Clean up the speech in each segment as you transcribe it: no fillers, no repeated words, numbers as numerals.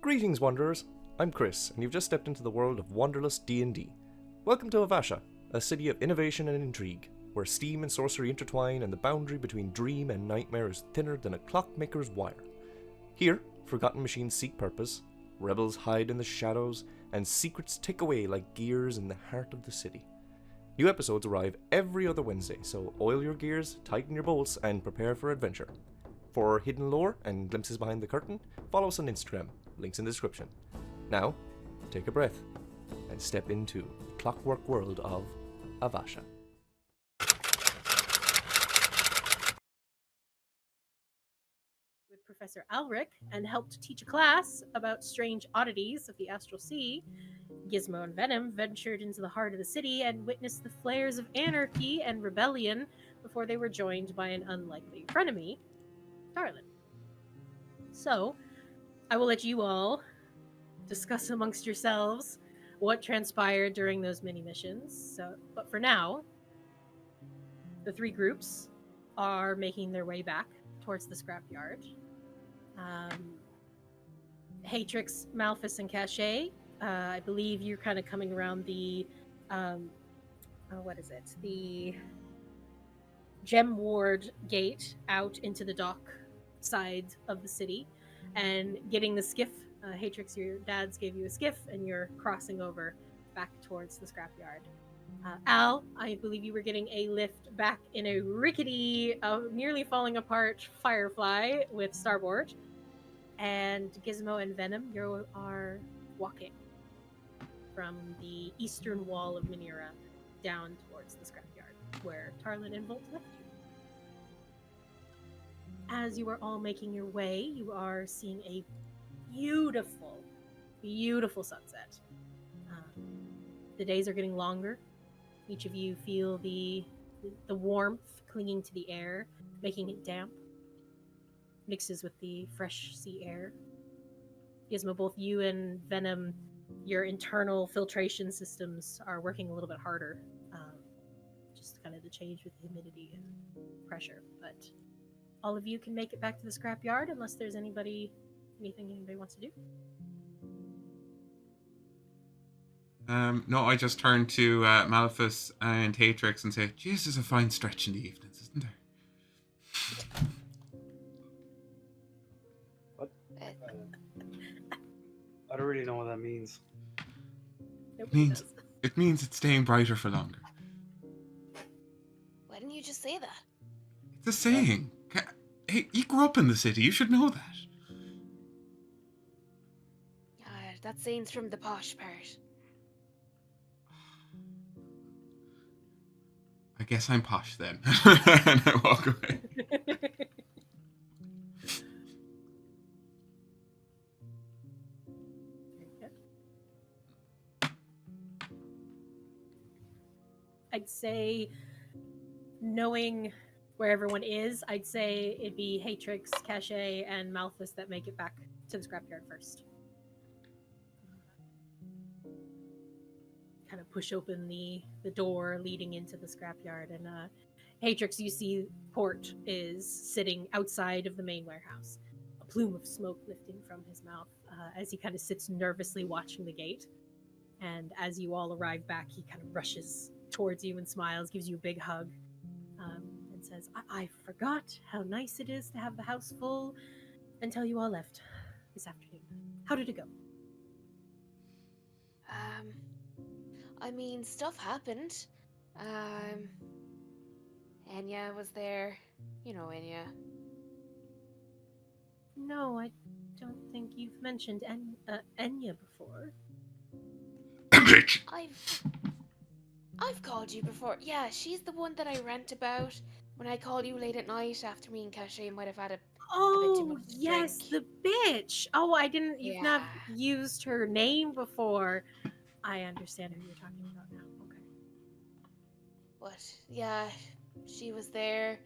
Greetings, Wanderers. I'm Chris, and you've just stepped into the world of Wanderlustdnd. Welcome to Avasha, a city of innovation and intrigue, where steam and sorcery intertwine and the boundary between dream and nightmare is thinner than a clockmaker's wire. Here, forgotten machines seek purpose, rebels hide in the shadows, and secrets tick away like gears in the heart of the city. New episodes arrive every other Wednesday, so oil your gears, tighten your bolts, and prepare for adventure. For hidden lore and glimpses behind the curtain, follow us on Instagram, links in the description. Now, take a breath and step into the clockwork world of Avasha. With Professor Alric and helped teach a class about strange oddities of the astral sea, Gizmo and Venom ventured into the heart of the city and witnessed the flares of anarchy and rebellion before they were joined by an unlikely frenemy, Darlin. So, I will let you all discuss amongst yourselves what transpired during those mini missions. But for now, the three groups are making their way back towards the scrapyard. Haytrix, Malphus, and Caché, I believe you're kind of coming around the, the Gem Ward gate out into the dock side of the city and getting the skiff. Haytrix, your dad's gave you a skiff and you're crossing over back towards the scrapyard. Al, I believe you were getting a lift back in a rickety, nearly falling apart Firefly with starboard. And Gizmo and Venom, you are walking from the eastern wall of Minera down towards the scrapyard, where Tarlin and Volt left you. As you are all making your way, you are seeing a beautiful, beautiful sunset. The days are getting longer. Each of you feel the warmth clinging to the air, making it damp. Mixes with the fresh sea air. Gizmo, both you and Venom, your internal filtration systems are working a little bit harder. Just kind of the change with the humidity and pressure. But all of you can make it back to the scrapyard unless there's anything anybody wants to do. No, I just turned to Malphus and Haytrix and say, "Jeez, there's a fine stretch in the evenings, isn't there?" What? I don't really know what that means. It means it's staying brighter for longer. Why didn't you just say that? It's a saying. Hey, you grew up in the city. You should know that. That saying's from the posh part. I guess I'm posh then. And I walk away. I'd say, knowing where everyone is, I'd say it'd be Haytrix, Caché, and Malphus that make it back to the scrapyard first. Kind of push open the door leading into the scrapyard, and Haytrix, you see Port is sitting outside of the main warehouse, a plume of smoke lifting from his mouth as he kind of sits nervously watching the gate. And as you all arrive back, he kind of rushes towards you and smiles, gives you a big hug, and says, I forgot how nice it is to have the house full until you all left this afternoon. How did it go? I mean, stuff happened. Enya was there. You know Enya. No, I don't think you've mentioned Enya before. Bitch! I've called you before. Yeah, she's the one that I rant about when I called you late at night after me and Caché might have had a bit too much to yes, drink. the bitch. Oh, I didn't. You've Yeah. not used her name before. I understand who you're talking about now. Okay. But yeah, she was there.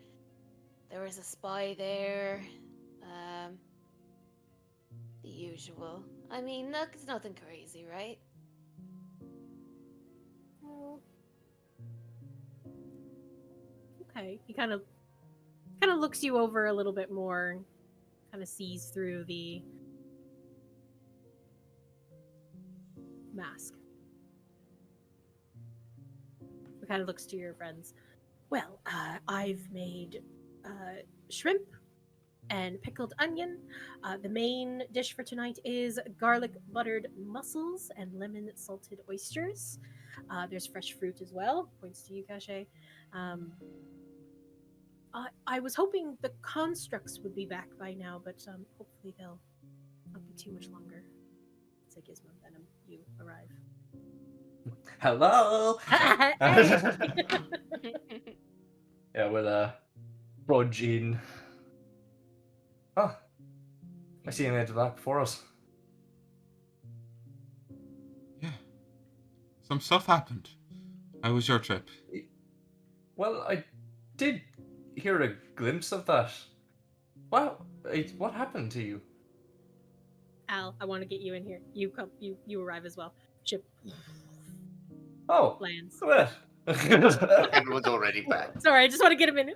There was a spy there. The usual. I mean, it's nothing crazy, right? Well, okay. He kind of looks you over a little bit more, kind of sees through the mask. It kind of looks to your friends. Well, I've made shrimp and pickled onion. The main dish for tonight is garlic buttered mussels and lemon salted oysters. There's fresh fruit as well. Points to you, Caché. I was hoping the constructs would be back by now, but hopefully they'll not be too much longer. It's like Gizmo, Venom, you arrive. Hello. Hey! Yeah, we'll brudge in. Oh, I see you made it back before us. Yeah. Some stuff happened. How was your trip? Well, I did hear a glimpse of that. What happened to you? Al, I want to get you in here. You come. You arrive as well. Ship Oh, lands. look at that. Everyone's already back. Sorry, I just want to get him in.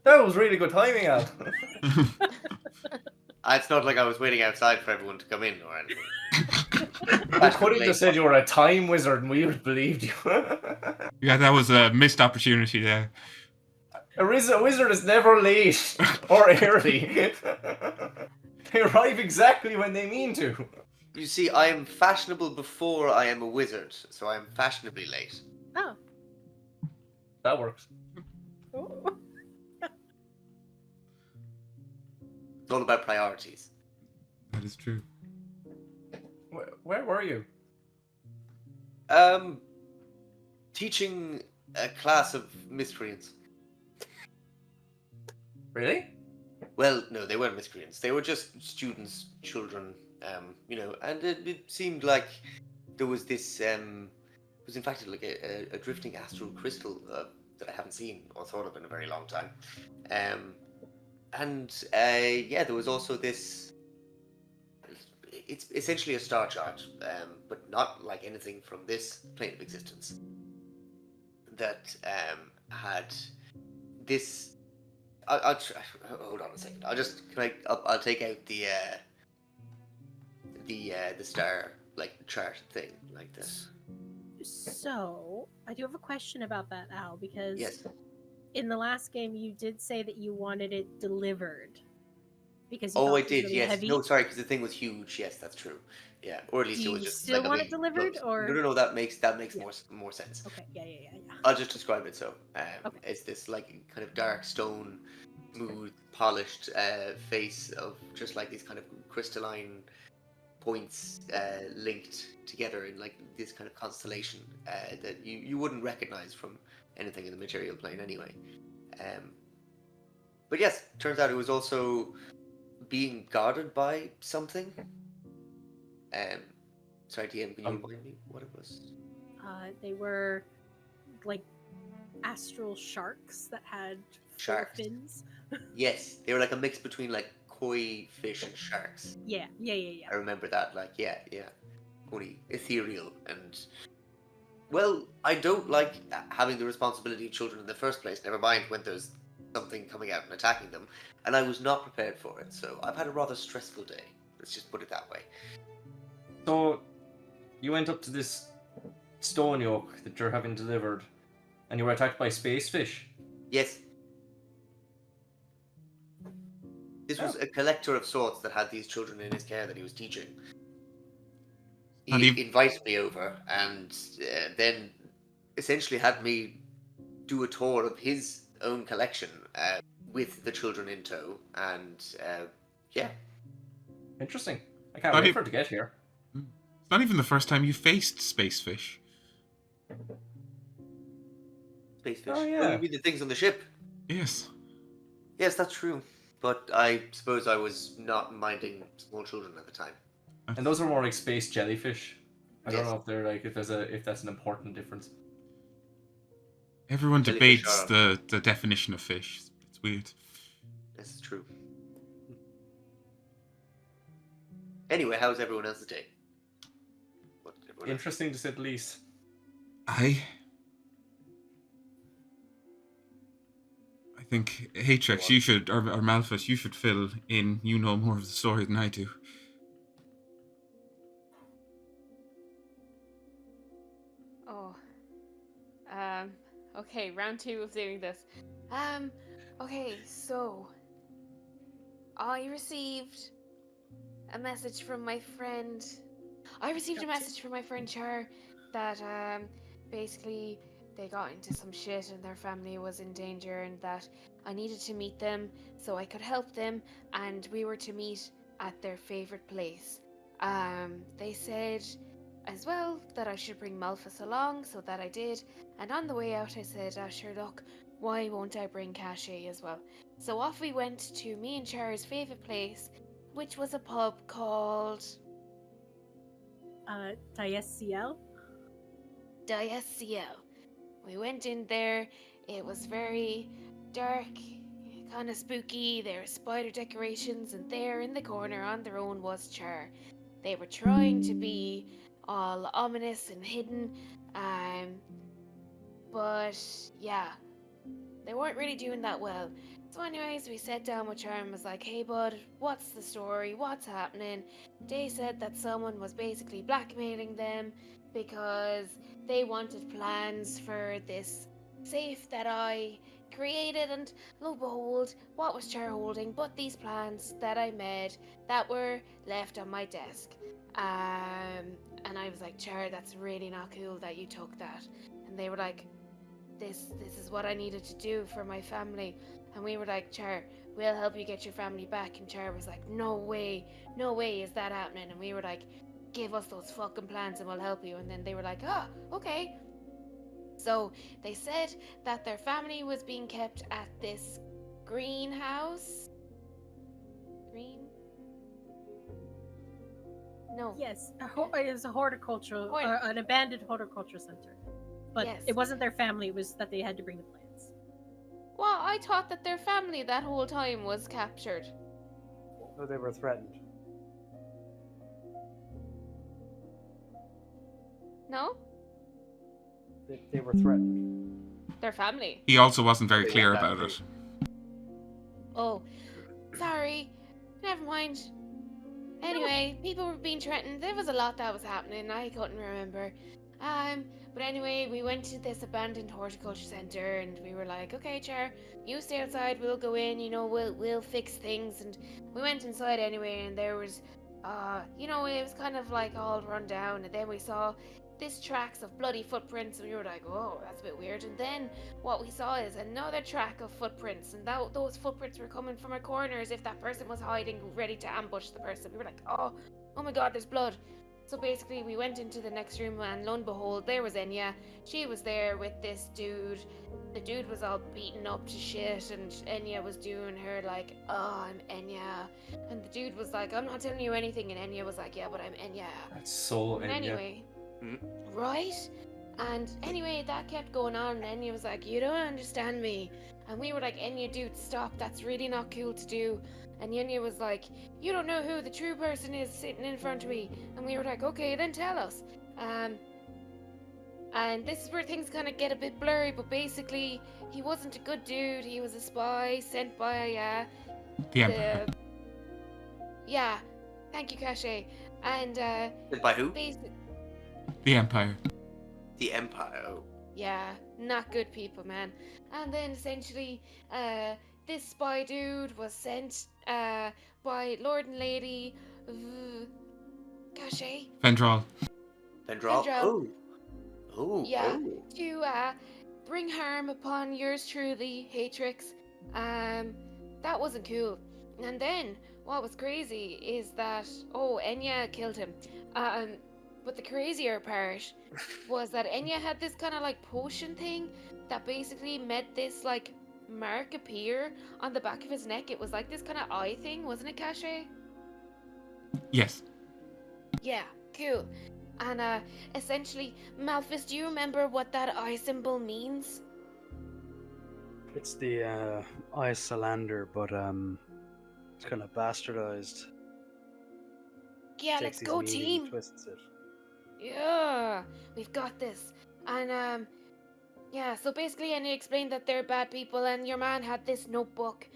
That was really good timing, Al. It's not like I was waiting outside for everyone to come in or anything. I could have just said you were a time wizard and we would have believed you. Yeah, that was a missed opportunity there. A wizard is never late or early. They arrive exactly when they mean to. You see, I am fashionable before I am a wizard, so I am fashionably late. Oh. That works. Oh. It's all about priorities. That is true. Where were you? Teaching a class of miscreants. Really? Well, no, they weren't miscreants. They were just students, children, and it seemed like there was this, it was in fact like a drifting astral crystal that I haven't seen or thought of in a very long time. There was also this, it's essentially a star chart, but not like anything from this plane of existence, that had this. I'll hold on a second. I'll take out the star like chart thing like this. So I do have a question about that, Al, because Yes. in the last game you did say that you wanted it delivered because Oh, I it was did. really Yes. heavy. No, sorry, because the thing was huge. Yes, that's true. Yeah, or at least Do it was you just. still like, want a it big delivered, close. or No, that makes Yeah. more sense. Okay, yeah. I'll just describe it so. Okay. It's this like kind of dark stone, smooth, polished face of just like these kind of crystalline points linked together in like this kind of constellation that you wouldn't recognize from anything in the material plane anyway. But yes, turns out it was also being guarded by something. Sorry, DM, can you remind me what it was? They were like astral sharks that had four Sharks. fins. Yes, they were like a mix between like koi fish and sharks. Yeah. I remember that, like, yeah. Only ethereal and... Well, I don't like having the responsibility of children in the first place, never mind when there's something coming out and attacking them, and I was not prepared for it, so I've had a rather stressful day. Let's just put it that way. So, you went up to this stone yoke that you're having delivered, and you were attacked by space fish. Yes. This was a collector of sorts that had these children in his care that he was teaching. And He invited me over and then essentially had me do a tour of his own collection with the children in tow. And yeah. Interesting. I can't Not wait e- for it to get here. It's not even the first time you faced space fish. Space fish. Oh, yeah. Well, you mean the things on the ship? Yes. Yes, that's true. But I suppose I was not minding small children at the time. And those are more like space jellyfish. I don't Yes. know if they're like if that's an important difference. Everyone Jellyfish debates are- the definition of fish. It's weird. This is true. Anyway, how's everyone else's day? What did everyone else- Interesting to say the least. I think Haytrix, you should, or Malphus, you should fill in. You know more of the story than I do. Okay, round 2 of doing this. Okay, so I received a message from my friend. I received a message from my friend Char that basically they got into some shit and their family was in danger and that I needed to meet them so I could help them, and we were to meet at their favorite place. They said as well that I should bring Malphus along, so that I did. And on the way out, I said, sure, look, why won't I bring Caché as well? So off we went to me and Char's favorite place, which was a pub called TSCL. DSCL. We went in there. It was very dark, kind of spooky. There were spider decorations, and there in the corner on their own was Char. They were trying to be all ominous and hidden, but yeah, they weren't really doing that well. So anyways, we sat down with Char and was like, hey bud, what's the story? What's happening? They said that someone was basically blackmailing them because they wanted plans for this safe that I created, and lo and behold, what was Char holding but these plans that I made that were left on my desk. And I was like, Char, that's really not cool that you took that. And they were like, this is what I needed to do for my family. And we were like, Char, we'll help you get your family back. And Char was like, no way is that happening. And we were like, give us those fucking plans and we'll help you. And then they were like, okay. So they said that their family was being kept at this greenhouse. No. Yes, it was a horticultural, an abandoned horticultural center. But yes. It wasn't their family, it was that they had to bring the plants. Well, I thought that their family that whole time was captured. No, they were threatened. No? They were threatened. Their family. He also wasn't very clear about it. Oh, sorry. Never mind. Anyway, people were being threatened. There was a lot that was happening. I couldn't remember. But anyway, we went to this abandoned horticulture center, and we were like, okay, Char, you stay outside. We'll go in. We'll fix things. And we went inside anyway, and there was, it was kind of like all run down. And then we saw this tracks of bloody footprints, and we were like, oh, that's a bit weird. And then what we saw is another track of footprints, and those footprints were coming from a corner as if that person was hiding, ready to ambush the person. We were like, oh my god, there's blood. So basically we went into the next room, and lo and behold, there was Enya. She was there with this dude. The dude was all beaten up to shit, and Enya was doing her like, oh, I'm Enya. And the dude was like, I'm not telling you anything, and Enya was like, yeah, but I'm Enya. That's so And Enya. anyway, right? And anyway, that kept going on, and Enya was like, you don't understand me. And we were like, Enya, dude, stop, that's really not cool to do. And Enya was like, you don't know who the true person is sitting in front of me. And we were like, okay, then tell us. And this is where things kind of get a bit blurry, but basically, he wasn't a good dude. He was a spy sent by, The Empire. Yeah, thank you, Caché. And, By who? The Empire. The Empire. Oh. Yeah, not good people, man. And then essentially, this spy dude was sent by Lord and Lady Caché. Vendral. Vendral. Vendral. Oh. Yeah, to bring harm upon yours truly, Haytrix. That wasn't cool. And then what was crazy is that Enya killed him. But the crazier part was that Enya had this kind of like potion thing that basically made this like mark appear on the back of his neck. It was like this kind of eye thing, wasn't it, Caché? Yes. Yeah, cool. And essentially, Malphus, do you remember what that eye symbol means? It's the eye cylinder, but it's kind of bastardized. Yeah, Takes let's go, his meaning team. and twists it. Yeah, we've got this. And yeah, so basically Enya explained that they're bad people, and your man had this notebook.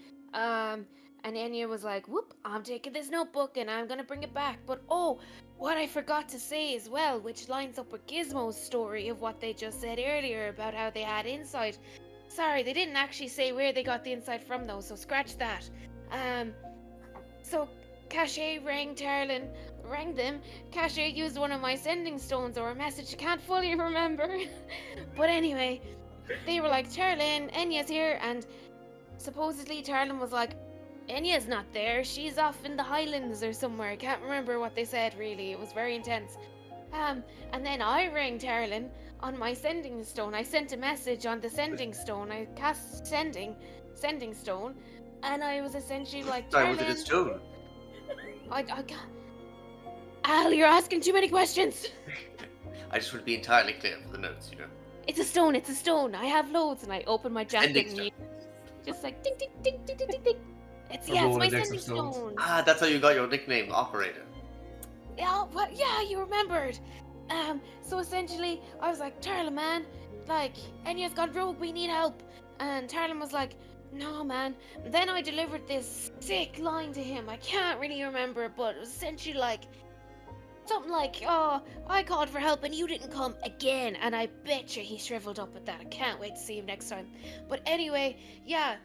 And Enya was like, whoop, I'm taking this notebook and I'm gonna bring it back. But oh, what I forgot to say as well, which lines up with Gizmo's story of what they just said earlier about how they had insight. Sorry, they didn't actually say where they got the insight from though, so scratch that. So Caché rang them. Caché used one of my sending stones or a message I can't fully remember. But anyway, they were like, Tarlin, Enya's here, and supposedly Tarlin was like, Enya's not there, she's off in the Highlands or somewhere. I can't remember what they said really, it was very intense. And then I rang Tarlin on my sending stone. I sent a message on the sending stone. I cast sending stone, and I was essentially like, Sorry, was it a Tarlin, stone? I can't. Al, you're asking too many questions. I just want to be entirely clear for the notes, you know. It's a stone. I have loads, and I open my jacket Sending and stone. just like ding ding ding ding ding ding ding. It's A my Rolodex of sending stones. stone. Ah, that's how you got your nickname, Operator. Yeah, you remembered. So essentially, I was like, Tarlin, man, like, Enya's gone rogue, we need help. And Tarlin was like, no, man. And then I delivered this sick line to him. I can't really remember, but it was essentially like, something like, oh, I called for help and you didn't come again. And I bet you he shriveled up at that. I can't wait to see him next time. But anyway, yeah.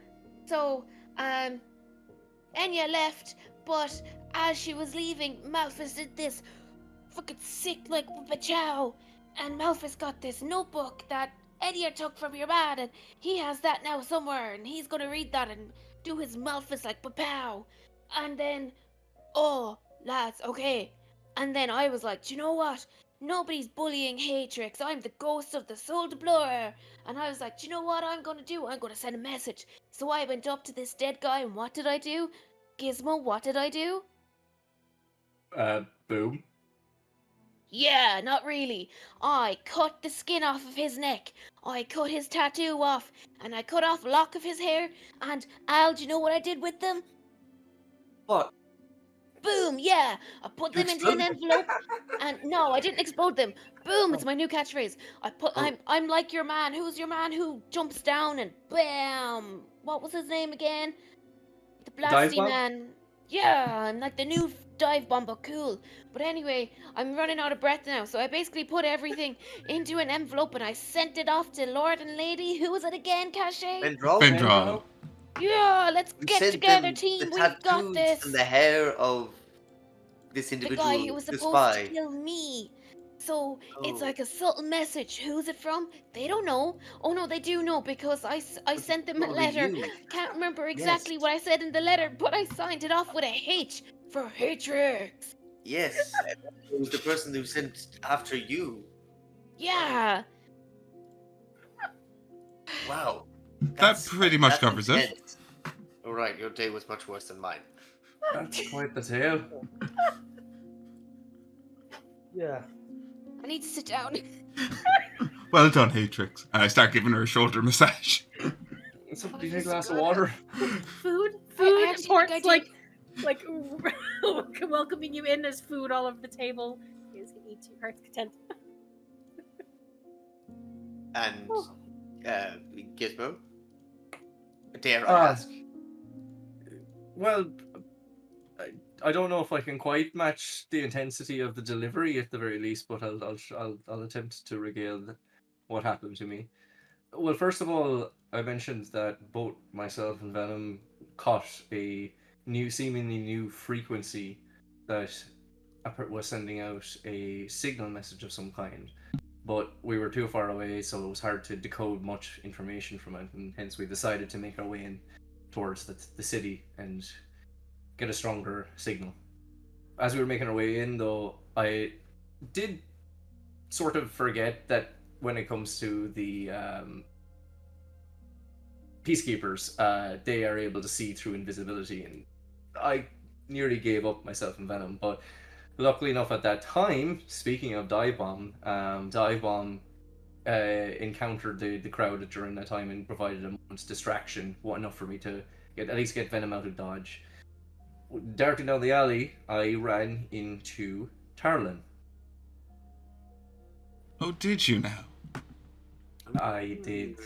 So, Enya left, but as she was leaving, Malphus did this fucking sick, like, bachow. And Malphus got this notebook that Enya took from your man, and he has that now somewhere, and he's gonna read that and do his Malphus, like, bapow. And then, oh, lads, okay. And then I was like, do you know what? Nobody's bullying Haytrix. I'm the ghost of the soul deplorer. And I was like, do you know what I'm gonna do? I'm gonna send a message. So I went up to this dead guy, and what did I do? Gizmo, what did I do? Boom. Yeah, not really. I cut the skin off of his neck. I cut his tattoo off. And I cut off a lock of his hair. And Al, do you know what I did with them? What? Boom, yeah. I put them into an envelope. And no, I didn't explode them. Boom, it's my new catchphrase. I'm like your man. Who's your man who jumps down and bam? What was his name again? The Dive blasty bomb? man. Yeah, I'm like the new dive bomb, but cool. But anyway, I'm running out of breath now, so I basically put everything into an envelope and I sent it off to Lord and Lady. Who was it again, Caché? Vendral. Yeah, let's You get sent together, them team. the We've got tattoos this. and the hair of this The individual, guy who was the supposed spy. to kill me. So it's Oh. like a subtle message. Who's it from? They don't know. Oh no, they do know because I sent them a Probably letter. you. Can't remember exactly Yes. what I said in the letter, but I signed it off with a H for Haytrix. Yes. It was the person who sent after you. Yeah. Wow. That pretty much that's covers it. intense. All right, your day was much worse than mine. That's quite the tale. Yeah. I need to sit down. Well done, Haytrix. And I start giving her a shoulder massage. Somebody need a glass of water. Food, I actually imports think I like welcoming you in as food all over the table. Is he eat to your heart's content? And Gizmo, dare I ask? Well, I don't know if I can quite match the intensity of the delivery at the very least, but I'll attempt to regale what happened to me. Well, first of all, I mentioned that both myself and Venom caught a seemingly new frequency that was sending out a signal message of some kind. But we were too far away, so it was hard to decode much information from it, and hence we decided to make our way in towards the city and get a stronger signal. As we were making our way in, though, I did sort of forget that when it comes to the peacekeepers, they are able to see through invisibility, and I nearly gave up myself and Venom, but luckily enough at that time, speaking of Dive Bomb encountered the crowd during that time and provided a moment's distraction, enough for me to at least get Venom out of dodge. Darting down the alley, I ran into Tarlin. Oh, did you now? I did.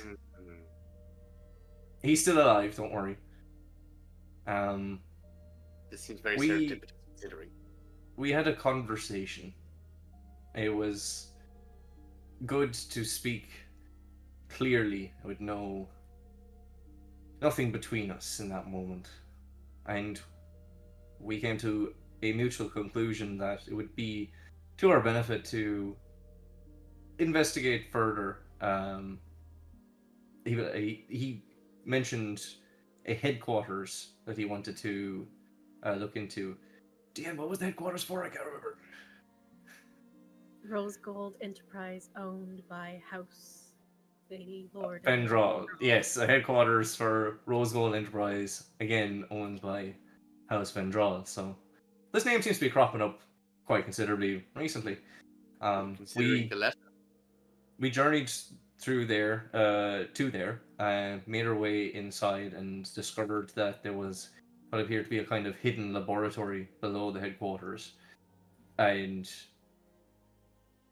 He's still alive, don't worry. This seems very We- serendipitous considering. We had a conversation. It was good to speak clearly with nothing between us in that moment. And we came to a mutual conclusion that it would be to our benefit to investigate further. He mentioned a headquarters that he wanted to look into. DM, what was the headquarters for? I can't remember. Rose Gold Enterprise owned by House the Lord. Vendral. Yes, a headquarters for Rose Gold Enterprise, again owned by House Vendral. So this name seems to be cropping up quite considerably recently. Considering the letter. We journeyed through there, to there, made our way inside and discovered that there was what appeared to be a kind of hidden laboratory below the headquarters. And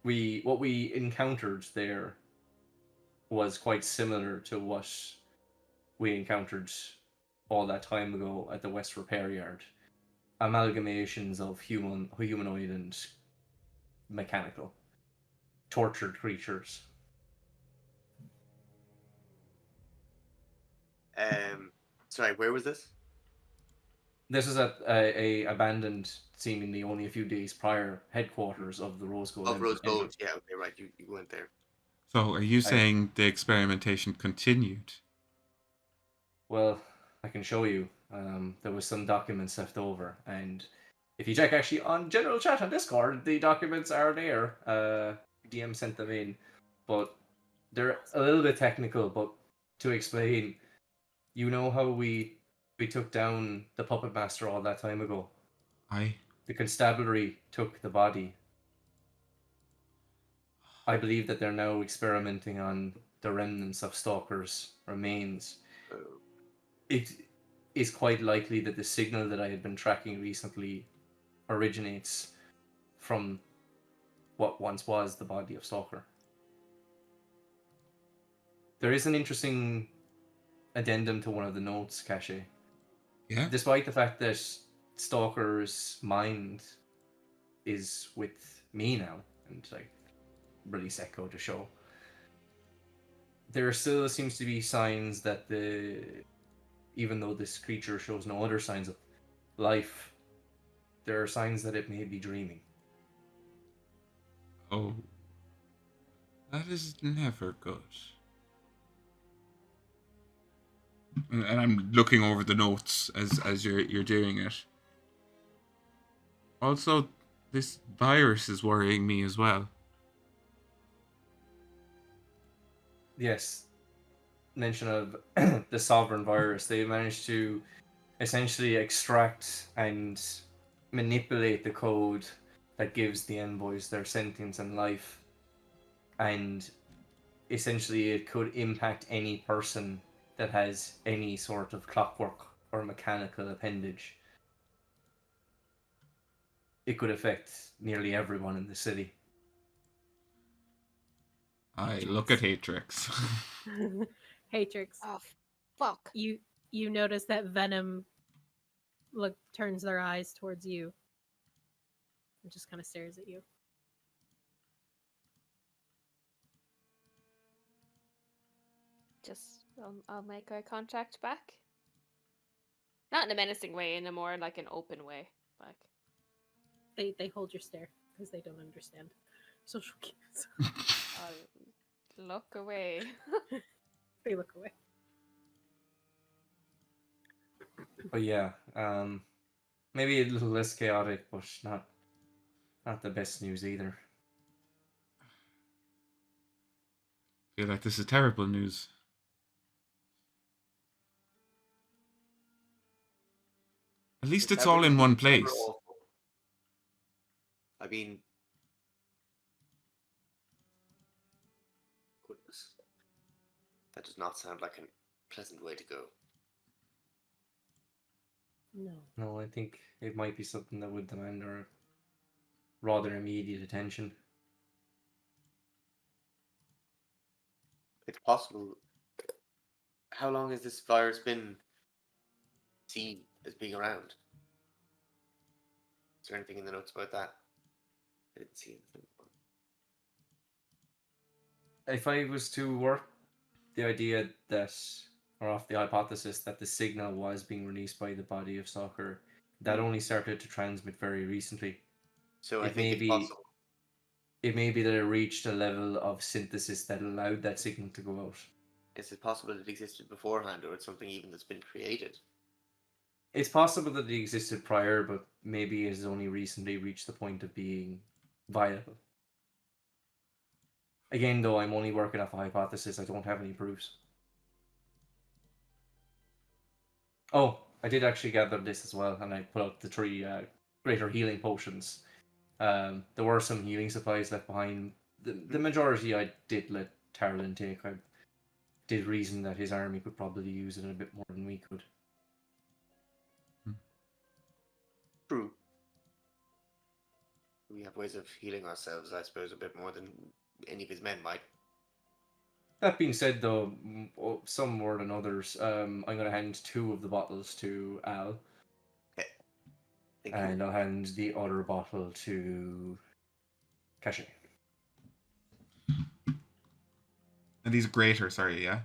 what we encountered there was quite similar to what we encountered all that time ago at the West Repair Yard. Amalgamations of humanoid and mechanical. Tortured creatures. Sorry, where was this? This is at a abandoned, seemingly only a few days prior, headquarters of the Rose Gold. Oh, Rose Gold. Yeah, okay, right. You went there. So, are you saying the experimentation continued? Well, I can show you. There was some documents left over, and if you check actually on general chat on Discord, the documents are there. DM sent them in, but they're a little bit technical. But to explain, you know how we took down the puppet master all that time ago. Aye. The constabulary took the body. I believe that they're now experimenting on the remnants of Stalker's remains. It is quite likely that the signal that I had been tracking recently originates from what once was the body of Stalker. There is an interesting addendum to one of the notes, Caché. Yeah. Despite the fact that Stalker's mind is with me now, and like release Echo to show, there still seems to be signs that even though this creature shows no other signs of life, there are signs that it may be dreaming. Oh. That is never good. And I'm looking over the notes as you're doing it. Also, this virus is worrying me as well. Yes. Mention of the sovereign virus. They managed to essentially extract and manipulate the code that gives the envoys their sentience and life. And essentially it could impact any person that has any sort of clockwork or mechanical appendage. It could affect nearly everyone in the city. I look at Haytrix. Haytrix, Oh, fuck. you notice that Venom turns their eyes towards you and just kind of stares at you. Just, I'll make eye contact back. Not in a menacing way, in a more like an open way. Like They hold your stare because they don't understand social cues. I'll look away. They look away. But yeah, maybe a little less chaotic, but not the best news either. I feel like this is terrible news. At least it's all in one place. I mean, goodness, that does not sound like a pleasant way to go. No, I think it might be something that would demand our rather immediate attention. It's possible. How long has this virus been seen as being around? there anything in the notes about that? I didn't see anything. If I was to work the idea that, or off the hypothesis that the signal was being released by the body of soccer, that only started to transmit very recently. So I It think may it's be- possible. It may be that it reached a level of synthesis that allowed that signal to go out. Is it possible it existed beforehand, or it's something even that's been created? It's possible that it existed prior, but maybe it has only recently reached the point of being viable. Again, though, I'm only working off a hypothesis. I don't have any proofs. Oh, I did actually gather this as well, and I put out the 3 greater healing potions. There were some healing supplies left behind. The majority I did let Tarlin take. I did reason that his army could probably use it a bit more than we could. True. We have ways of healing ourselves, I suppose, a bit more than any of his men might. That being said, though, some more than others, I'm going to hand 2 of the bottles to Al, Thank and you. I'll hand the other bottle to Caché. And these greater, sorry, yeah?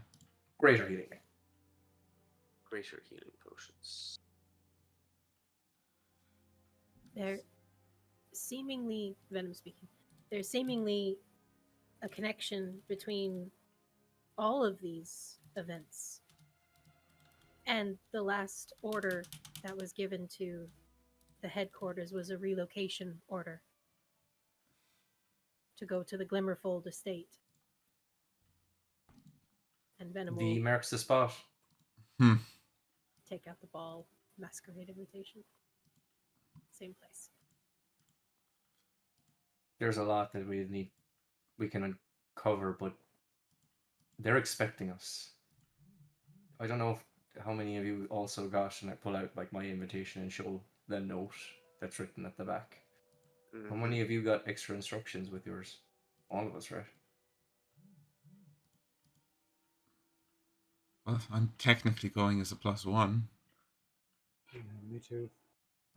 Greater healing. Greater healing potions. They're seemingly, Venom speaking, there's seemingly a connection between all of these events. And the last order that was given to the headquarters was a relocation order to go to the Glimmerfold estate. And Venom V will marks the spot. take out the ball masquerade invitation. Same place. There's a lot that we can uncover, but they're expecting us. I don't know how many of you also got, and I pull out like my invitation and show the note that's written at the back. How many of you got extra instructions with yours? All of us, right? Well, I'm technically going as a +1. Yeah, me too.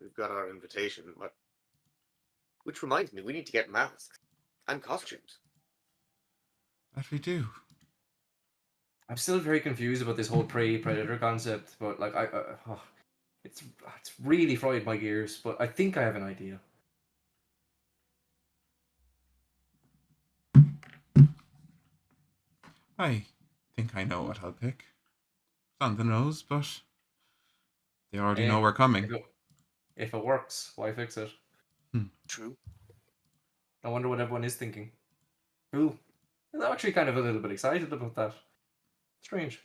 We've got our invitation, but... Which reminds me, we need to get masks. And costumes. That we do. I'm still very confused about this whole prey-predator concept, but like it's really fried my gears. But I think I have an idea. I think I know what I'll pick. It's on the nose, but they already know we're coming. If it works, why fix it? True. I wonder what everyone is thinking. Ooh, I'm actually kind of a little bit excited about that. Strange.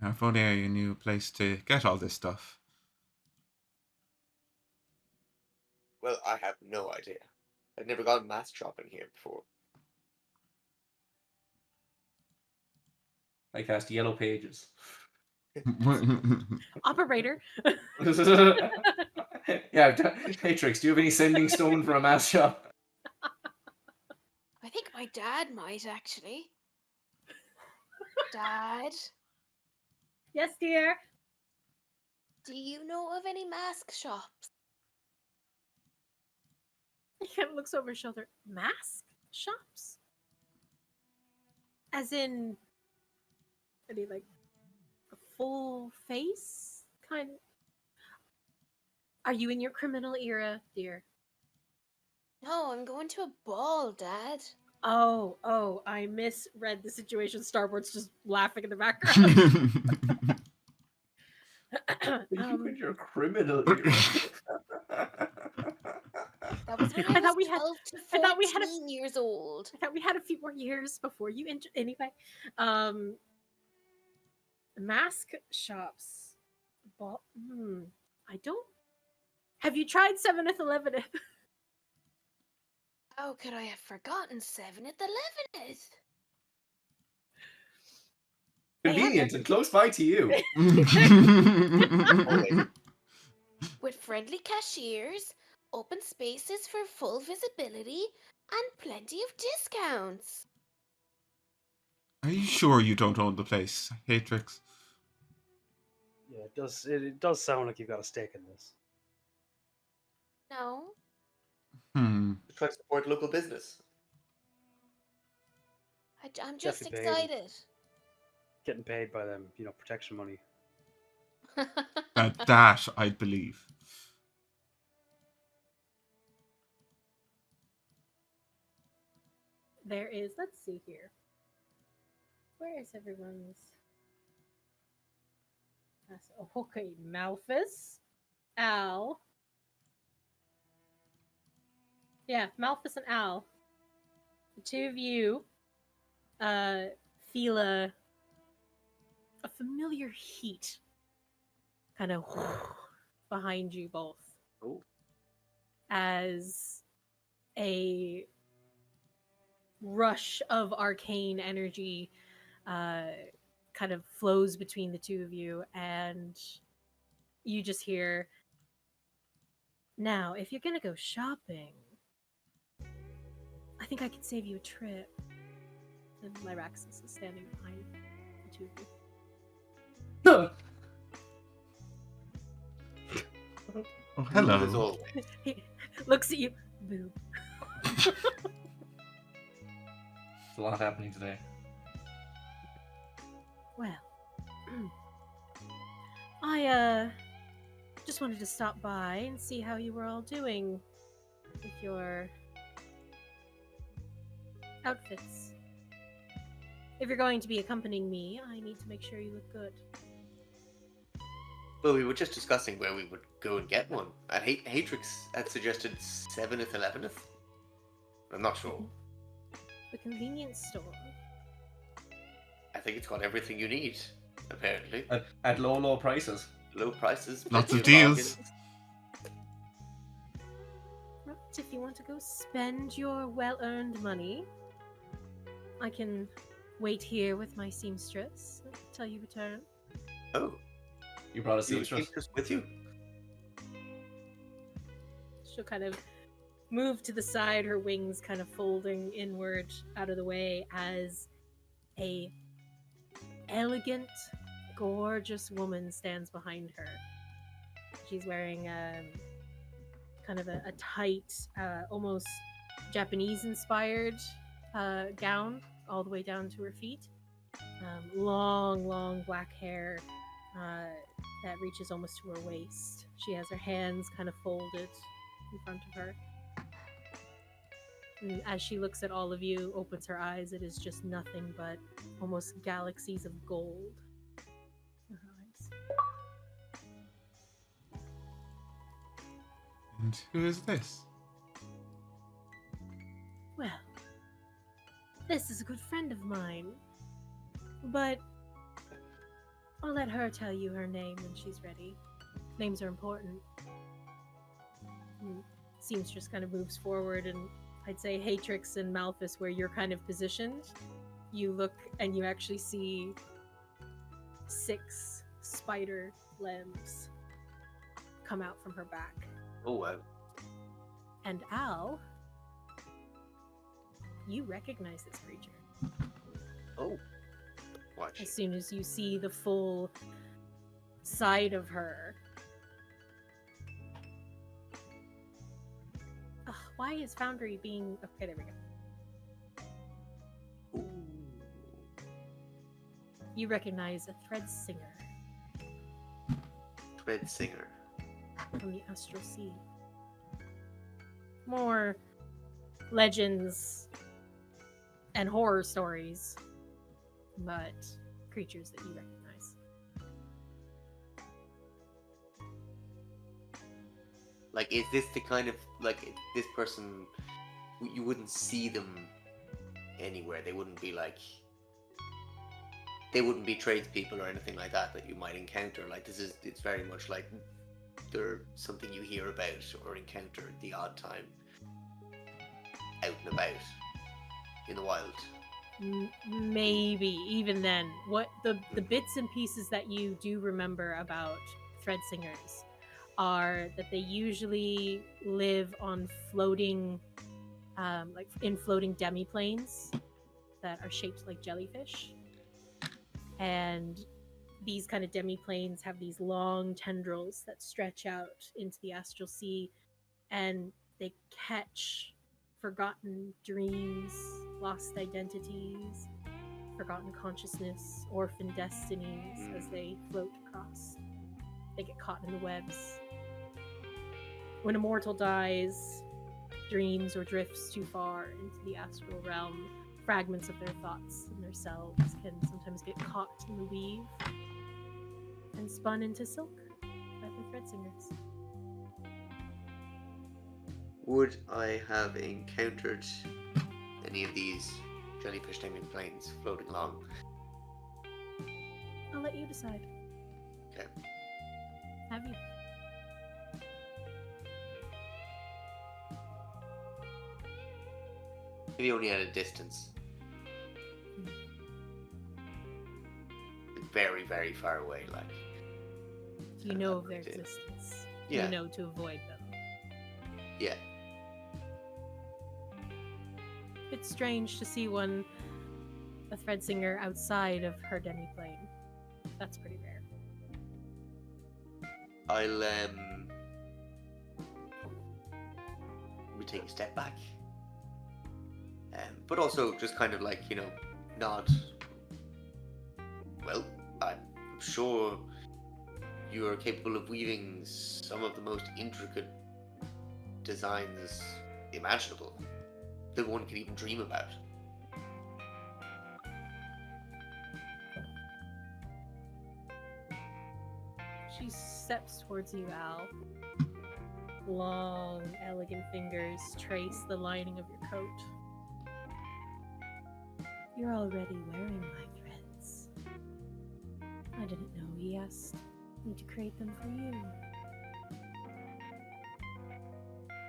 Now, if only I knew a place to get all this stuff. Well, I have no idea. I've never gone mask shopping here before. I cast Yellow Pages. Operator. Yeah, Haytrix, do you have any sending stone for a mask shop? I think my dad might actually. Dad, Yes, dear. do you know of any mask shops? He kind of looks over his shoulder. Mask shops? As in, I mean, like a full face kind of. Are you in your criminal era, dear? No, I'm going to a ball, Dad. Oh, I misread the situation. Starboard's just laughing in the background. You and your criminal. That was when I I was thought we had- 12 to I thought we had a- 14 years old. I thought we had a few more years before you anyway. Mask shops. I don't. Have you tried 7th 11th? How could I have forgotten 7th 11th? Convenient and close by to you. Always. With friendly cashiers, open spaces for full visibility, and plenty of discounts. Are you sure you don't own the place, Haytrix? Yeah, Yeah, it does sound like you've got a stake in this. No. To try to support local business. I'm just Definitely paying. excited. Getting paid by them, protection money. That I'd believe. There is, let's see here. Where is everyone's? Okay, Malphus, Al. Yeah, Malphus and Al. The two of you feel a familiar heat kind of behind you both. Oh. As a rush of arcane energy kind of flows between the two of you, and you just hear, now, if you're gonna go shopping, I think I could save you a trip. And Lyraxis is standing behind the two of you. Oh, As hello. always. He looks at you. Boo. There's a lot happening today. Well, I just wanted to stop by and see how you were all doing with your outfits. If you're going to be accompanying me, I need to make sure you look good. Well, we were just discussing where we would go and get one. And Haytrix had suggested 7th, 11th. I'm not sure. The convenience store. I think it's got everything you need, apparently. At low prices. Low prices. Lots plenty of deals. bargains. Right, if you want to go spend your well-earned money, I can wait here with my seamstress until you return. Oh, You brought a you have seamstress. seamstress with you? She'll kind of move to the side, her wings kind of folding inward out of the way as a elegant, gorgeous woman stands behind her. She's wearing kind of a tight, almost Japanese-inspired gown all the way down to her feet. Long black hair that reaches almost to her waist. She has her hands kind of folded in front of her. And as she looks at all of you, opens her eyes, it is just nothing but almost galaxies of gold in her eyes. And who is this? Well, this is a good friend of mine, but I'll let her tell you her name when she's ready. Names are important. And Seamstress kind of moves forward, and I'd say Haytrix and Malphus, where you're kind of positioned, you look and you actually see 6 spider limbs come out from her back. Oh, wow. And Al, you recognize this creature. Oh. Watch. As soon as you see the full side of her. Ugh, why is Foundry being... Okay, there we go. Ooh. You recognize a Threadsinger Threadsinger. from the Astral Sea. More legends and horror stories, but creatures that you recognize. Like, is this the kind of, like, this person, you wouldn't see them anywhere. They wouldn't be like, they wouldn't be tradespeople or anything like that you might encounter. Like, it's very much like they're something you hear about or encounter at the odd time out and about in the wild. Maybe even then, what the bits and pieces that you do remember about Threadsingers are that they usually live on floating, like in floating demiplanes that are shaped like jellyfish, and these kind of demi-planes have these long tendrils that stretch out into the astral sea, and they catch forgotten dreams, lost identities, forgotten consciousness, orphan destinies as they float across. They get caught in the webs. When a mortal dies, dreams or drifts too far into the astral realm, fragments of their thoughts and their selves can sometimes get caught in the weave and spun into silk by the Threadsingers. Would I have encountered any of these jellyfish naming planes floating along? I'll let you decide. Okay. Have you? Maybe only at a distance. Very, very far away, like. You know of their existence. Yeah. You know to avoid them. Yeah. It's strange to see a Threadsinger outside of her demi-plane. That's pretty rare. I'll we take a step back. But also just kind of like, nod. Well, I'm sure you are capable of weaving some of the most intricate designs imaginable that one can even dream about. She steps towards you, Al. Long, elegant fingers trace the lining of your coat. You're already wearing my threads. I didn't know he asked me to create them for you.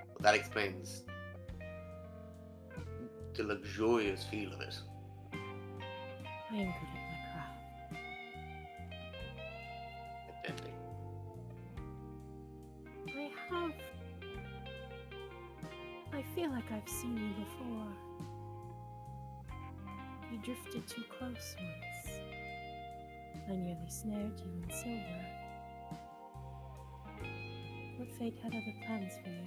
Well, that explains the luxurious feel of it. I am good at my craft. Evidently. I feel like I've seen you before. You drifted too close once. I nearly snared you in silver. What fate had other plans for you?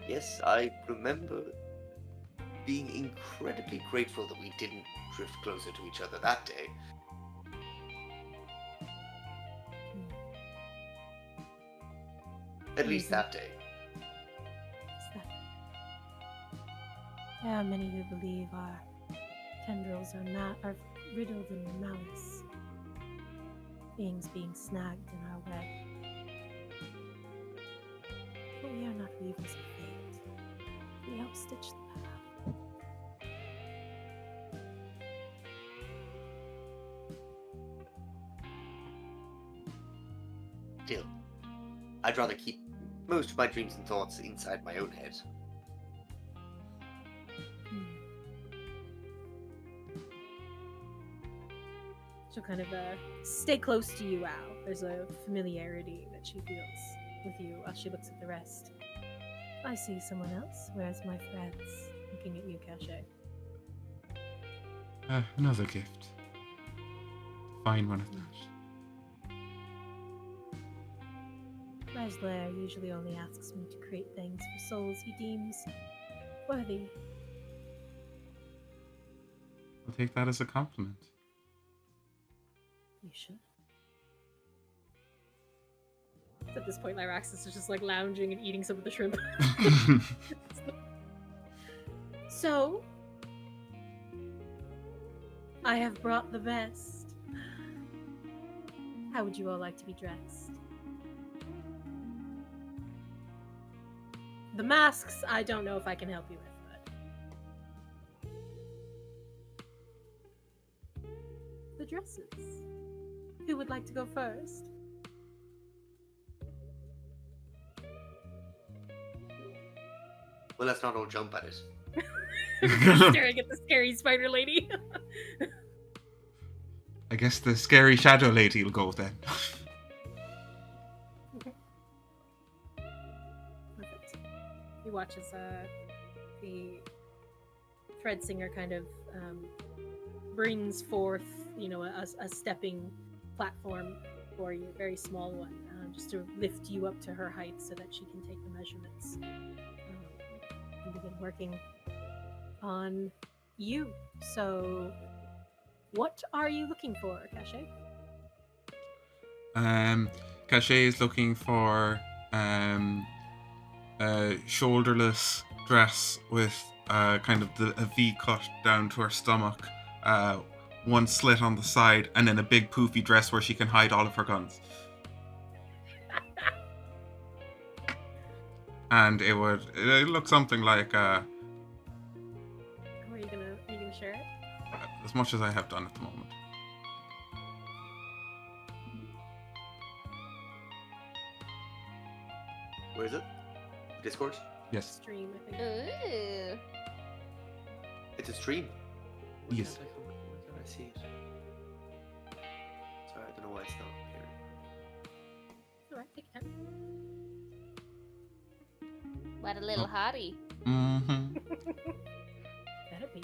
Yes, I remember being incredibly grateful that we didn't drift closer to each other that day. At least that day. There are many who believe our tendrils are riddled in malice. Beings being snagged in our web. But we are not weavers of fate. We help stitch the path. Still, I'd rather keep most of my dreams and thoughts inside my own head. She'll kind of stay close to you, Al. There's a familiarity that she feels with you as she looks at the rest. I see someone else. Where's my threads? Looking at you, Caché. Another gift. Fine one at that. Blair usually only asks me to create things for souls he deems worthy. I'll take that as a compliment. You should. At this point, Lyraxis is just like lounging and eating some of the shrimp. So, I have brought the best. How would you all like to be dressed? The masks, I don't know if I can help you with, but... the dresses. Who would like to go first? Well, let's not all jump at it. Staring at the scary spider lady. I guess the scary shadow lady will go then. Perfect. You watch as the Threadsinger kind of brings forth a stepping platform for you, a very small one, just to lift you up to her height so that she can take the measurements and begin working on you. So, what are you looking for, Caché? Caché is looking for a shoulderless dress with kind of a V cut down to her stomach, one slit on the side, and then a big poofy dress where she can hide all of her guns. And it look something like Are you gonna share it? as much as I have done at the moment. Where is it? Discord? Yes. Stream, I think. Ooh. It's a stream. Yes. Why can't I see it? Sorry, I don't know why it's not here. All right, take your time. What a little hottie. Mm-hmm. Better be.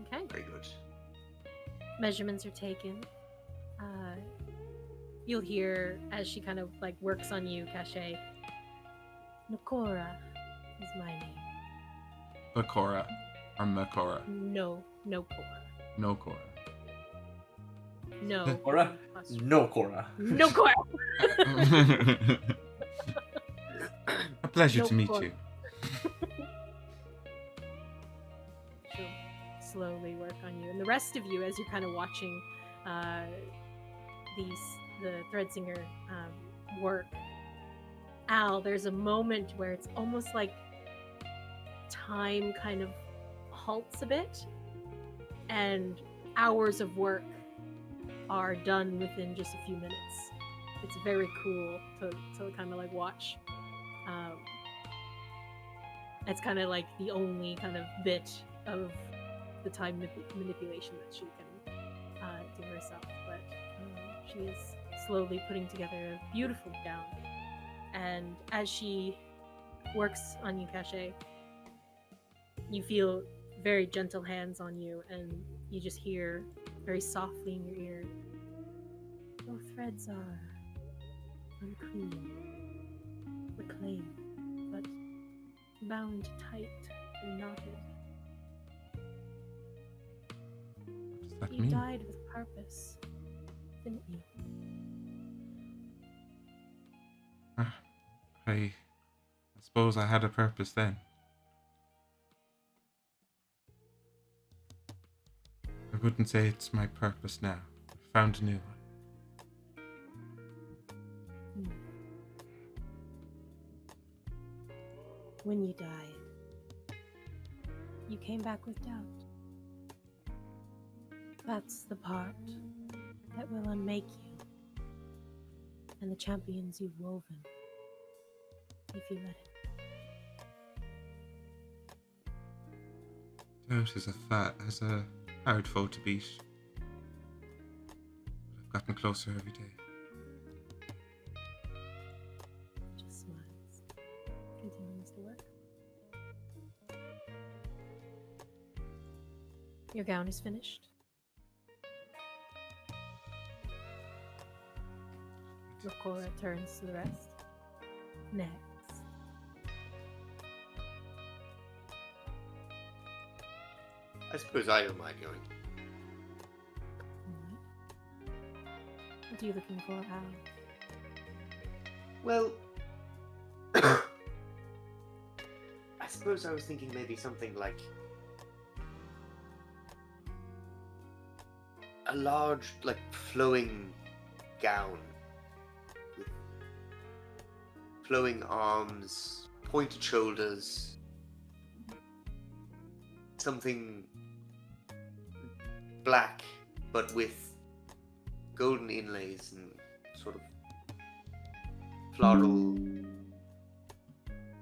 Okay. Very good. Measurements are taken. You'll hear as she kind of like works on you, Caché. Nakora is my name. Bakora. Or Makora. No Cora. No Cora. No. Cora? No, Cora. No Cora. A pleasure No to meet Cora. you. She'll slowly work on you, and the rest of you, as you're kind of watching the Threadsinger work. Al, there's a moment where it's almost like time kind of halts a bit, and hours of work are done within just a few minutes. It's very cool to kind of like watch. It's kind of like the only kind of bit of the time manipulation that she can do herself, but she is slowly putting together a beautiful gown. And as she works on you, Caché, you feel very gentle hands on you, and you just hear very softly in your ear, "Your threads are unclean, reclaimed, but bound tight and knotted. What does that You mean? died with purpose, didn't you?" I suppose I had a purpose then. I wouldn't say it's my purpose now. I found a new one. When you died, you came back with doubt. That's the part that will unmake you and the champions you've woven, if you let it. Doubt is a hard foe to beat. But I've gotten closer every day. Just smiles, continues to work. Your gown is finished. Rakora turns to the rest. Next. I suppose I don't mind going. What are you looking for, Al? Well, I suppose I was thinking maybe something like a large, like, flowing gown with flowing arms, pointed shoulders, something black but with golden inlays and sort of floral,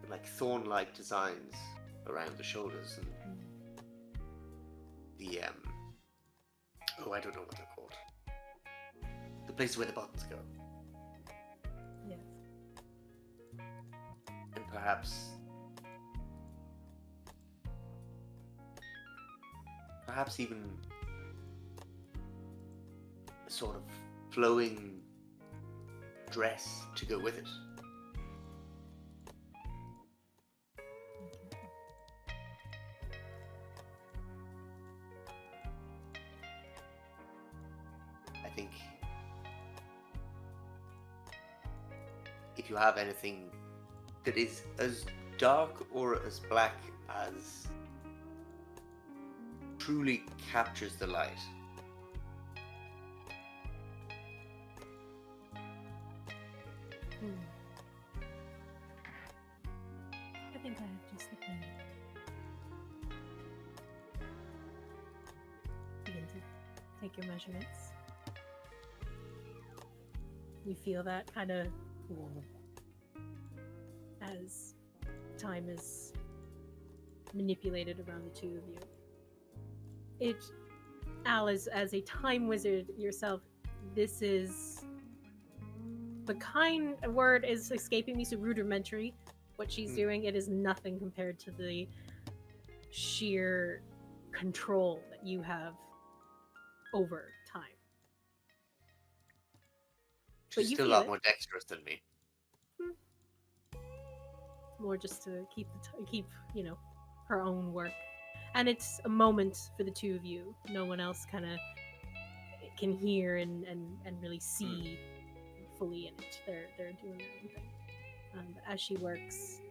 like thorn-like designs around the shoulders and the I don't know what they're called. The place where the buttons go. Yes. And perhaps perhaps even a sort of flowing dress to go with it. I think if you have anything that is as dark or as black as truly captures the light, I think I have just the thing. Begin to take your measurements. You feel that kind of as time is manipulated around the two of you. Al, as a time wizard yourself, this is the kind of word is escaping me, so rudimentary. What she's doing, it is nothing compared to the sheer control that you have over time. she's you still a feel lot it. more dexterous than me. More just to keep keep her own work, and it's a moment for the two of you. No one else kind of can hear and really see fully in it. They're doing their own thing. But as she works,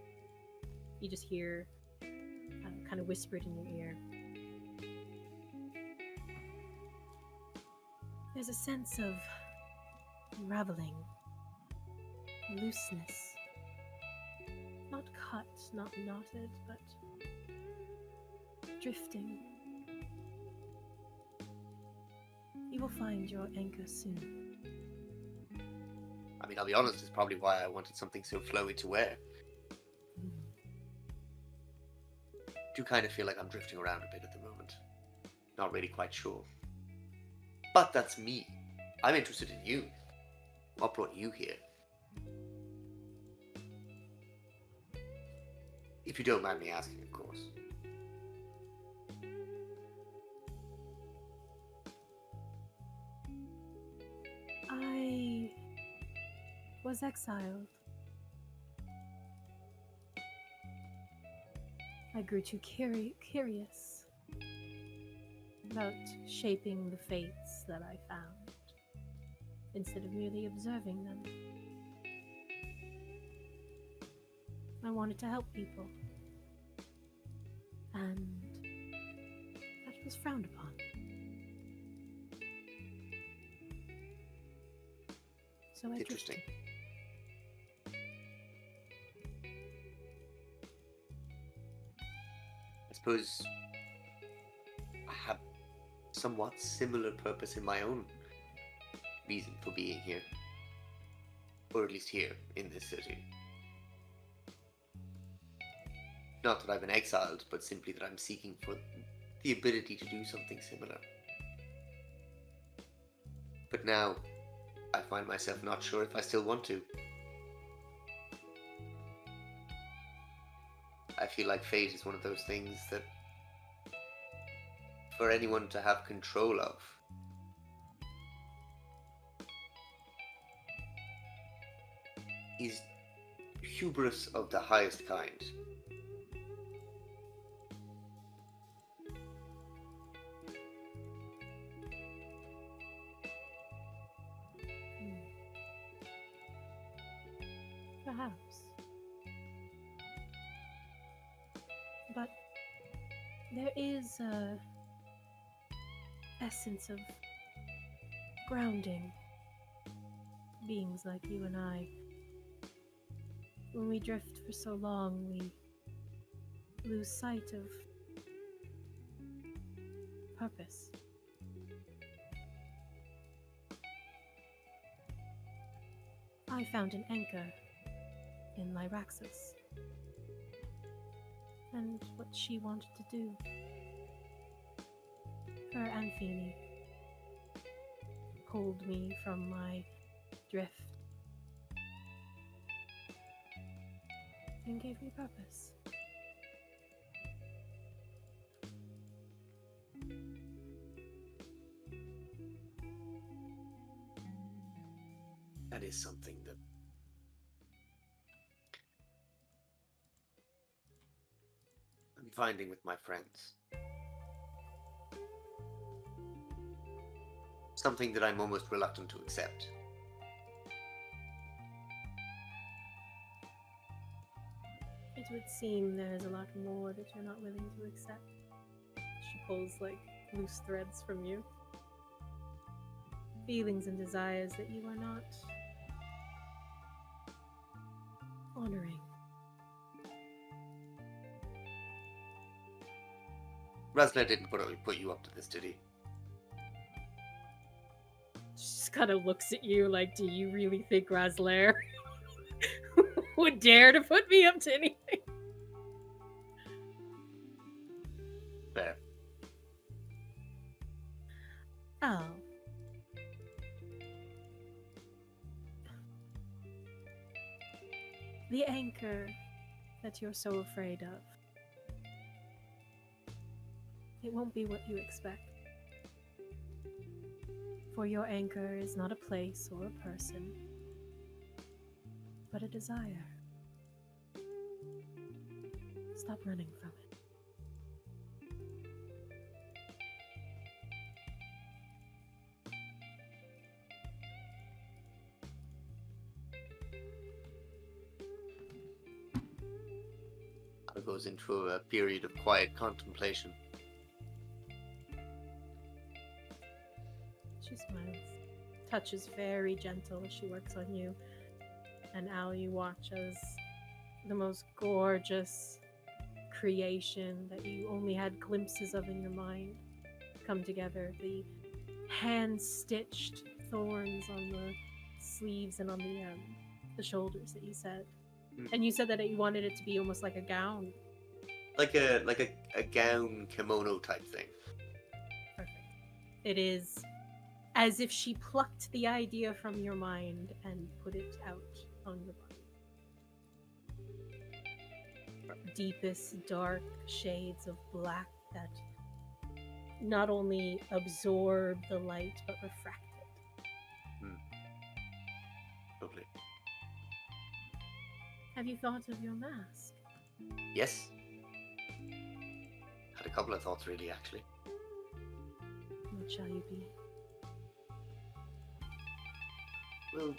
you just hear kind of whispered in your ear. There's a sense of unraveling, looseness. Not cut, not knotted, but drifting. You will find your anchor soon. I mean, I'll be honest, it's probably why I wanted something so flowy to wear. Do kind of feel like I'm drifting around a bit at the moment. Not really quite sure. But that's me. I'm interested in you. What brought you here? If you don't mind me asking, of course. I was exiled. I grew too curious about shaping the fates that I found, instead of merely observing them. I wanted to help people, and that was frowned upon. So I Interesting. drifted. I suppose I have somewhat similar purpose in my own reason for being here. Or at least here, in this city. Not that I've been exiled, but simply that I'm seeking for the ability to do something similar. But now, I find myself not sure if I still want to. I feel like fate is one of those things that, for anyone to have control of, is hubris of the highest kind. Perhaps. But there is a essence of grounding. Beings like you and I. When we drift for so long, we lose sight of purpose. I found an anchor in Lyraxis, and what she wanted to do. Her and Feeny pulled me from my drift and gave me purpose. is something that I'm finding with my friends. Something that I'm almost reluctant to accept. It would seem there is a lot more that you're not willing to accept. She pulls like loose threads from you. Feelings and desires that you are not honoring. Razler didn't put you up to this, did he? She just kind of looks at you like, do you really think Razler would dare to put me up to anything? Fair. Oh. The anchor that you're so afraid of. It won't be what you expect. For your anchor is not a place or a person, but a desire. Stop running from it. It goes into a period of quiet contemplation. She smiles. Touch is very gentle as she works on you. And Al, you watch as the most gorgeous creation that you only had glimpses of in your mind come together. The hand-stitched thorns on the sleeves and on the shoulders that you said. And you said that you wanted it to be almost like a gown. Like a gown kimono type thing. Perfect. It is as if she plucked the idea from your mind and put it out on your body. Deepest dark shades of black that not only absorb the light but refract it. Lovely. Have you thought of your mask? Yes. Had a couple of thoughts really, actually. What shall you be? Well,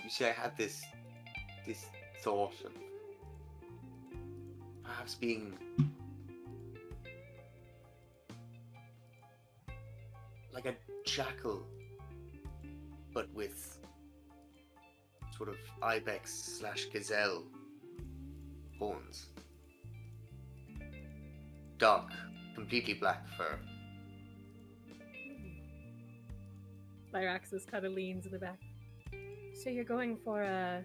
you see, I had this thought of perhaps being like a jackal, but with sort of ibex/gazelle horns. Dark, completely black fur. Lyraxis kind of leans in the back. So you're going for a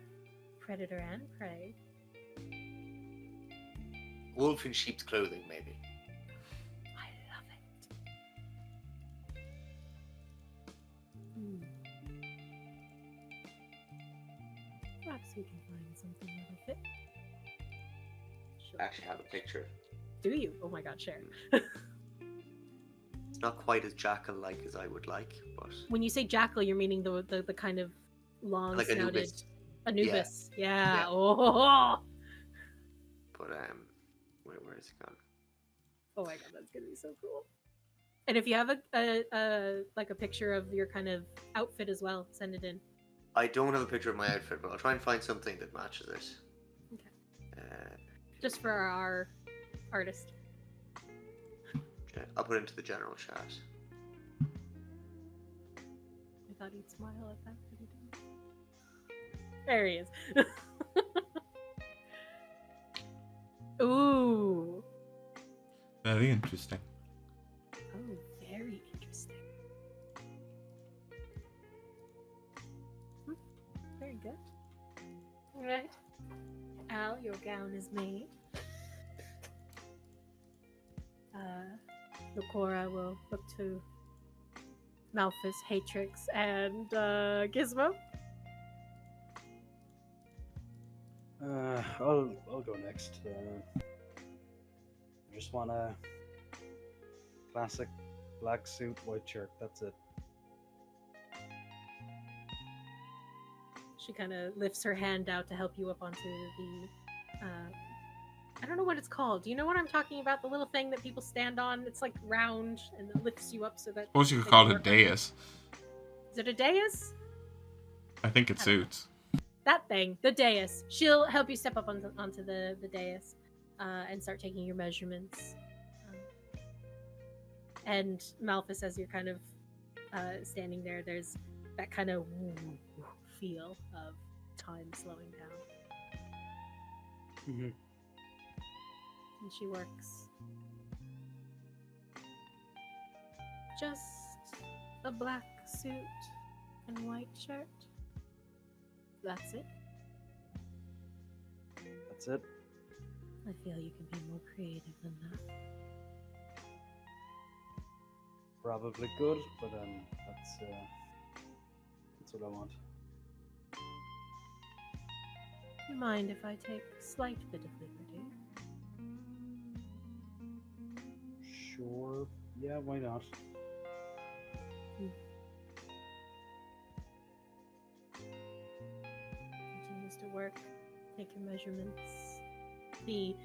predator and prey? Wolf in sheep's clothing, maybe. I love it. Perhaps we can find something that'll fit. Sure. I actually have a picture. Do you? Oh my god, share. It's not quite as jackal-like as I would like, but When you say jackal, you're meaning the kind of long like snouted Anubis. Anubis. Yeah. Yeah. Oh. But where is it gone? Oh my god, that's gonna be so cool. And if you have a like a picture of your kind of outfit as well, send it in. I don't have a picture of my outfit, but I'll try and find something that matches it. Okay. Just for our artist. Okay, I'll put it into the general chat. I thought he'd smile at that, but he didn't. There he is. Ooh. Very interesting. Oh, very interesting. Very good. All right. Al, your gown is made. Lucora will look to Malphus, Haytrix, and Gizmo. I'll go next. I just want a classic black suit, white shirt. That's it. She kind of lifts her hand out to help you up onto the. I don't know what it's called. Do you know what I'm talking about? The little thing that people stand on. It's like round and it lifts you up so that. Suppose you could they call can it a work on you. dais. Is it a dais? I think it I don't know. suits. That thing, the dais. She'll help you step up onto the dais and start taking your measurements. And Malphus, as you're kind of standing there, there's that kind of feel of time slowing down. Mm-hmm. And she works. Just a black suit and white shirt. That's it. That's it. I feel you can be more creative than that. Probably good, but that's what I want. You mind if I take a slight bit of liberty? Sure. Yeah, why not? Continues to work, take your measurements. The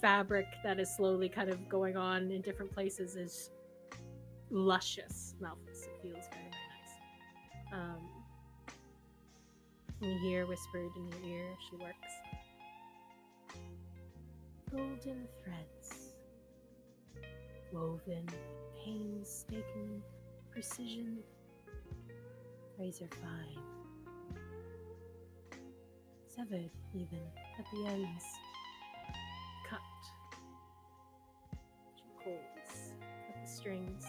fabric that is slowly kind of going on in different places is luscious. Malphus, it feels very, very nice. You hear whispered in your ear as she works. Golden threads, woven, painstaking precision, razor fine, severed even at the ends, cut. She pulls at the strings,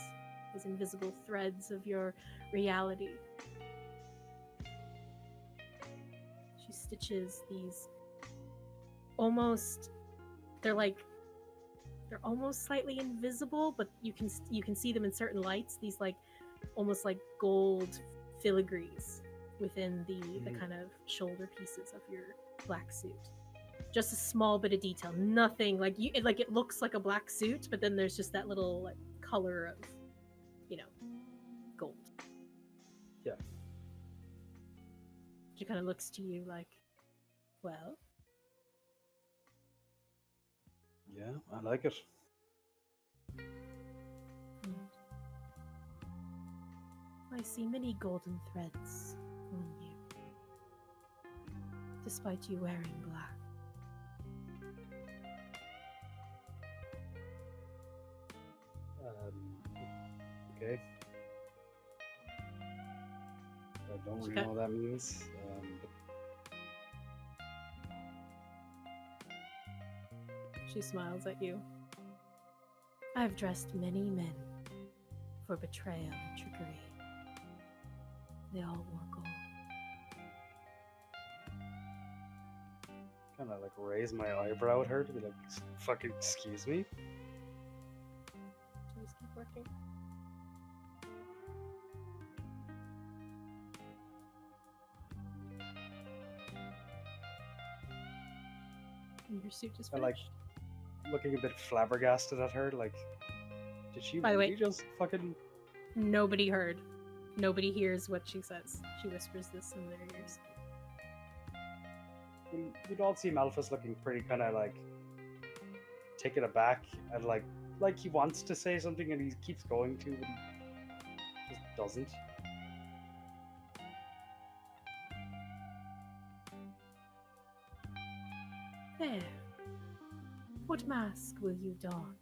these invisible threads of your reality. She stitches these almost, they're almost slightly invisible, but you can see them in certain lights, these like almost like gold filigrees within the kind of shoulder pieces of your black suit. Just a small bit of detail, nothing like it looks like a black suit, but then there's just that little like color of, gold. Yeah. She kind of looks to you like, well, Yeah, I like it. I see many golden threads on you, despite you wearing black. Okay. I don't really know what that means. She smiles at you. I've dressed many men for betrayal and trickery. They all wore gold. Kind of like raise my eyebrow at her to be like, fucking excuse me? She just keep working. And your suit is I finished. like looking a bit flabbergasted at her, like, did she By the way- really just fucking... Nobody heard. Nobody hears what she says. She whispers this in their ears. You'd all see Malphus looking pretty kind of like taken aback and like he wants to say something and he keeps going to, but he just doesn't. There. What mask will you don?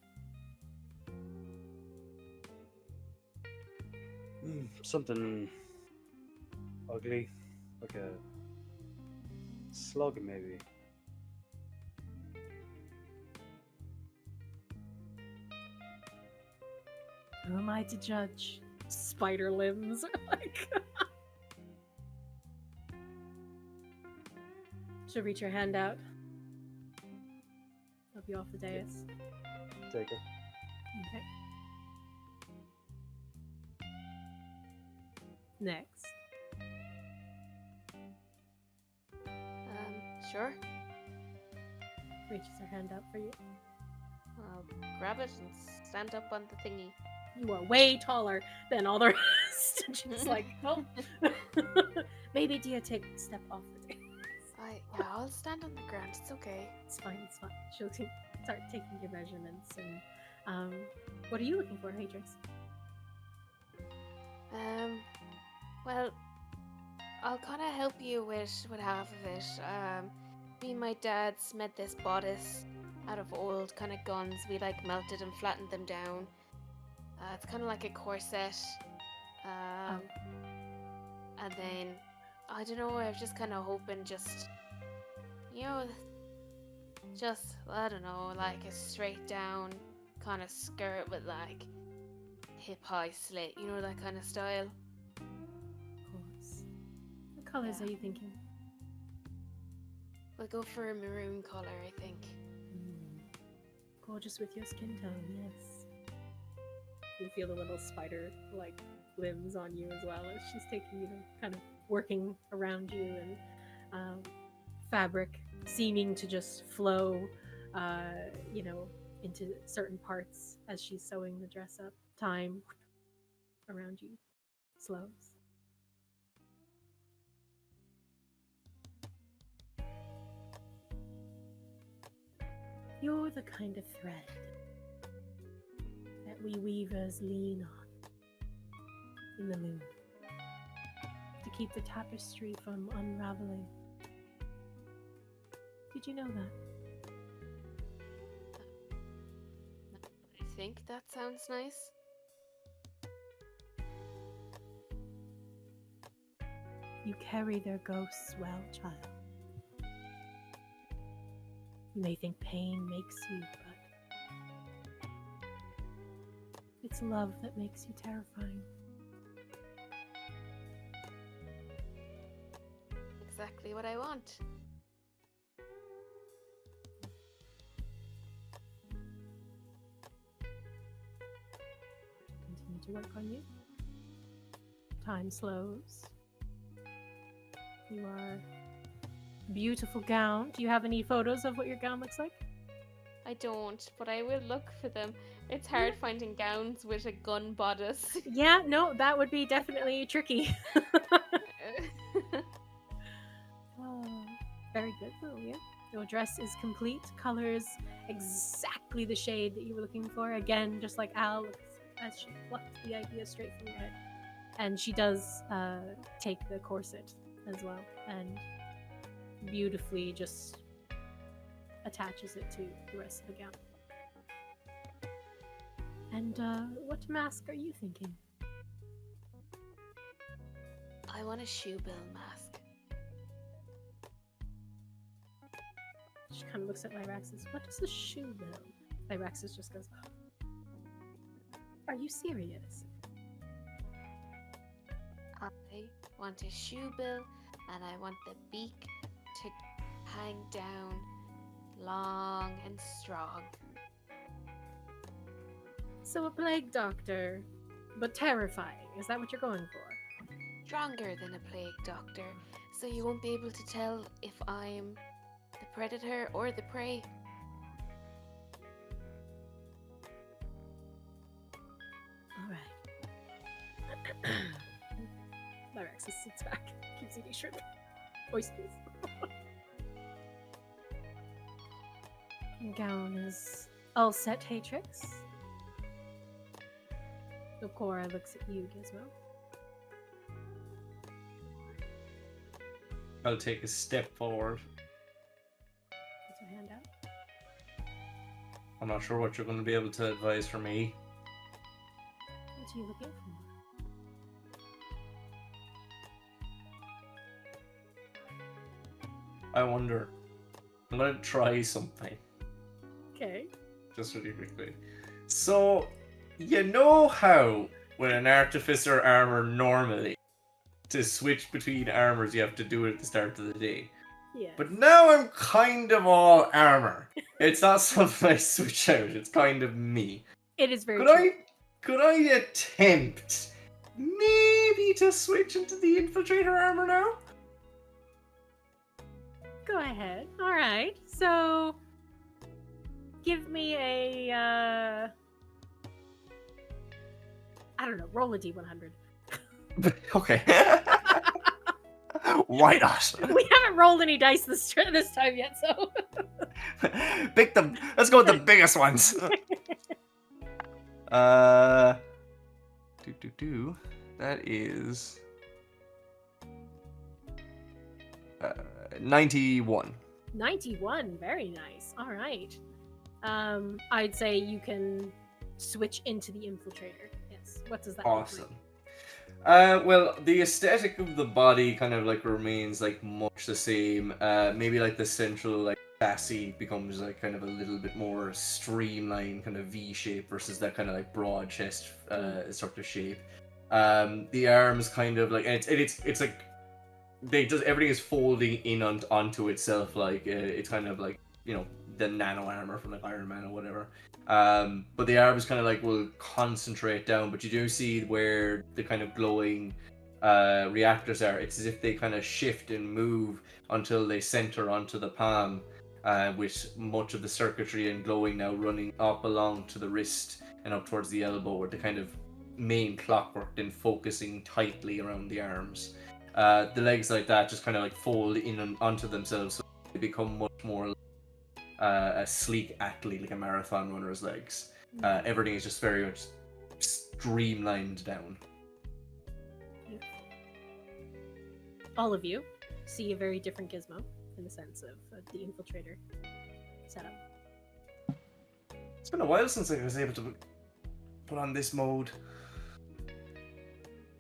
Something ugly, like a slug maybe. Who am I to judge? Spider limbs. Like, she'll reach her hand out. Help you off the dais. Take it. Okay. Next. Sure. Reaches her hand out for you. I'll grab it and stand up on the thingy. You are way taller than all the rest. She's like, oh, maybe dear, take a step off the table. Yeah, I'll stand on the ground. It's okay. It's fine. It's fine. She'll start taking your measurements. And what are you looking for, Haytrix? Well, I'll kind of help you with half of it. Me and my dad's made this bodice out of old kind of guns. We like melted and flattened them down. It's kind of like a corset. And then, I don't know, I was just kind of hoping just, I don't know, like a straight down kind of skirt with like hip high slit, that kind of style. Of course. What colors are you thinking? We'll go for a maroon color, I think. Gorgeous with your skin tone, yes. You feel the little spider like limbs on you as well as she's taking, kind of working around you, and fabric seeming to just flow, into certain parts as she's sewing the dress up. Time around you slows. You're the kind of thread that we weavers lean on in the loom to keep the tapestry from unraveling. Did you know that? I think that sounds nice. You carry their ghosts well, child. You may think pain makes you, but it's love that makes you terrifying. Exactly what I want. Continue to work on you. Time slows. You are a beautiful gown. Do you have any photos of what your gown looks like? I don't, but I will look for them. It's hard finding gowns with a gun bodice. Yeah, no, that would be definitely tricky. Oh, very good though, yeah. Your dress is complete. Colors exactly the shade that you were looking for. Again, just like Al, as she plucked the idea straight from your head. And she does take the corset as well and beautifully just attaches it to the rest of the gown. And what mask are you thinking? I want a shoe bill mask. She kind of looks at Lyraxis. What is a shoe bill? Lyraxis just goes, oh. Are you serious? I want a shoe bill, and I want the beak to hang down long and strong. So a plague doctor, but terrifying. Is that what you're going for? Stronger than a plague doctor, so you won't be able to tell if I'm the predator or the prey. Alright. Lyraxis sits back, keeps eating shrimp. Oysters. Gown is all set, Haytrix. Okora looks at you, Gizmo. I'll take a step forward. Puts her hand out. I'm not sure what you're going to be able to advise for me. What are you looking for? I wonder. I'm going to try something. Okay. Just really quickly. So, you know how with an artificer armor normally, to switch between armors you have to do it at the start of the day. Yeah. But now I'm kind of all armor. It's not something I switch out, it's kind of me. It is very true. Could I attempt maybe to switch into the infiltrator armor now? Go ahead. Alright. So give me a I don't know, roll a d100. Okay. Why not? We haven't rolled any dice this time yet, so Pick them. Let's go with the biggest ones. That is 91. 91, very nice. All right. I'd say you can switch into the infiltrator. Yes. What does that look like? Awesome. Well, the aesthetic of the body kind of like remains like much the same. Maybe like the central like chassis becomes like kind of a little bit more streamlined, kind of V shape versus that kind of like broad chest sort of shape. The arms kind of like, and it's like everything is folding in onto itself. Like it's kind of like, you know, the nano armor from like Iron Man or whatever. But the arms kind of like will concentrate down, but you do see where the kind of glowing reactors are. It's as if they kind of shift and move until they center onto the palm, with much of the circuitry and glowing now running up along to the wrist and up towards the elbow, with the kind of main clockwork then focusing tightly around the arms. The legs like that just kind of like fold in and onto themselves, so they become much more a sleek athlete, like a marathon runner's legs. Everything is just very much streamlined down. All of you see a very different Gizmo in the sense of the infiltrator setup. It's been a while since I was able to put on this mode.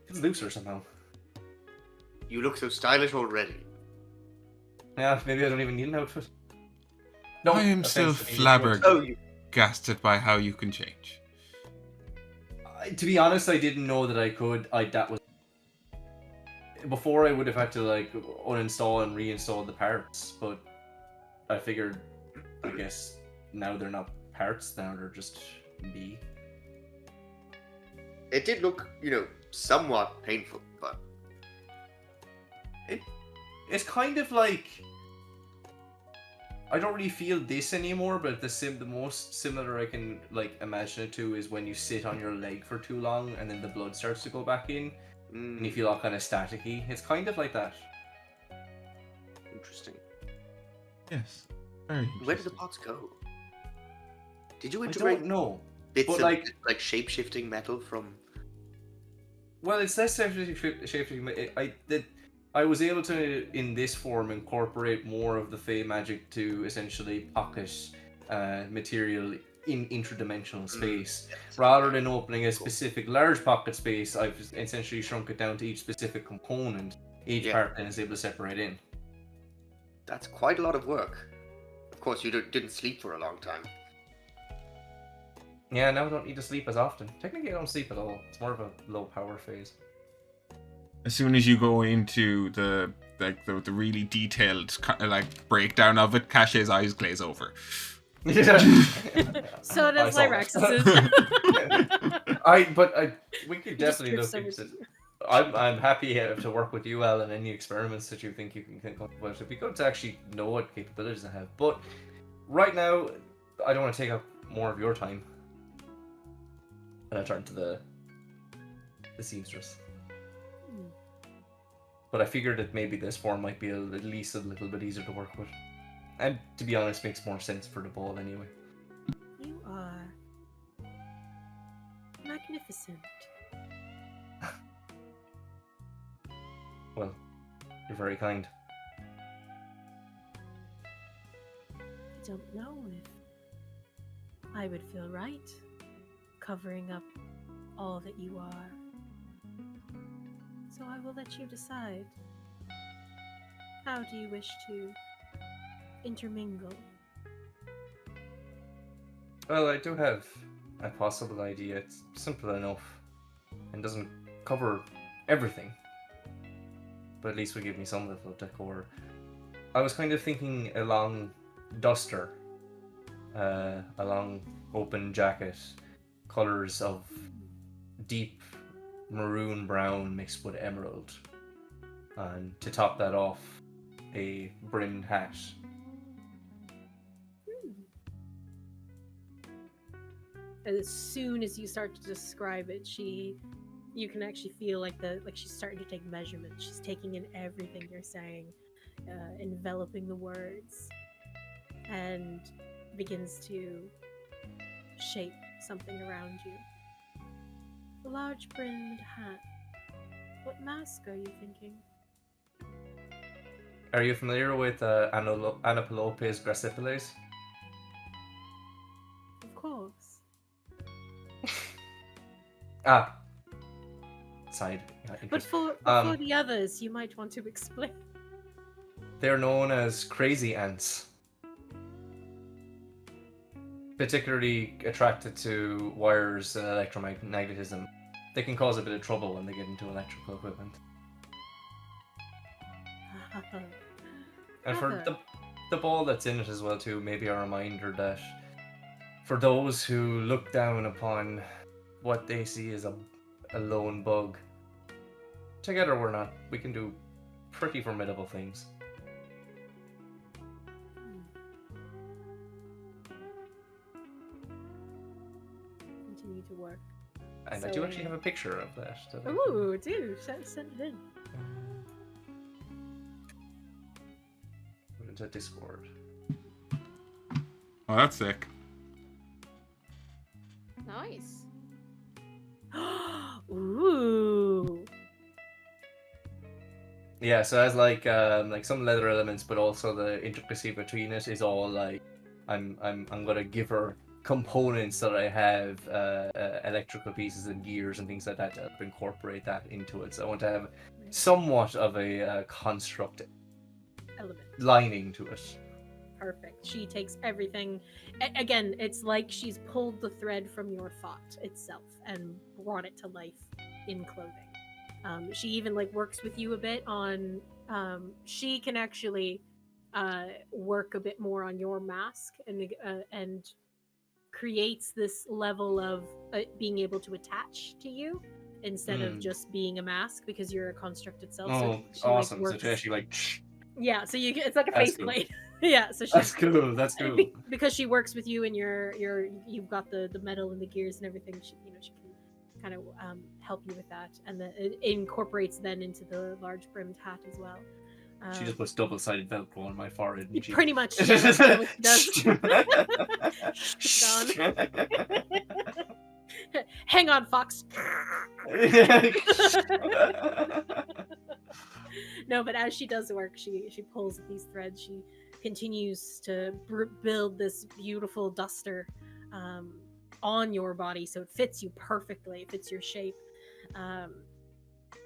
It's looser somehow. You look so stylish already. Yeah, maybe I don't even need an outfit. No, I am still flabbergasted by how you can change. To be honest, I didn't know that I could. That was before I would have had to like uninstall and reinstall the parts, but I figured, I guess now they're not parts, now they're just me. It did look, you know, somewhat painful, but it's kind of like, I don't really feel this anymore, but the most similar I can like imagine it to is when you sit on your leg for too long and then the blood starts to go back in and you feel all kind of staticky. It's kind of like that. Interesting. Yes. Very interesting. Where did the pots go? Did you I integrate don't know. bits but of like shape-shifting metal from... Well, it's less shape-shifting. I was able to, in this form, incorporate more of the Fey magic to essentially pocket material in interdimensional space. Rather than opening a specific large pocket space, I've essentially shrunk it down to each specific component. Each part then is able to separate in. That's quite a lot of work. Of course, you didn't sleep for a long time. Yeah, now I don't need to sleep as often. Technically, I don't sleep at all. It's more of a low power phase. As soon as you go into the really detailed breakdown of it, Caché's eyes glaze over. Yeah. So does Lyraxis. We could definitely look into it. I'm happy to work with you, Al, and any experiments that you think you can come up with. It'd be good to actually know what capabilities I have. But right now, I don't want to take up more of your time. And I turn to the seamstress. But I figured that maybe this form might be at least a little bit easier to work with. And to be honest, makes more sense for the ball anyway. You are magnificent. Well, you're very kind. I don't know if I would feel right covering up all that you are. So I will let you decide. How do you wish to intermingle? Well, I do have a possible idea. It's simple enough and doesn't cover everything. But at least will give me some level of decor. I was kind of thinking a long duster, a long open jacket, colors of deep maroon brown mixed with emerald, and to top that off, a brimmed hat. as soon as you start to describe it, you can actually feel like she's starting to take measurements. She's taking in everything you're saying, enveloping the words, and begins to shape something around you. A large brimmed hat. What mask are you thinking? Are you familiar with Anapolopes gracipiles? Of course. Side. But for the others, you might want to explain. They're known as crazy ants. Particularly attracted to wires and electromagnetism. They can cause a bit of trouble when they get into electrical equipment. And for the ball that's in it as well too, maybe a reminder that for those who look down upon what they see as a lone bug, together we can do pretty formidable things. Continue to work. And I do actually have a picture of that. Ooh, do send it in. Put into Discord. Oh, that's sick. Nice. Ooh. Yeah, so it has like some leather elements, but also the intricacy between it is all like I'm gonna give her components that I have, electrical pieces and gears and things like that to incorporate that into it. So I want to have somewhat of a construct Element. lining to it. Perfect. She takes everything. Again, it's like she's pulled the thread from your thought itself and brought it to life in clothing. She even works with you a bit on. She can actually work a bit more on your mask and creates this level of being able to attach to you instead of just being a mask, because you're a construct itself. Oh, so she, awesome! works... So she actually yeah, so it's like a That's faceplate. Yeah, so that's cool. That's cool. Because she works with you and you've got the metal and the gears and everything. She can kind of help you with that, and it incorporates then into the large brimmed hat as well. She just puts double-sided Velcro on my forehead. And pretty much. Yeah, that's what she does. Gone. Hang on, Fox. No, but as she does the work, she pulls at these threads. She continues to build this beautiful duster on your body, so it fits you perfectly. It fits your shape.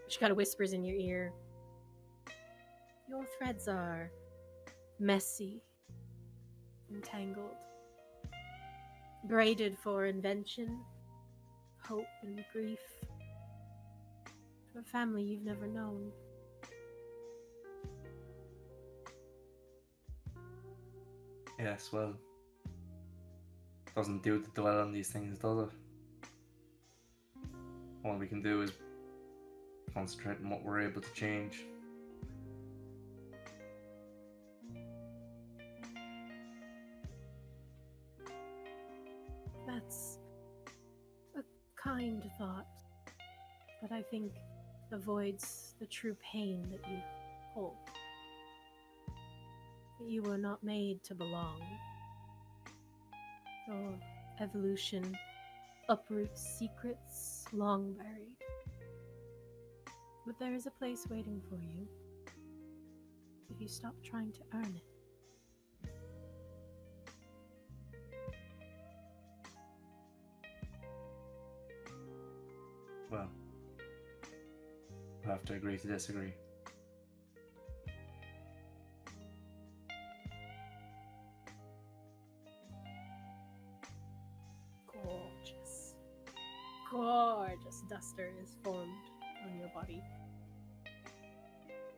She kind of whispers in your ear. Your threads are messy, entangled, braided for invention, hope, and grief. For a family you've never known. Yes, well, doesn't do to dwell on these things, does it? All we can do is concentrate on what we're able to change. That's a kind thought, but I think avoids the true pain that you hold. That you were not made to belong. Your evolution uproots secrets long buried. But there is a place waiting for you if you stop trying to earn it. Well, we'll have to agree to disagree. Gorgeous duster is formed on your body.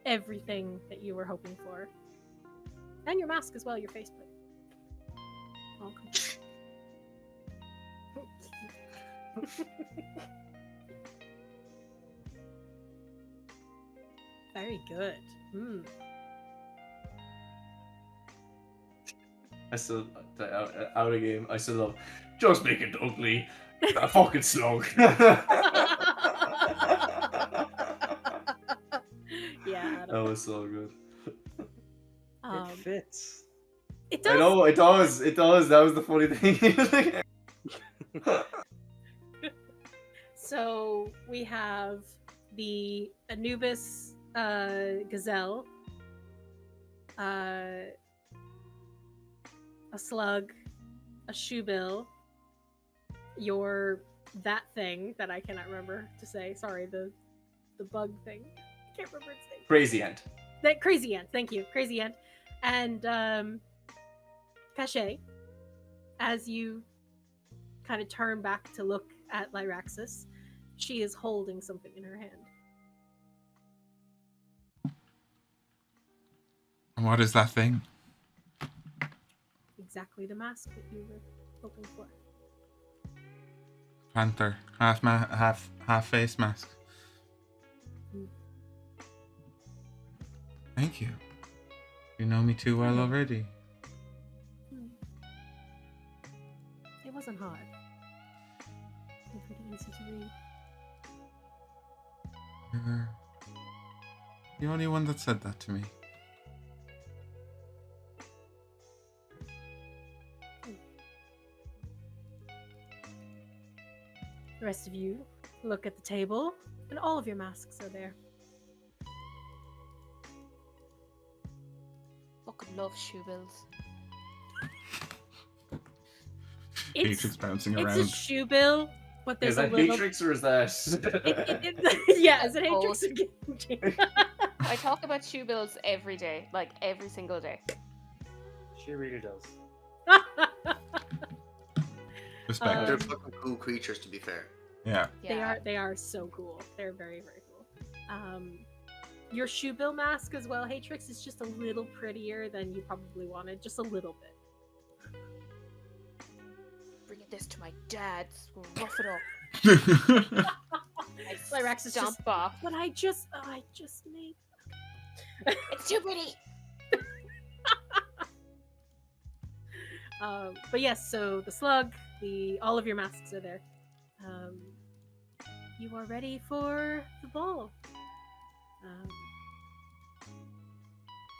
Everything that you were hoping for. And your mask as well, your faceplate. All complete. Very good. I still out of game. I still love just make it ugly. A fucking slug. Yeah. That was so good. It fits. It does. I know it does. It does. That was the funny thing. So we have the Anubis gazelle, a slug, a shoebill, that thing that I cannot remember to say. Sorry, the bug thing. I can't remember its name. Crazy ant. That crazy ant. Thank you, crazy ant, and Caché. As you kind of turn back to look at Lyraxis, she is holding something in her hand. And what is that thing? Exactly the mask that you were hoping for. Panther, half face mask. Mm. Thank you. You know me too well already. It wasn't hard. It was pretty easy to read. You're the only one that said that to me. The rest of you look at the table, and all of your masks are there. Fucking love shoebills. Haytrix bouncing it's around. a shoebill, but there's Is that a little. Haytrix or is that? Yeah, is it Both. Haytrix? I talk about shoebills every day, like every single day. She really does. Respect. They're fucking cool creatures, to be fair. Yeah. Yeah. They are so cool. They're very, very cool. Your shoebill mask as well, Haytrix, is just a little prettier than you probably wanted, just a little bit. Bringing this to my dad's. We'll rough it up. Lyraxis Stomp just. off. But I just made. It's too pretty. But yes, so the slug, all of your masks are there. You are ready for the ball.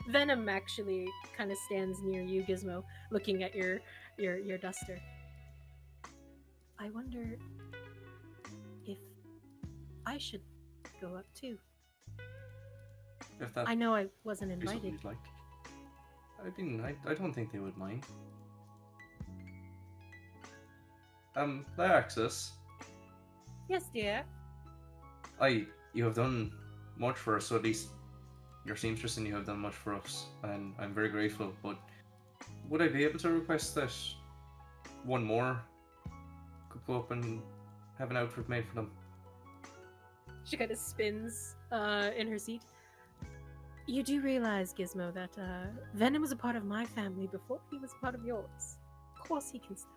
Venom actually kind of stands near you, Gizmo, looking at your duster. I wonder if I should go up too. If that I know I wasn't be something invited. you'd like. I don't think they would mind. Lyraxis, Yes, dear. you have done much for us, so at least your seamstress and you have done much for us, and I'm very grateful, but would I be able to request that one more could go up and have an outfit made for them? She kind of spins in her seat. You do realize, Gizmo, that Venom was a part of my family before he was a part of yours. Of course he can step.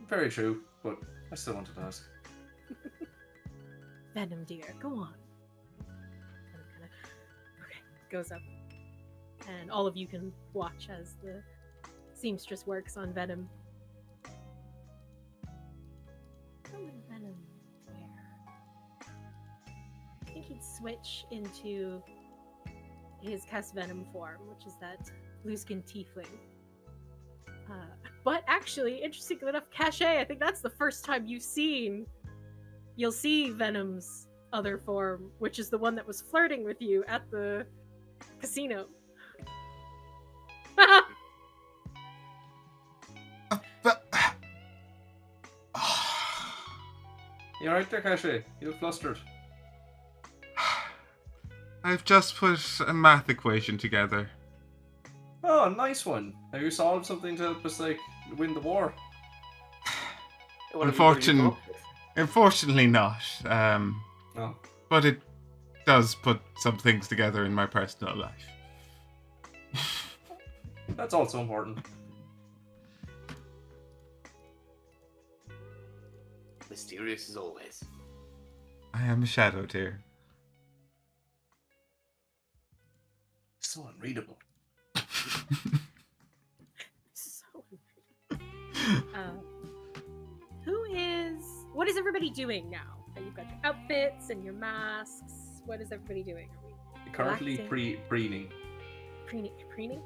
Very true, but I still wanted to ask. Venom, dear, go on. Venom kind of goes up, and all of you can watch as the seamstress works on Venom. How would Venom wear? I think he'd switch into his Cast Venom form, which is that blue-skinned tiefling. But actually, interestingly enough, Caché, I think that's the first time you'll see Venom's other form, which is the one that was flirting with you at the casino. You alright there, Caché? You look flustered. I've just put a math equation together. Oh, nice one. Have you solved something to help us, win the war? What have you come up with? Unfortunately not. No. But it does put some things together in my personal life. That's also important. Mysterious as always. I am a shadow dear. So unreadable. What is everybody doing now? You've got your outfits and your masks. What is everybody doing? Are we Currently relaxing? preening. Preening?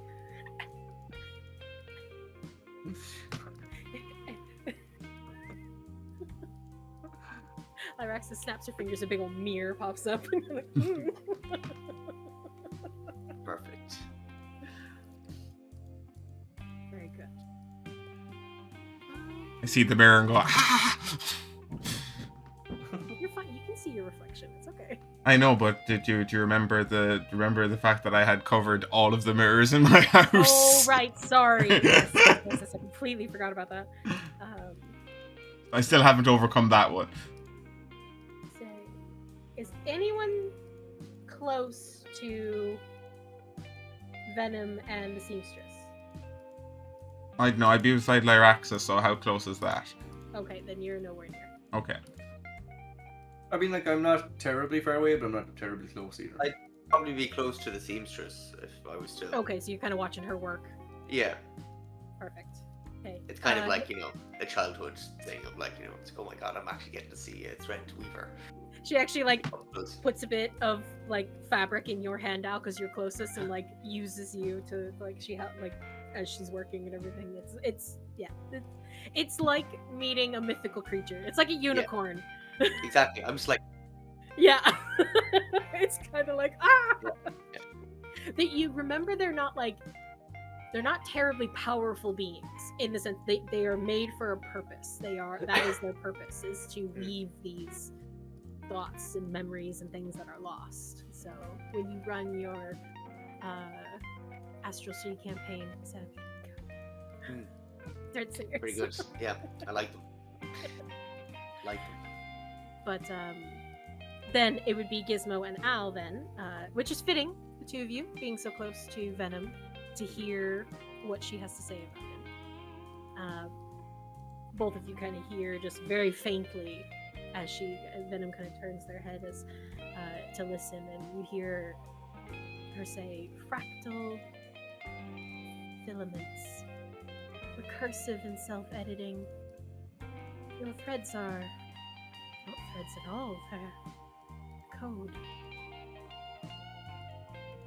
Lyraxis snaps her fingers, a big old mirror pops up. Perfect. Very good. I see the mirror and go, ah! You're fine. You can see your reflection. It's okay. I know, but do you remember the fact that I had covered all of the mirrors in my house? Oh, right. Sorry. Yes, I completely forgot about that. I still haven't overcome that one. Say, is anyone close to Venom and the Seamstress? I'd know. I'd be beside Lyraxis, so how close is that? Okay, then you're nowhere near. Okay. I mean, like, I'm not terribly far away, but I'm not terribly close either. I'd probably be close to the seamstress if I was still. Okay, so you're kind of watching her work. Yeah, Perfect. Okay. it's kind of like, a childhood thing of like, it's like, oh my god, I'm actually getting to see a thread weaver. She actually like Up close. puts a bit of like fabric in your hand out because you're closest, and like uses you to like as she's working and everything. It's like meeting a mythical creature. It's like a unicorn. Exactly. I'm just like, Yeah. It's kind of like that. You remember they're not terribly powerful beings in the sense they are made for a purpose. That is their purpose, is to weave these thoughts and memories and things that are lost. So when you run your Astral City campaign, Threadsinger. pretty good. Yeah, I like them. But then it would be Gizmo and Al then, which is fitting, the two of you being so close to Venom, to hear what she has to say about him. Both of you kind of hear just very faintly as Venom kind of turns their head as to listen, and you hear her say, "Fractal filaments, recursive and self-editing. Your threads are not threads at all, they're code.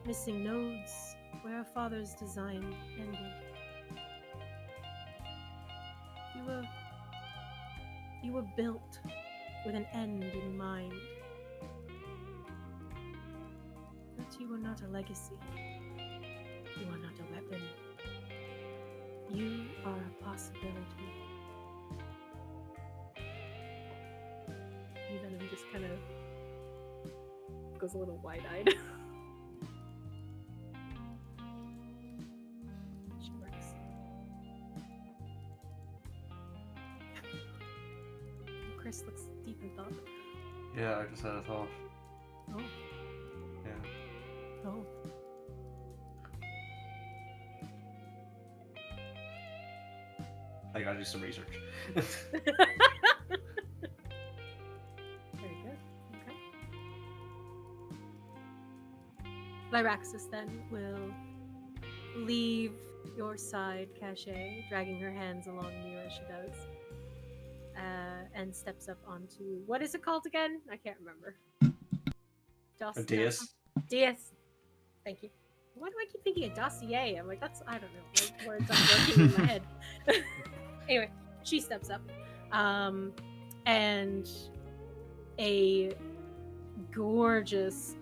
Missing nodes where our father's design ended. You were built with an end in mind. But you are not a legacy. You are not a weapon. You are a possibility." And Venom just kind of goes a little wide-eyed. She works. Chris looks deep in thought. Yeah, I just had a thought. Oh. Yeah. Oh. I gotta do some research. Very good. Okay. Lyraxis then will leave your side, Caché, dragging her hands along you as she does, and steps up onto, what is it called again? I can't remember. A dais? Dais. Thank you. Why do I keep thinking a dossier? I'm like, I don't know. Like, words aren't working in my head. Anyway, she steps up, and a gorgeous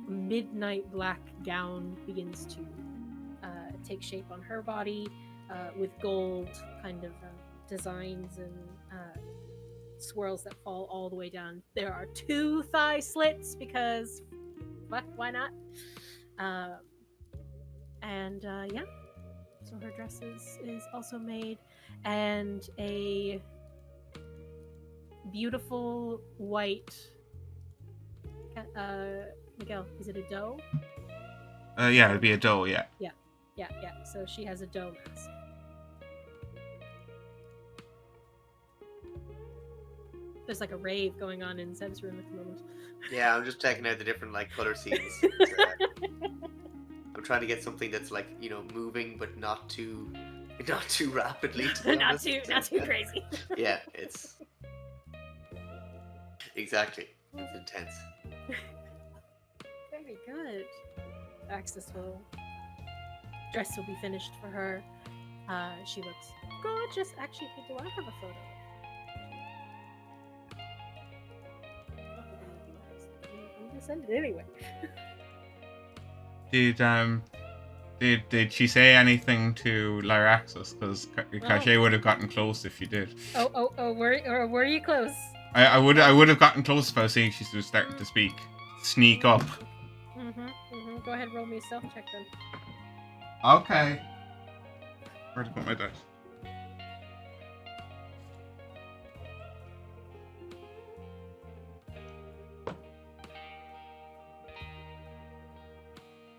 midnight black gown begins to take shape on her body, with gold kind of designs and swirls that fall all the way down. There are 2 thigh slits because, why not? Yeah. So her dress is also made, and a beautiful white. Miguel, is it a doe? Yeah, it'd be a doe, yeah. Yeah. So she has a doe mask. There's like a rave going on in Seb's room at the moment. Yeah, I'm just checking out the different color scenes. I'm trying to get something that's moving but not too Not too rapidly. To be not honest. not too crazy. Yeah, it's exactly. It's intense. Very good. Axis dress will be finished for her. She looks gorgeous. Actually, do I have a photo? I'm gonna send it anyway. Did she say anything to Lyraxis? Because Caché would have gotten close if you did. Were you close? I would have gotten close if I was seeing she was starting to speak. Sneak up. Go ahead, roll me a stealth check then. Okay. Where to put my dice?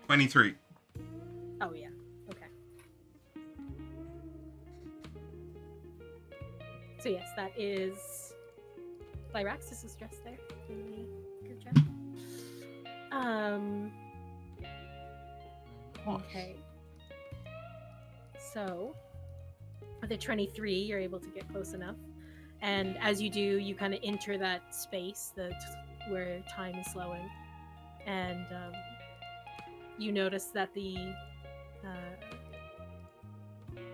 $23. Oh yeah. Okay. So yes, that is Lyraxis' dress there in the group chat. Okay. So with a 23, you're able to get close enough, and as you do, you kind of enter that space where time is slowing, and you notice that the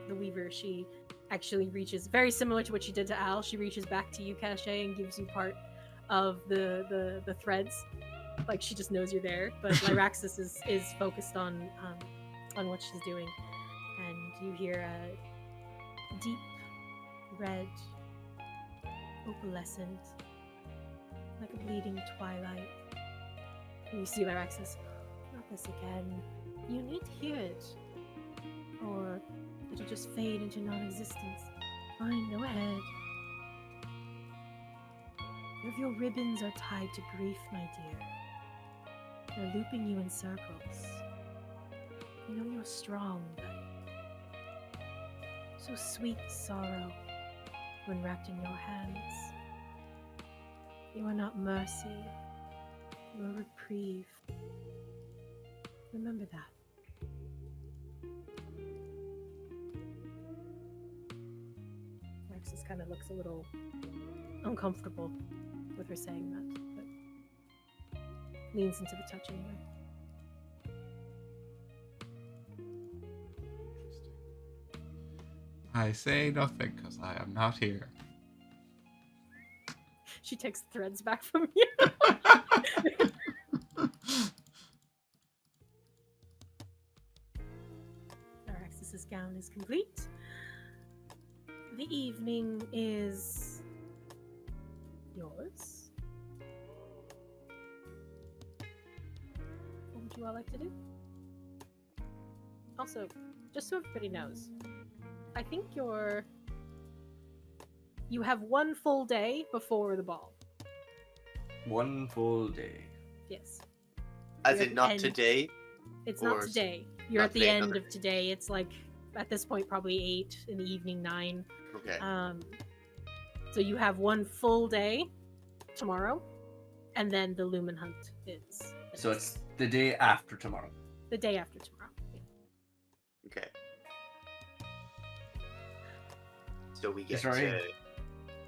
Weaver, she actually reaches, very similar to what she did to Al, she reaches back to you, Caché, and gives you part of the threads. Like, she just knows you're there, but Lyraxis is focused on what she's doing, and you hear a deep red, opalescent, like a bleeding twilight. And you see Lyraxis, not this again. You need to hear it, or it'll just fade into non-existence. Fine, go ahead. If your ribbons are tied to grief, my dear, they're looping you in circles. You know you're strong, but so sweet sorrow when wrapped in your hands. You are not mercy, you are reprieve. Remember that. Alexis kind of looks a little uncomfortable with her saying that, but leans into the touch anyway. I say nothing because I am not here. She takes the threads back from you. Lyraxis' gown is complete. The evening is yours. What would you all like to do? Also, just so everybody knows, I think you have one full day before the ball. One full day. Yes. As You're in at not the end. today? It's not Or today. You're not at the today, end another of today. It's like, at this point, probably 8 in the evening, 9. Okay. So you have one full day tomorrow, and then the Lumen Hunt is. So it's the day after tomorrow. the day after tomorrow. Yeah. Okay. So we get Is there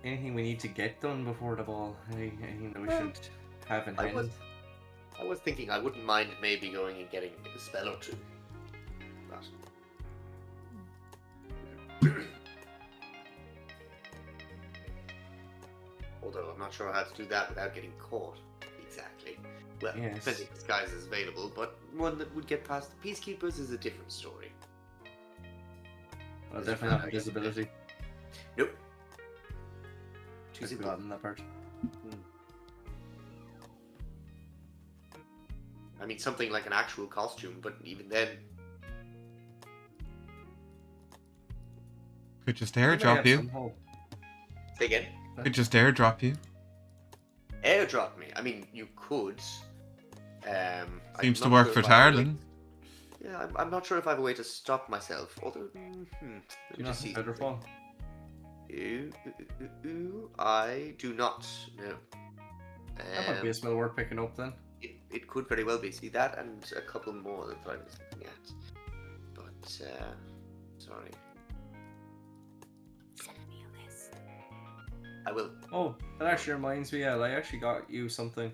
anything we need to get done before the ball? Anything that we should have in hand? I was thinking I wouldn't mind maybe going and getting a spell or two. But... Although I'm not sure how to do that without getting caught. Exactly. Well, Yes. depending disguise is available, but one that would get past the peacekeepers is a different story. Well, definitely not invisibility. Nope. Too Too simple. forgotten that part. I mean, something like an actual costume, but even then, Could just We may airdrop have you. some hope. say again, Could just airdrop you. airdrop me. I mean, you could. Seems I'm to not work sure for if I have a way- Tarlin. Yeah, I'm not sure if I have a way to stop myself. Although, Do let you me not just see. have Featherfall? I do not know. That might be a spell worth picking up then. It could very well be. See that and a couple more that I was looking at. But, sorry. I will. Oh, that actually reminds me, I actually got you something.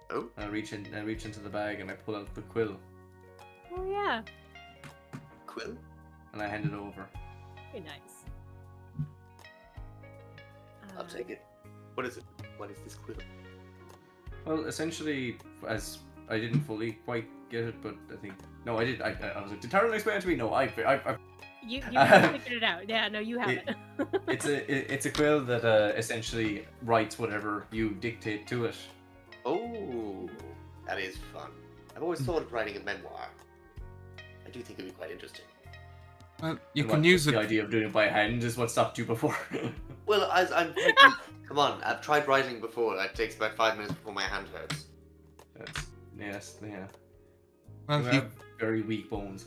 Oh? I reach into the bag and I pull out the quill Oh yeah. Quill? and I hand it over. Very nice. I'll take it. What is it? What is this quill? Well, essentially, as I didn't fully quite get it, but I think no, I did. I was like, did Taran explain it to me? No, I You figured it out. Yeah, no, you have it. it's a quill that essentially writes whatever you dictate to it. Oh, that is fun. I've always thought of writing a memoir. I do think it'd be quite interesting. Well, you And can what, use the it. idea of doing it by hand is what stopped you before. Well, I'm come on, I've tried writing before. It takes about 5 minutes before my hand hurts. Yes, yeah. Well, You have very weak bones.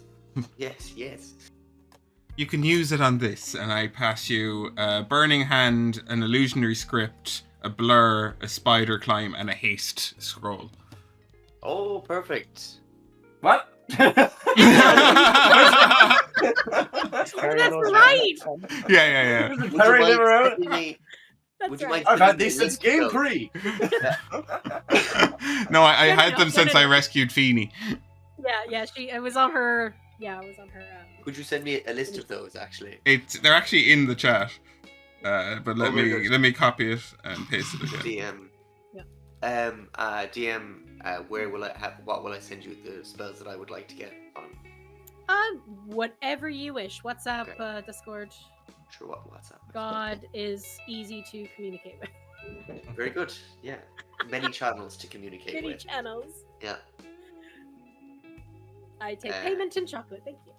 Yes, yes. you can use it on this, and I pass you a burning hand, an illusionary script, a blur, a spider climb, and a haste scroll. Oh, perfect. What? That's right. Yeah. Would you Harry mind never out. sending me- That's Would you right. mind I've had sending me these a since link to game those? 3. No, I No, had no, them no, since no, I no. rescued Feeny. Yeah. It was on her. Yeah, it was on her. Could you send me a list of those, actually? They're actually in the chat. But let very good. me copy it and paste it again. DM. Yeah. DM. Where will I have? What will I send you? The spells that I would like to get on. Whatever you wish. WhatsApp, Okay. Discord. Sure, what WhatsApp? God is easy to communicate with. Very good. Yeah. Many channels to communicate Many with. channels. Yeah. I take payment in chocolate. Thank you.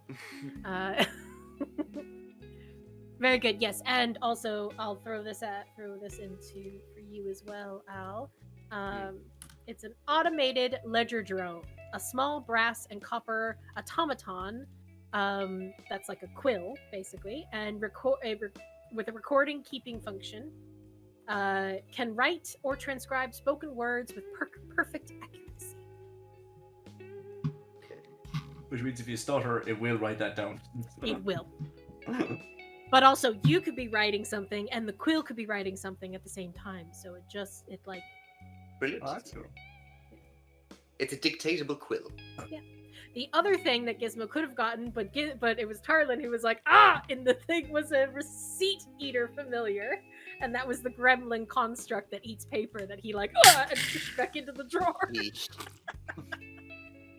Very good. Yes, and also I'll throw this into for you as well, Al. It's an automated ledger drone, a small brass and copper automaton. That's like a quill, basically, and with a recording keeping function. Can write or transcribe spoken words with perfect accuracy. Which means if you stutter, it will write that down. It will. But also, you could be writing something, and the quill could be writing something at the same time. So it like. Brilliant. Oh, that's cool. It's a dictatable quill. Yeah. The other thing that Gizmo could have gotten, but it was Tarlin who was like, in the thing was a receipt eater familiar, and that was the gremlin construct that eats paper that he like, and pushed back into the drawer.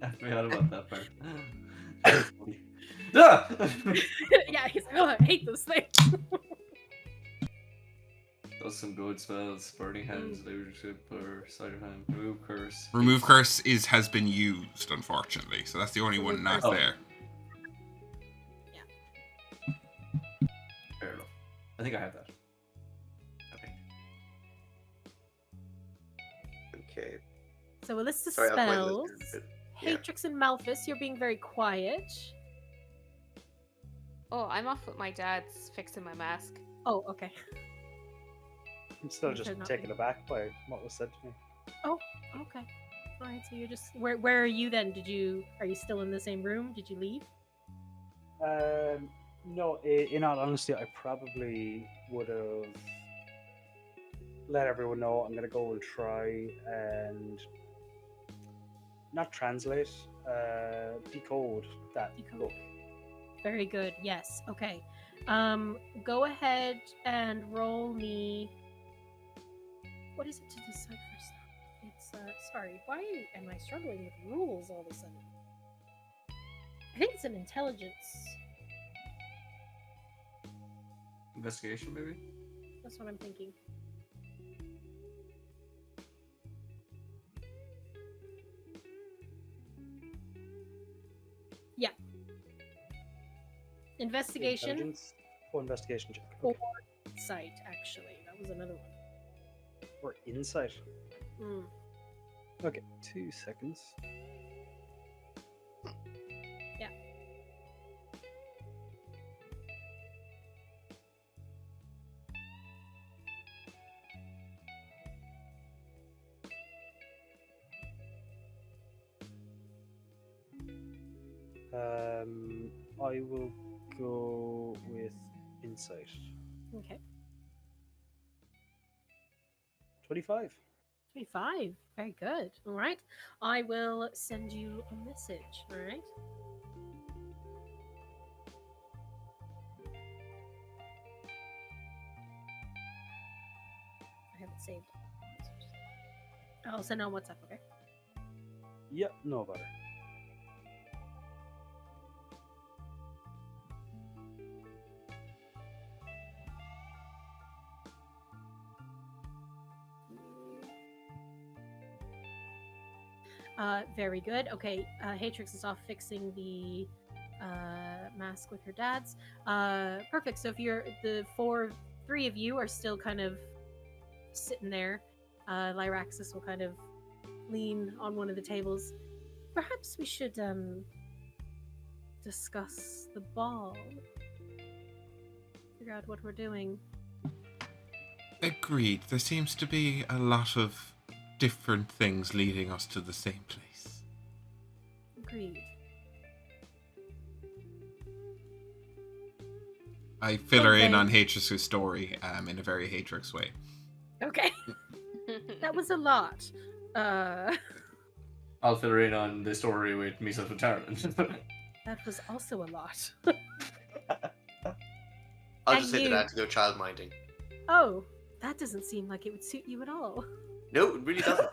I forgot about that part. Yeah, he's like, I hate this thing. Does some good spells. Burning hands, leadership, or sleight of hand. Remove curse. Remove curse has been used, unfortunately, so that's the only one Remove not curse. there. Fair enough. I think I have that. Okay. So a list of Sorry, I'll find spells. this. Yeah. Haytrix and Malphus, you're being very quiet. Oh, I'm off with my dad's fixing my mask. Oh, okay. I'm still You just should not taken be. aback by what was said to me. Okay. Alright, so you're just where are you then? Are you still in the same room? Did you leave? No, in all honesty, I probably would have let everyone know I'm gonna go and try and not translate, decode that Decode. book. Very good. Yes. Okay. Go ahead and roll me. What is it to decipher stuff? It's sorry. Why am I struggling with rules all of a sudden? I think it's an intelligence. Investigation, maybe? That's what I'm thinking. Yeah. Investigation. Intelligence? Oh, investigation check. Or Okay. insight, actually. That was another one. Or insight. Mm. Okay, 2 seconds. Yeah. I will go with insight. Okay. 25. 25. Very good. All right. I will send you a message. All right. I haven't saved. I'll send on WhatsApp, okay? Yep, no better. Very good. Okay, Haytrix is off fixing the mask with her dad's. Perfect. So if you're three of you are still kind of sitting there, Lyraxis will kind of lean on one of the tables. Perhaps we should discuss the ball. Figure out what we're doing. Agreed. There seems to be a lot of different things leading us to the same place. Agreed. I fill her in Okay. on Haytrix's story in a very Haytrix way. Okay. That was a lot. I'll fill her in on the story with myself and Taryn. That was also a lot. I'll And just say you. that I had to go child minding. Oh, that doesn't seem like it would suit you at all. No, it really doesn't.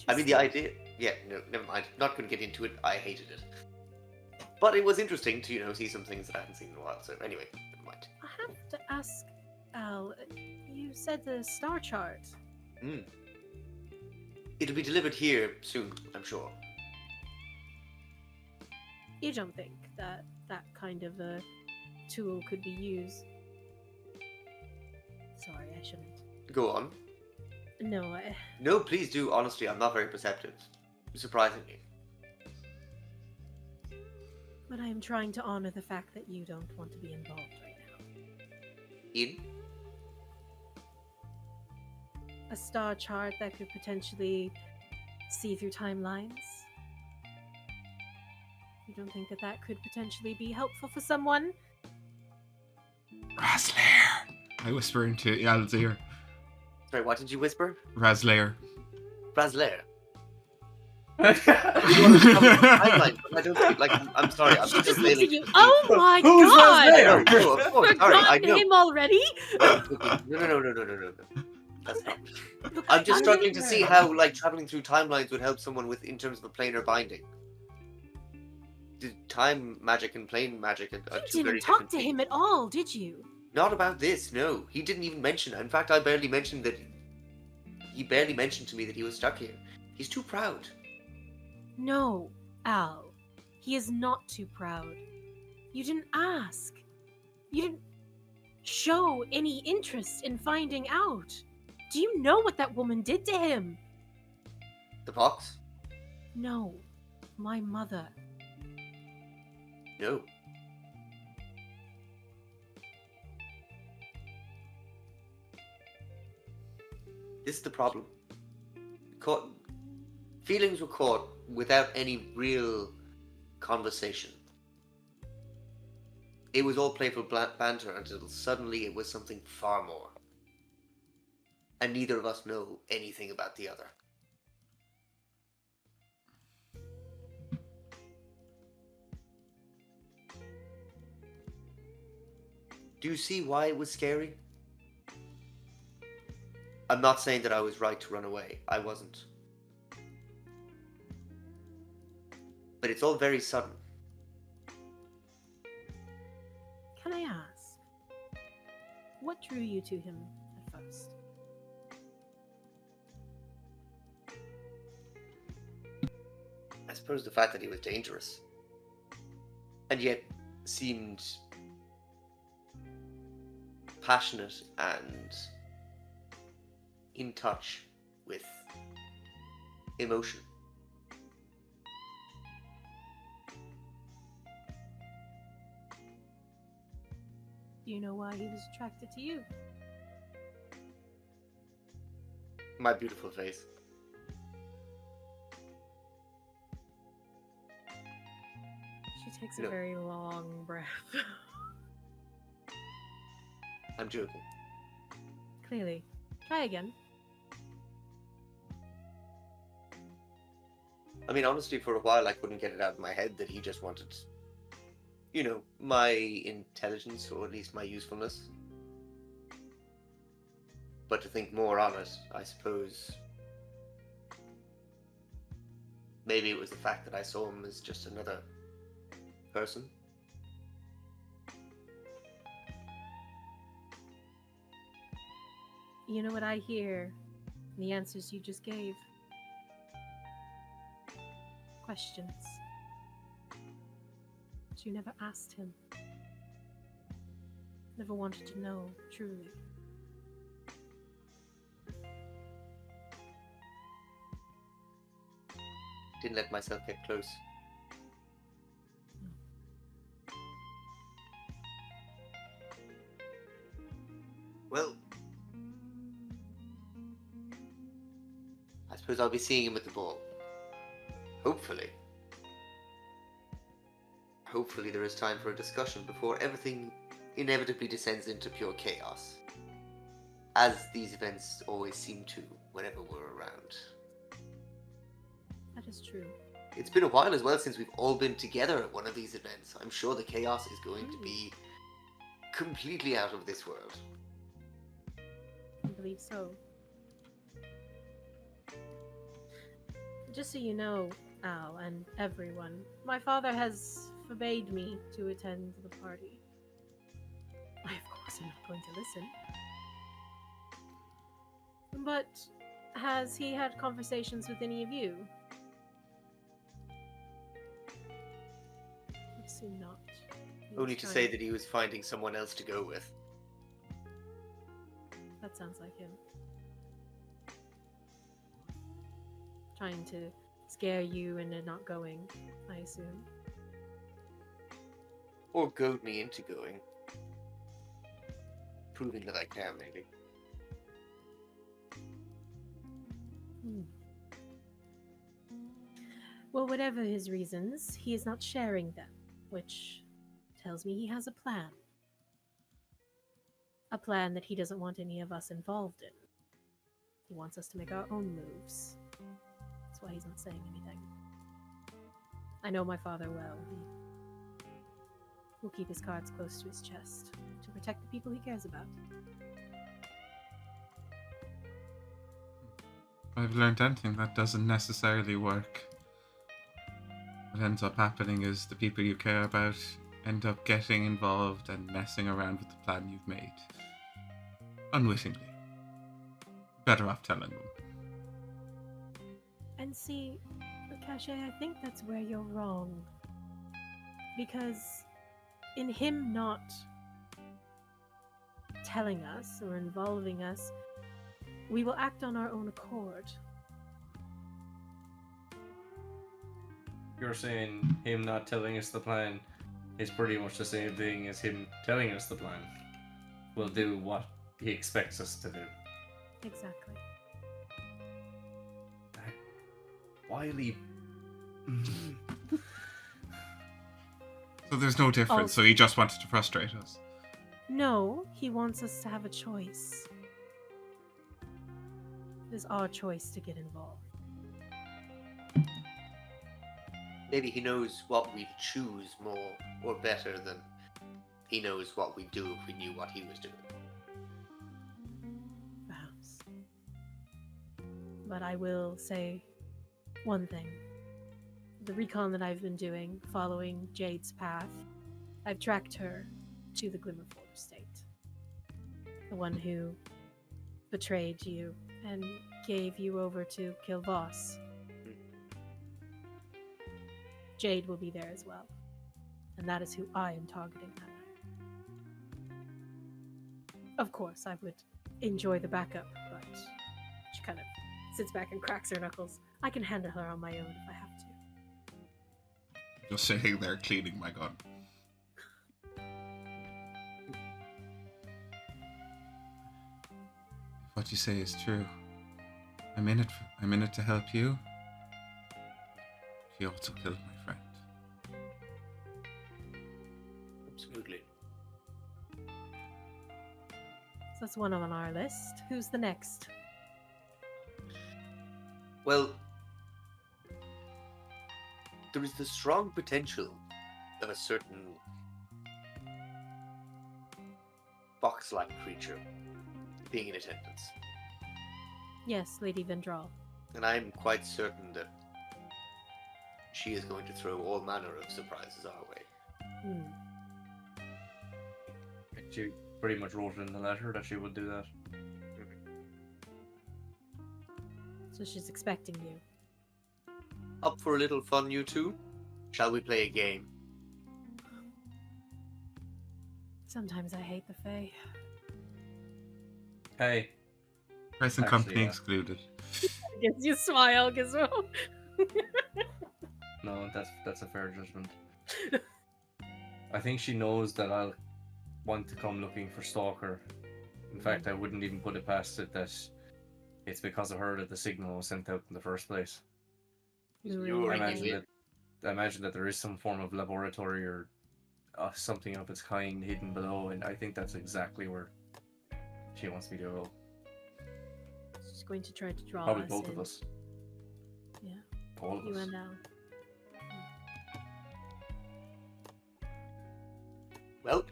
I mean, the idea. Yeah, no, never mind. Not going to get into it. I hated it. But it was interesting to, see some things that I hadn't seen in a while. So anyway, never mind. I have to ask, Al, you said the star chart. It'll be delivered here soon, I'm sure. You don't think that that kind of a tool could be used? Sorry, I shouldn't. Go on. No, No, please do. Honestly, I'm not very perceptive. Surprisingly. but I am trying to honor the fact that you don't want to be involved right now. In? A star chart that could potentially see through timelines. You don't think that that could potentially be helpful for someone? Raslair! I whisper into Al's ear. Sorry, what did you whisper? Raslair. Braslair. Timeline, but I don't think, I'm sorry, I'm She just just looks really... at you. Oh my Who's god! Raslair? No, of course, sorry, I Forgotten know. him already? No. That's not. Look, I'm just I struggling to remember. see how, traveling through timelines would help someone with in terms of a planar binding. The time magic and plane magic are You two very didn't talk different to things. him at all, did you? Not about this, no. He didn't even mention it. In fact, I barely mentioned that. He barely mentioned to me that he was stuck here. He's too proud. No, Al. He is not too proud. You didn't ask. You didn't show any interest in finding out. Do you know what that woman did to him? The pox? No, my mother. No. This is the problem. Feelings were caught without any real conversation. It was all playful banter until suddenly it was something far more. And neither of us know anything about the other. Do you see why it was scary? I'm not saying that I was right to run away. I wasn't. But it's all very sudden. Can I ask? What drew you to him at first? I suppose the fact that he was dangerous. And yet seemed passionate and in touch with emotion. Do you know why he was attracted to you? My beautiful face. She takes a No. very long breath. I'm joking. Clearly. Try again. I mean, honestly, for a while I couldn't get it out of my head that he just wanted, my intelligence, or at least my usefulness. But to think more on it, I suppose maybe it was the fact that I saw him as just another person. You know what I hear in the answers you just gave? Questions. But you never asked him. Never wanted to know, truly. Didn't let myself get close. Well, I suppose I'll be seeing him at the ball. Hopefully. Hopefully there is time for a discussion before everything inevitably descends into pure chaos. As these events always seem to whenever we're around. That is true. It's been a while as well since we've all been together at one of these events. I'm sure the chaos is going to be completely out of this world. I believe so. Just so you know, Al, and everyone, my father has forbade me to attend the party. I, of course, am not going to listen. But has he had conversations with any of you? I assume not. He Only was to trying- say that he was finding someone else to go with. That sounds like him. Trying to scare you into not going, I assume. Or goad me into going. Proving that I can, maybe. Well, whatever his reasons, he is not sharing them, which tells me he has a plan. A plan that he doesn't want any of us involved in. He wants us to make our own moves. That's why he's not saying anything. I know my father well. He will keep his cards close to his chest to protect the people he cares about. I've learned anything, that doesn't necessarily work. What ends up happening is the people you care about end up getting involved and messing around with the plan you've made. Unwittingly. Better off telling them. And see, Caché, I think that's where you're wrong. Because in him not telling us or involving us, we will act on our own accord. You're saying him not telling us the plan is pretty much the same thing as him telling us the plan. We'll do what he expects us to do. Exactly. That wily. So there's no difference, so he just wanted to frustrate us. No, he wants us to have a choice. It is our choice to get involved. Maybe he knows what we'd choose more or better than he knows what we'd do if we knew what he was doing. Perhaps. But I will say one thing. The recon that I've been doing, following Jade's path, I've tracked her to the Glimmerfold estate. The one who betrayed you and gave you over to kill Voss. Jade will be there as well. And that is who I am targeting that night. Of course, I would enjoy the backup, but she kind of sits back and cracks her knuckles. I can handle her on my own if I have to. Just sitting there cleaning my gun. What you say is true. I'm in it to help you. She also killed my friend. Absolutely. That's one on our list. Who's the next? Well, there is the strong potential of a certain fox-like creature being in attendance. Yes, Lady Vendral. And I'm quite certain that she is going to throw all manner of surprises our way. She pretty much wrote it in the letter that she would do that. So she's expecting you. Up for a little fun, you two? Shall we play a game? Sometimes I hate the Fae. Hey, Present Actually, company yeah. excluded. Yes, you smile, Gizmo. no, that's a fair judgment. I think she knows that I'll want to come looking for Stalker. In fact, I wouldn't even put it past it that it's because of her that the signal was sent out in the first place. You I were imagine that there is some form of laboratory or something of its kind hidden below, and I think that's exactly where she wants me to go. She's going to try to draw Probably us both in. of us. Yeah, All of you us. and Al. Well,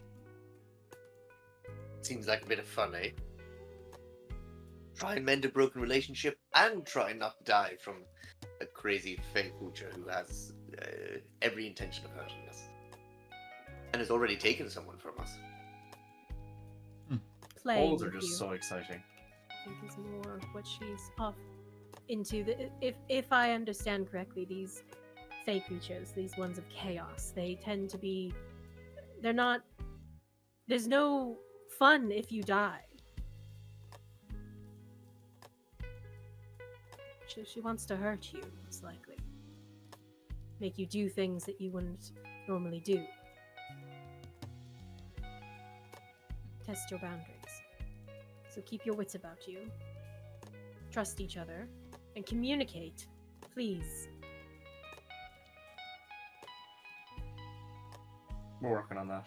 seems like a bit of fun, eh? Try and mend a broken relationship and try and not die from a crazy fake Poocher who has every intention of hurting us. And has already taken someone from us. Playing Polls are with just you, so exciting. I think is more what she's off into. If I understand correctly, these Fae creatures, these ones of chaos, they tend to be. They're not. There's no fun if you die. She wants to hurt you, most likely. Make you do things that you wouldn't normally do. Test your boundaries. So keep your wits about you. Trust each other. And communicate. Please. We're working on that.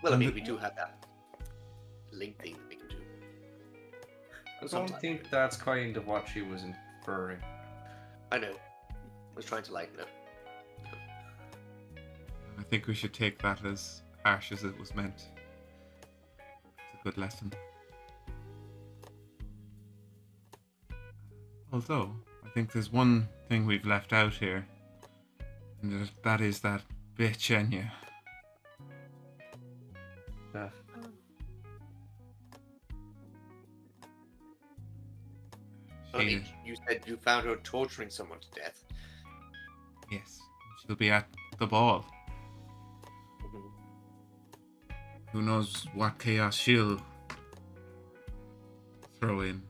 Well, I And mean, the- we do have that link thing that we can do. I don't Sometime. think that's kind of what she was inferring. I know. I was trying to lighten it. I think we should take that as harsh as it was meant. It's a good lesson. Although, I think there's one thing we've left out here, and that is that bitch Enya. I mean, you said you found her torturing someone to death. Yes, she'll be at the ball. Who knows what chaos she'll throw in.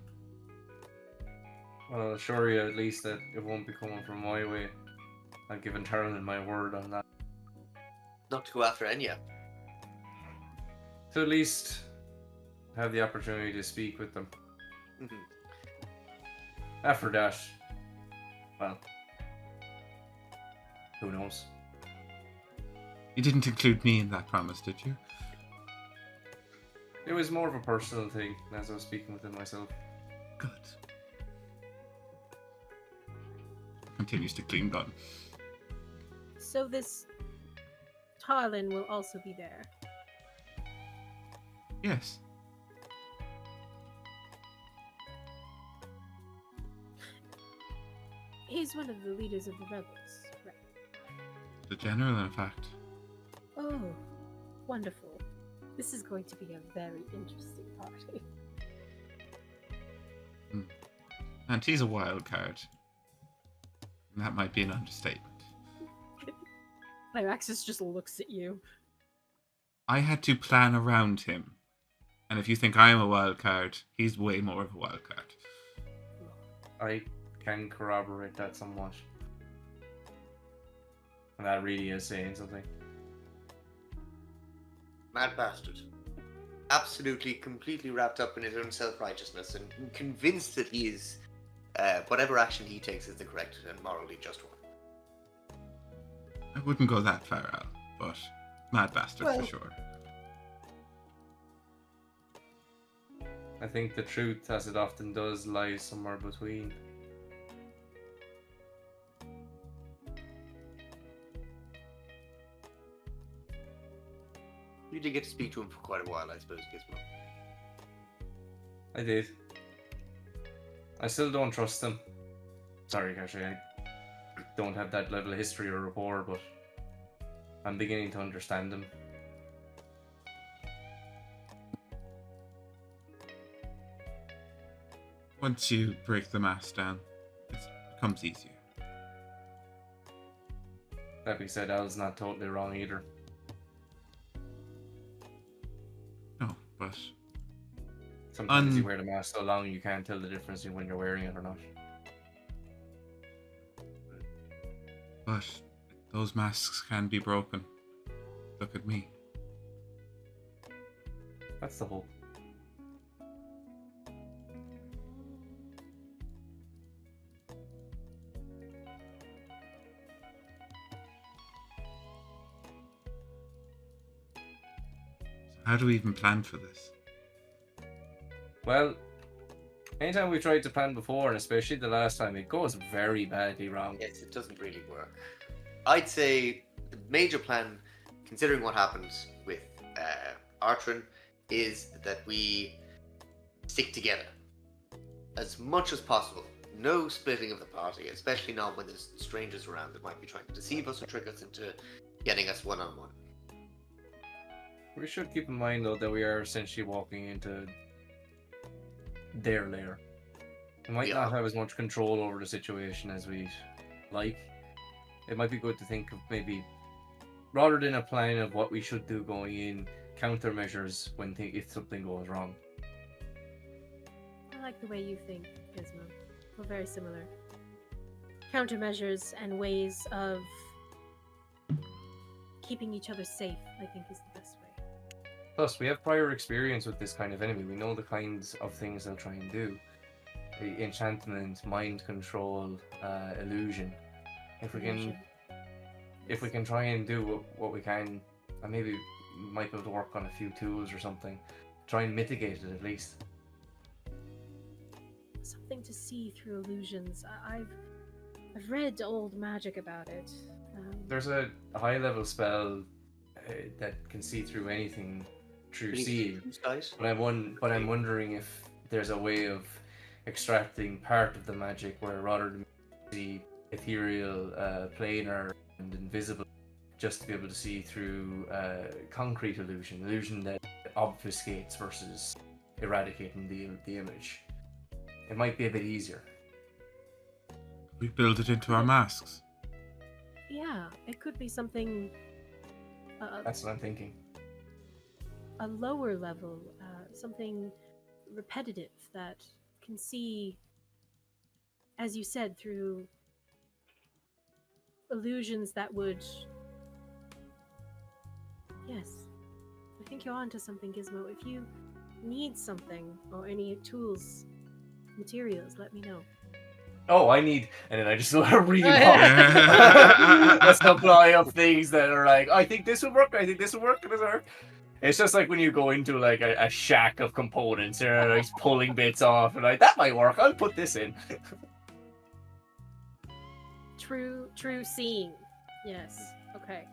Well, I'll assure you at least that it won't be coming from my way. I've given Tarlin my word on that. Not to go after Enya. To at least have the opportunity to speak with them. Mhm. After that, well, who knows? You didn't include me in that promise, did you? It was more of a personal thing as I was speaking with them myself. Good. Continues to clean gun. So this Tarlin will also be there. Yes. He's one of the leaders of the rebels, right? The general, in fact. Oh, wonderful. This is going to be a very interesting party. And he's a wild card. And that might be an understatement. Lyraxis just looks at you. I had to plan around him. And if you think I'm a wild card, he's way more of a wild card. I can corroborate that somewhat. And that really is saying something. Mad bastard. Absolutely, completely wrapped up in his own self-righteousness and convinced that he is, whatever action he takes is the correct and morally just one. I wouldn't go that far out, but mad bastard Well- for sure. I think the truth, as it often does, lies somewhere between. You did get to speak to him for quite a while, I suppose, Gizmo. I did. I still don't trust him. Sorry, Caché, I don't have that level of history or rapport, but I'm beginning to understand him. Once you break the mask down, it becomes easier. That being said, Al's not totally wrong either. No, but Sometimes you wear the mask so long you can't tell the difference in when you're wearing it or not. those masks can be broken. Look at me. That's the hope. How do we even plan for this? Well, anytime we tried to plan before, and especially the last time, it goes very badly wrong. Yes, it doesn't really work. I'd say the major plan, considering what happens with Artrin, is that we stick together as much as possible. No splitting of the party, especially not when there's strangers around that might be trying to deceive us or trick us into getting us one-on-one. We should keep in mind, though, that we are essentially walking into their lair. We might not have as much control over the situation as we'd like. It might be good to think of maybe, rather than a plan of what we should do going in, countermeasures when if something goes wrong. I like the way you think, Gizmo. We're very similar. Countermeasures and ways of keeping each other safe, I think, is the best way. Plus, we have prior experience with this kind of enemy. We know the kinds of things they'll try and do. The enchantment, mind control, illusion. If we can try and do what we can, and maybe might be able to work on a few tools or something, try and mitigate it at least. Something to see through illusions. I've read old magic about it. There's a high level spell that can see through anything through seeing. But I'm wondering if there's a way of extracting part of the magic where rather than the ethereal, planar, and invisible, just to be able to see through concrete illusion that obfuscates versus eradicating the image. It might be a bit easier. We build it into our masks. Yeah, it could be something. That's what I'm thinking. A lower level, something repetitive that can see, as you said, through illusions that would. Yes, I think you're onto something, Gizmo. If you need something or any tools, materials, let me know. Oh, I need, and then I just start reading a supply of things that are like, I think this would work, I think this would work, It's just like when you go into like a shack of components, and like pulling bits off, and like, that might work, I'll put this in. True seeing. Yes. Okay.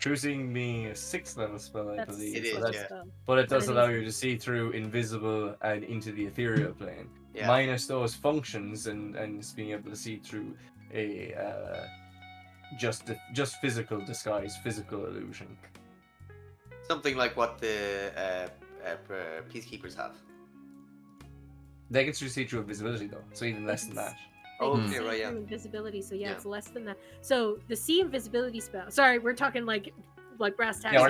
True seeing being a 6th level spell, I believe. It is, yeah. But it does allow you to see through invisible and into the ethereal plane. Yeah. Minus those functions and being able to see through a just physical disguise, physical illusion. Something like what the peacekeepers have. They can still see through invisibility though, so even less than that. They Oh, can okay, see right, yeah. through invisibility, so yeah, Yeah. it's less than that. So the see invisibility spell. Sorry, we're talking like brass tacks. Yeah,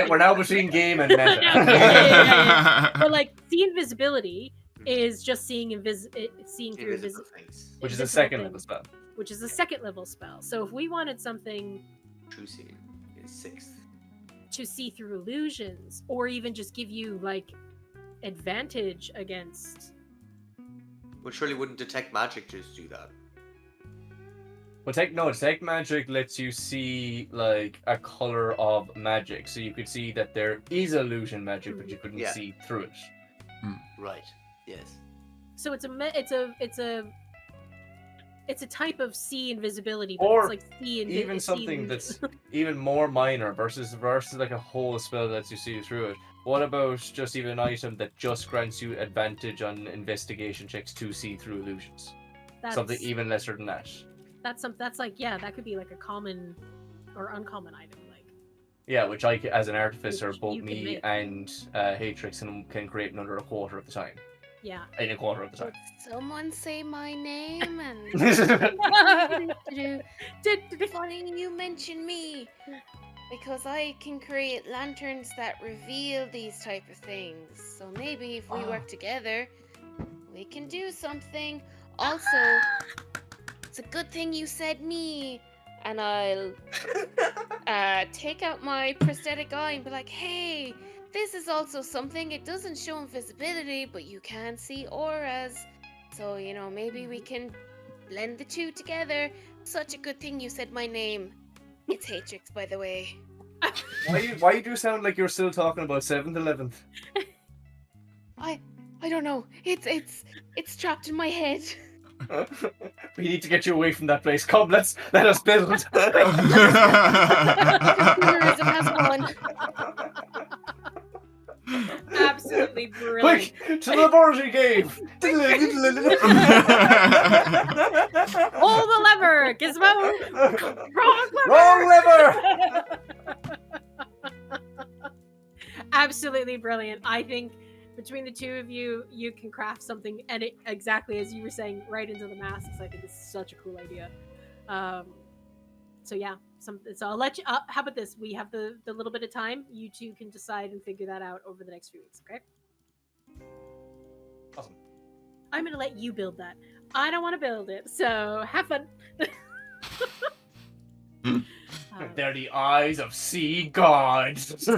we're now between game and meta. Yeah. But like see invisibility is just seeing seeing through Invisible things. Which is a invisible 2nd level things, spell. which is a 2nd level spell. So if we wanted something True seeing is 6th. to see through illusions, or even just give you like advantage against. Well, surely wouldn't detect magic just do that? But detect magic lets you see like a color of magic, so you could see that there is illusion magic, but you couldn't Yeah. see through it. Right. Yes. So it's a type of sea invisibility, but Or it's like sea even something that's even more minor versus like a whole spell that lets you see through it. What about just even an item that just grants you advantage on investigation checks to see through illusions? Something even lesser than that. That's like, yeah, that could be like a common or uncommon item, like. Yeah, which I, as an artificer, Which both you can me make. and Haytrix can create in under a quarter of the time. Yeah. In a quarter of the time. Someone say my name and funny you mention me, because I can create lanterns that reveal these type of things. So maybe if we work together, we can do something. Also, it's a good thing you said me, and I'll take out my prosthetic eye and be like, hey, this is also something. It doesn't show invisibility, but you can see auras. So, maybe we can blend the two together. Such a good thing you said my name. It's Haytrix, by the way. Why you do sound like you're still talking about 7th, 11th? I don't know. It's trapped in my head. We need to get you away from that place. Come, let us build. Tourism has won. Absolutely brilliant. Quick, to the laboratory cave! Pull the lever, Gizmo! Wrong lever! Absolutely brilliant. I think between the two of you, you can craft something, and it, exactly as you were saying, right into the masks. I think it's such a cool idea. So yeah, so I'll let you. How about this? We have the little bit of time. You two can decide and figure that out over the next few weeks. Okay. Awesome. I'm gonna let you build that. I don't want to build it, so have fun. They're the eyes of sea gods. No.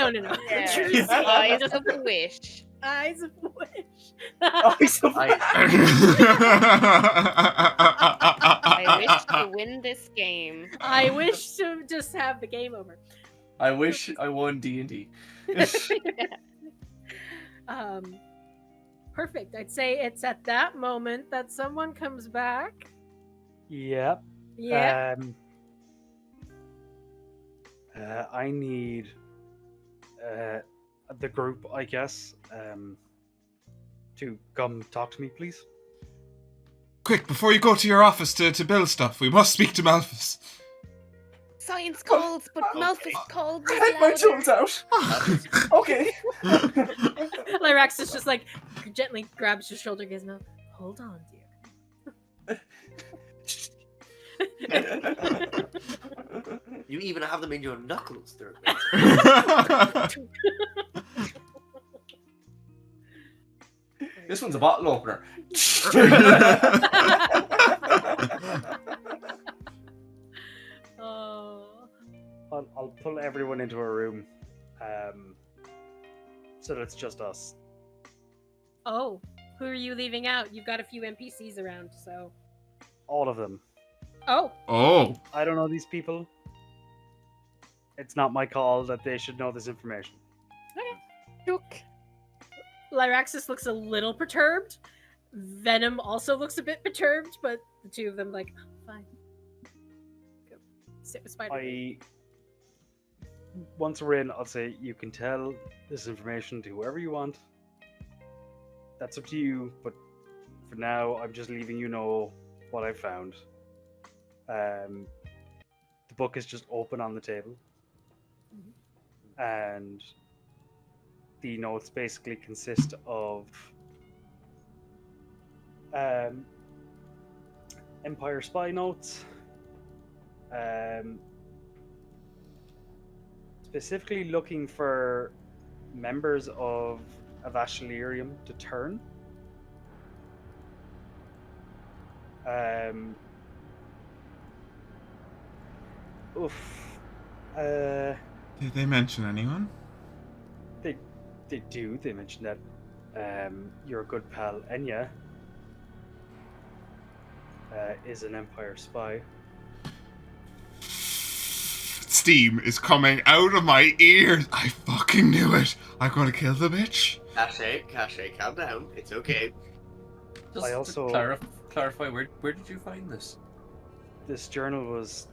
Yeah. Eyes of a wish. Eyes of wish. Eyes of I wish to win this game. I wish to just have the game over. I wish I won D&D. Perfect. I'd say it's at that moment that someone comes back. Yep. Yeah. I need the group, I guess, to come talk to me, please. Quick, before you go to your office to build stuff, we must speak to Malphus. Science calls, but Malphus called me Get my louder. tools out. Okay. Lyraxis just like gently grabs your shoulder, Gizmo. Hold on, dear. You even have them in your knuckles there. This one's a bottle opener. I'll pull everyone into a room, so that it's just us. Oh, who are you leaving out? You've got a few NPCs around, so. All of them. Oh. Oh. I don't know these people. It's not my call that they should know this information. Look. Lyraxis looks a little perturbed. Venom also looks a bit perturbed, but the two of them like, oh, fine. Go sit with Spider. Once we're in, I'll say you can tell this information to whoever you want. That's up to you, but for now, I'm just leaving you know what I found. The book is just open on the table, and the notes basically consist of Empire spy notes, specifically looking for members of Avashilirium to turn. Did they mention anyone? They do. They mentioned that your good pal Enya is an Empire spy. Steam is coming out of my ears. I fucking knew it. I'm gonna kill the bitch. Caché, calm down. It's okay. Just I to also- clarify, where did you find this? This journal was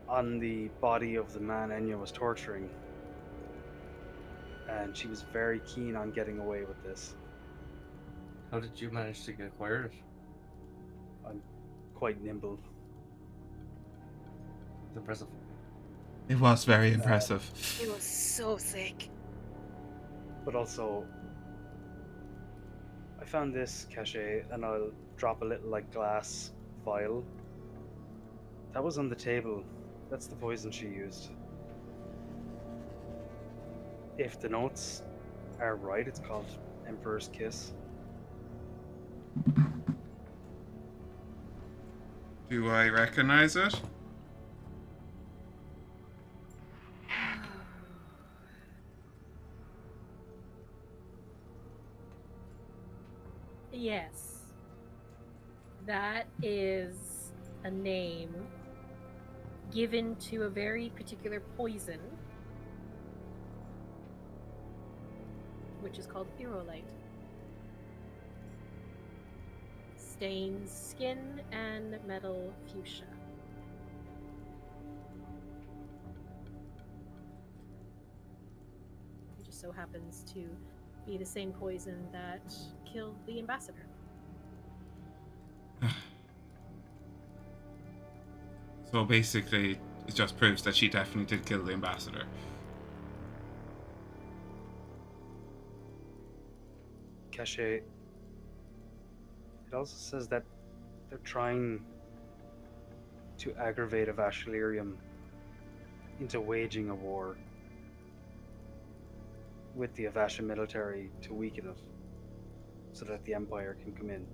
on the body of the man Enya was torturing. And she was very keen on getting away with this. How did you manage to acquire it? I'm quite nimble. It's impressive. It was very impressive. It was so sick. But also, I found this Caché, and I'll drop a little like glass vial. That was on the table. That's the poison she used. If the notes are right, it's called Emperor's Kiss. Do I recognize it? Yes. That is a name given to a very particular poison, which is called irolite. Stains skin and metal fuchsia. It just so happens to be the same poison that killed the ambassador. So basically, it just proves that she definitely did kill the ambassador. Caché. It also says that they're trying to aggravate Avashilirium into waging a war with the Avasha military to weaken it so that the Empire can come in.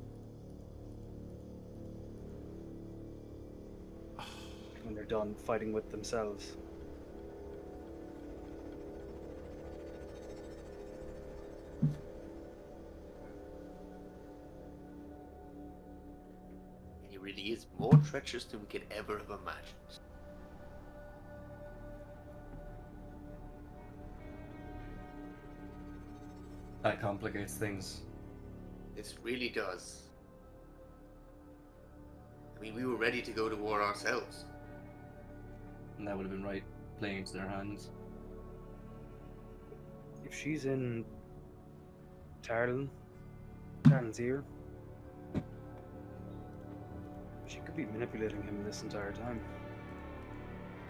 When they're done fighting with themselves. He really is more treacherous than we could ever have imagined. That complicates things. This really does. I mean, we were ready to go to war ourselves. And that would have been right, playing into their hands. If she's in Tarlin's ear, she could be manipulating him this entire time.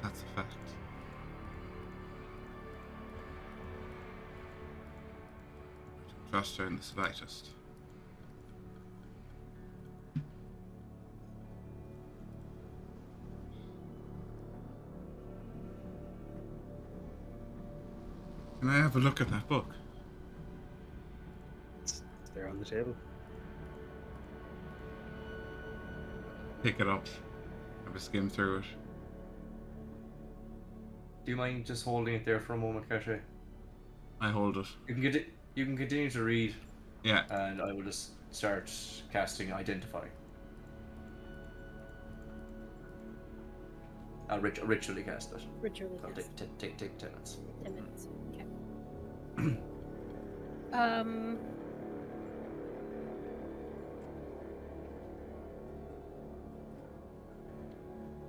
That's a fact. I don't trust her in the slightest. Can I have a look at that book? It's there on the table. Pick it up. Have a skim through it. Do you mind just holding it there for a moment, Caché? I hold it. You can continue to read, Yeah. and I will just start casting Identify. I'll ritually cast it. Ritually I'll cast. take 10 minutes. 10 minutes. Okay.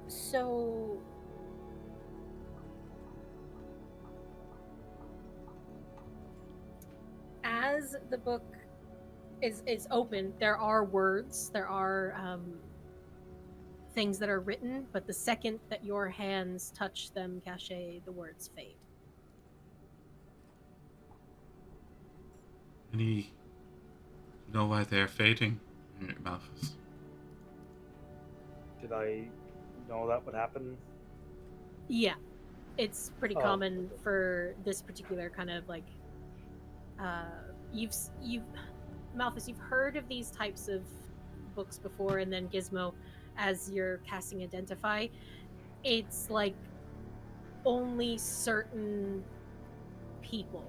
So as the book is open, there are words, there are things that are written, but the second that your hands touch them, Caché, the words fade. Any know why they're fading, Malphus? Did I know that would happen? Yeah, it's pretty Oh, common okay. for this particular kind of like you've Malphus, you've heard of these types of books before, and then Gizmo, as you're casting Identify, it's like only certain people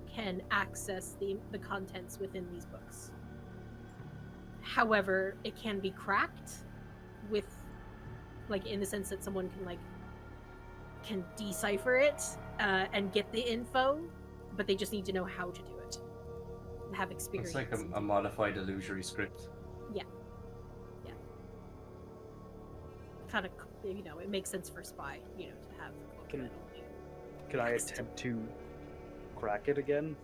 can access the contents within these books. However, it can be cracked with, like, in the sense that someone can decipher it and get the info, but they just need to know how to do it. have experience. It's like a modified illusory script. Kind of, it makes sense for spy, to have. Can I attempt to crack it again?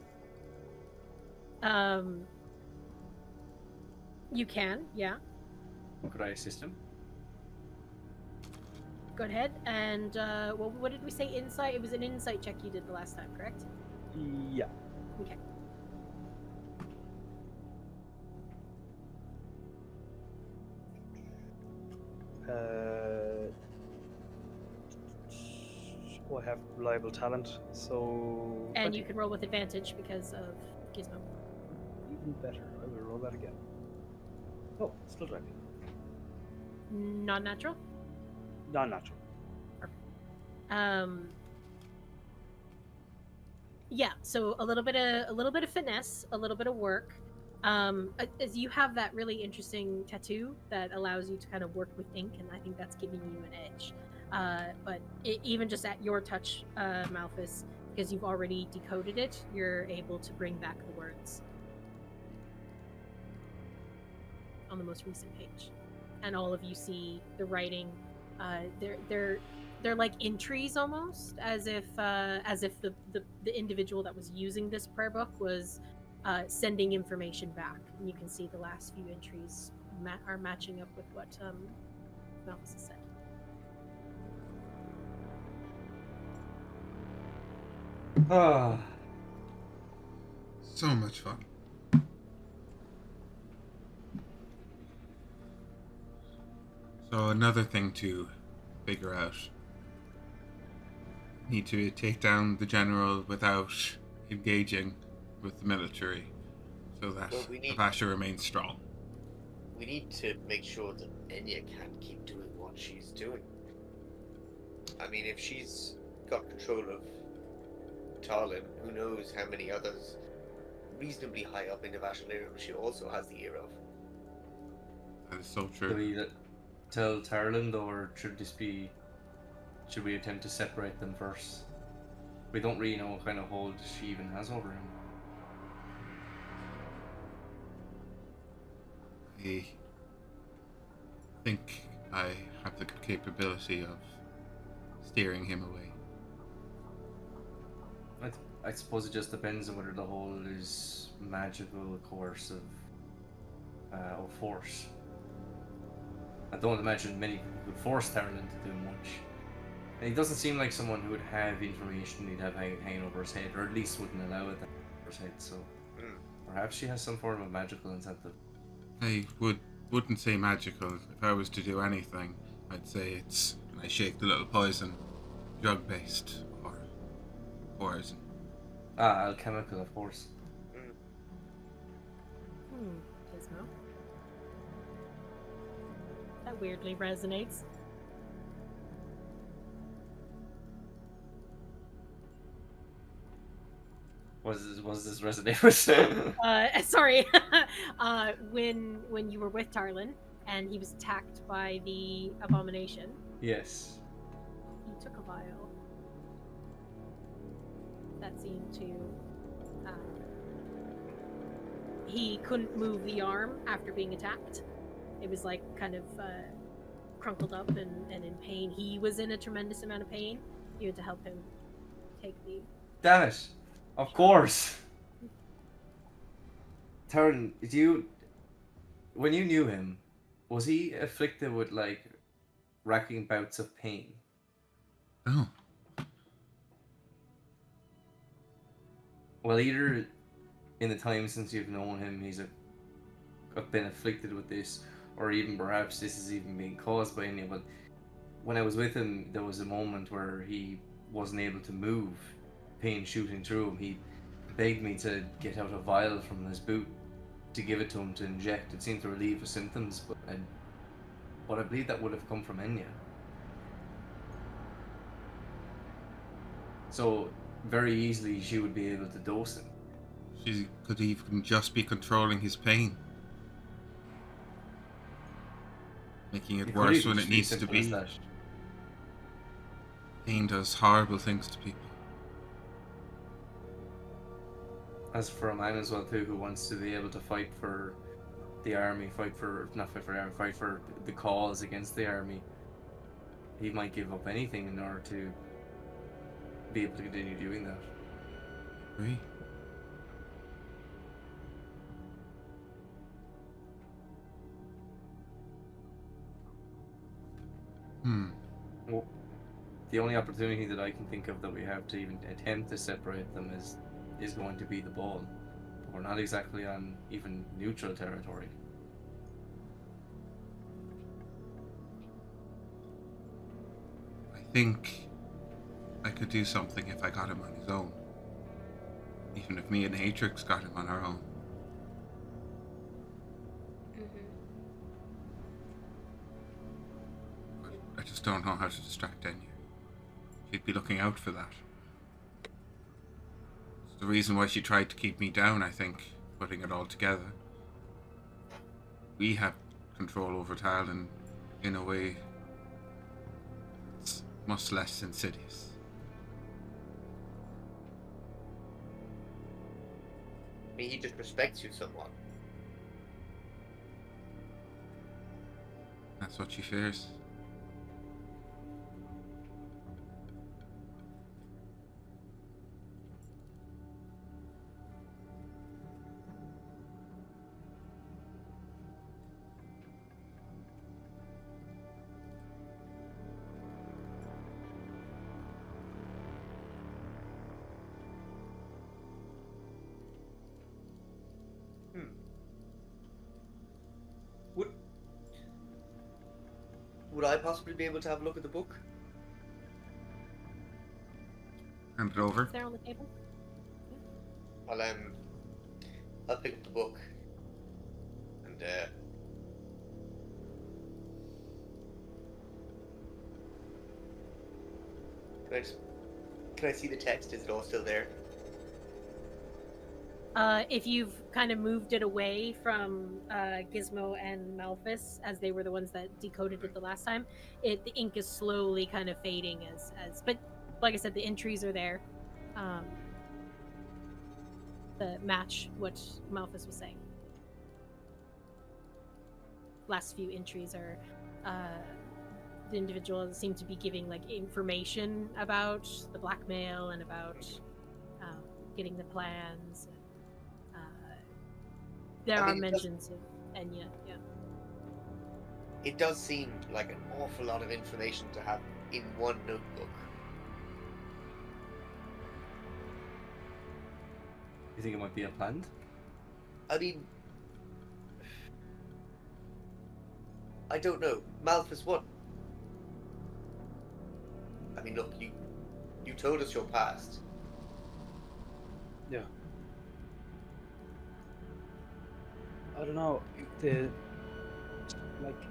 You can, yeah. Could I assist him? Go ahead. And what did we say? Insight. It was an insight check you did the last time, correct? Yeah. Okay. I have reliable talent, so... And you can roll with advantage because of Gizmo. Even better. I will roll that again. Oh, still 20. Non-natural? Non-natural. Yeah, so a little bit of finesse, a little bit of work. As you have that really interesting tattoo that allows you to kind of work with ink, and I think that's giving you an edge. But even just at your touch, Malphus, because you've already decoded it, you're able to bring back the words on the most recent page, and all of you see the writing. They're like entries almost, as if the individual that was using this prayer book was sending information back, and you can see the last few entries are matching up with what Malphus has said. Ah, so much fun. So another thing to figure out. Need to take down the general without engaging with the military, so that Avasha remains strong. We need to make sure that Enya can't keep doing what she's doing. I mean, if she's got control of Tarlin, who knows how many others reasonably high up in Avasha she also has the ear of. That is so true. Do we tell Tarlin, or should we attempt to separate them first? We don't really know what kind of hold she even has over him. I think I have the capability of steering him away. I suppose it just depends on whether the hold is magical, coercive, or force. I don't imagine many people would force Tarlin to do much. And he doesn't seem like someone who would have information he'd have hanging over his head, or at least wouldn't allow it to hang over his head, so perhaps she has some form of magical incentive. I wouldn't say magical. If I was to do anything, I'd say it's, when I shake the little poison, drug-based, or poison. Alchemical, of course. Gizmo. That weirdly resonates. What does this resonate with? Sorry. When you were with Tarlin and he was attacked by the abomination. Yes. He took a vial that seemed to. He couldn't move the arm after being attacked. It was like kind of crumpled up and in pain. He was in a tremendous amount of pain. You had to help him take the. Damn it! Of course. Taryn, when you knew him, was he afflicted with like racking bouts of pain? Oh. Well, either in the time since you've known him, he's been afflicted with this, or even perhaps this is even being caused by any. But when I was with him, there was a moment where he wasn't able to move, pain shooting through him. He begged me to get out a vial from his boot to give it to him to inject. It seemed to relieve the symptoms, but I believe that would have come from Enya. So very easily she would be able to dose him. She could even just be controlling his pain. Making it worse when it needs to be. Pain does horrible things to people. as for a man as well too, who wants to be able to fight for the army, not fight for the army, fight for the cause against the army. He might give up anything in order to be able to continue doing that. Agree. Well, the only opportunity that I can think of that we have to even attempt to separate them is going to be the ball. But we're not exactly on even neutral territory. I think I could do something if I got him on his own. Even if me and Haytrix got him on our own. But I just don't know how to distract Enya. She'd be looking out for that. It's the reason why she tried to keep me down, I think, putting it all together. We have control over Talon in a way that's much less insidious. I mean, he just respects you somewhat. That's what she fears. Would I possibly be able to have a look at the book? Hand it over. Is there on the table? I'll pick up the book and can I see the text? Is it all still there? If you've kind of moved it away from Gizmo and Malphus, as they were the ones that decoded it the last time, the ink is slowly kind of fading but like I said, the entries are there. The match what Malphus was saying. Last few entries are the individual seem to be giving like information about the blackmail and about getting the plans. There are mentions of Enya, yeah. It does seem like an awful lot of information to have in one notebook. You think it might be a planned? I mean, I don't know. Malphus, what? I mean, look, you told us your past. Yeah. I don't know.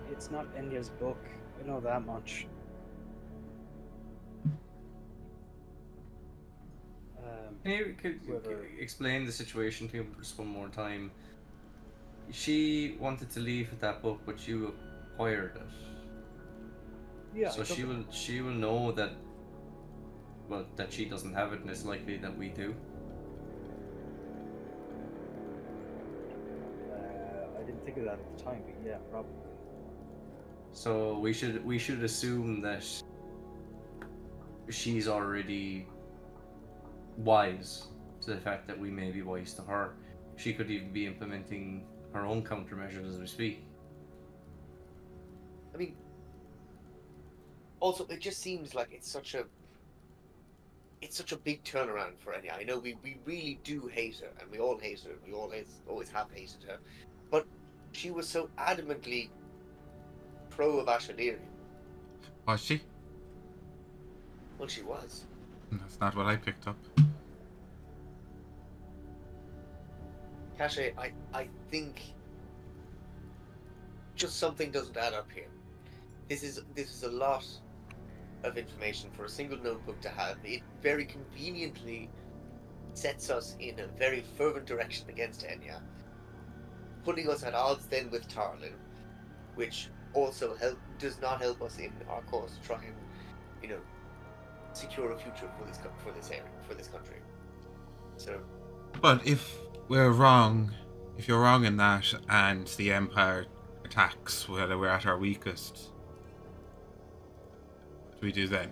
It's not Enya's book. I know that much. Could explain the situation to me just one more time? She wanted to leave with that book, but you acquired it. Yeah. So she will know that, well, that she doesn't have it, and it's likely that we do. I didn't think of that at the time, but yeah, probably. So we should assume that she's already wise to the fact that we may be wise to her. She could even be implementing her own countermeasures as we speak. I mean, also, it just seems like it's such a big turnaround for Enya. I know we really do hate her, and we all hate her. We always have hated her. But she was so adamantly pro of Ashadiri. Was she? Well, she was. That's not what I picked up. Caché, I think just something doesn't add up here. This is a lot of information for a single notebook to have. It very conveniently sets us in a very fervent direction against Enya, putting us at odds then with Tarlin, which also does not help us in our cause to try and, secure a future for this area, for this country. So But if we're wrong, if you're wrong in that, and the Empire attacks whether we're at our weakest, what do we do then?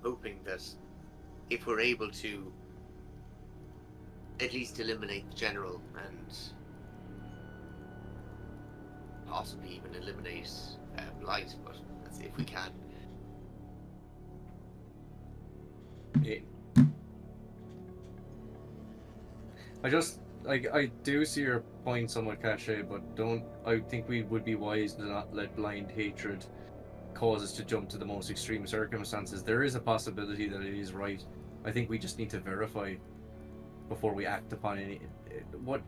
Hoping that if we're able to at least eliminate the general and possibly even eliminate Blight, but that's if we can. Yeah. I do see your point somewhat, Caché, but I think we would be wise to not let blind hatred cause us to jump to the most extreme circumstances. There is a possibility that it is right. I think we just need to verify before we act upon any. What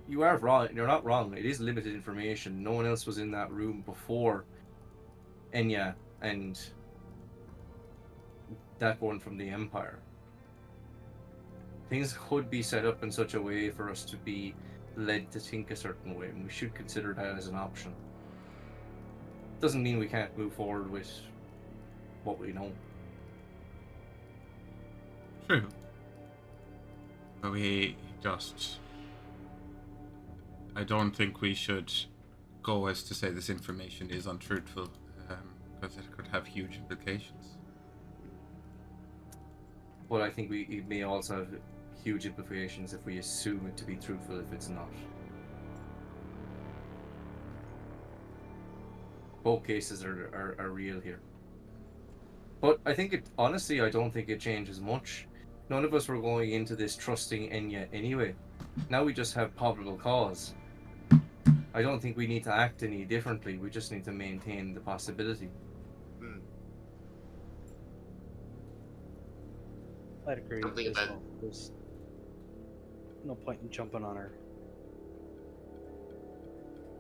you are wrong. You're not wrong. It is limited information. No one else was in that room before Enya and that one from the Empire. Things could be set up in such a way for us to be led to think a certain way, and we should consider that as an option. Doesn't mean we can't move forward with what we know. True. But we just... I don't think we should go as to say this information is untruthful, because it could have huge implications. But I think it may also have huge implications if we assume it to be truthful if it's not. Both cases are real here. But I think honestly, I don't think it changes much. None of us were going into this trusting Enya anyway. Now we just have probable cause. I don't think we need to act any differently. We just need to maintain the possibility. I'd agree. Something about... There's no point in jumping on her,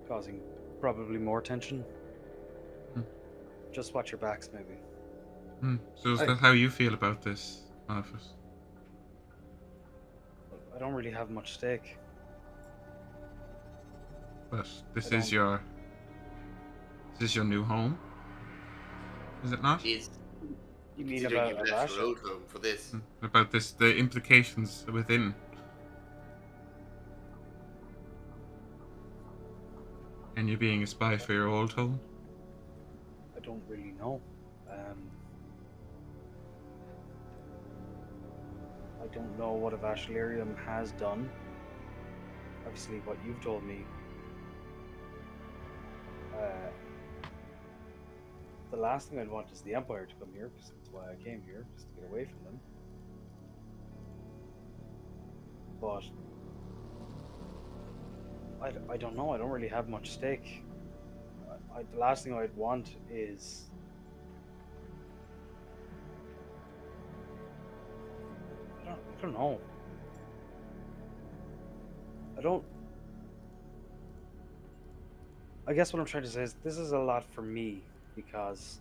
causing probably more tension. Just watch your backs, maybe. So is that how you feel about this, Malphus? I don't really have much stake. But this is your new home, is it not? Is You mean considering about you've left Avasha? your old home for this? About this, the implications within. And you being a spy for your old home? I don't really know. I don't know what Avashalirium has done. Obviously, what you've told me. The last thing I'd want is the Empire to come here, because that's why I came here, just to get away from them. But I don't know. I don't really have much stake. The last thing I'd want is I don't know. I guess what I'm trying to say is this is a lot for me, because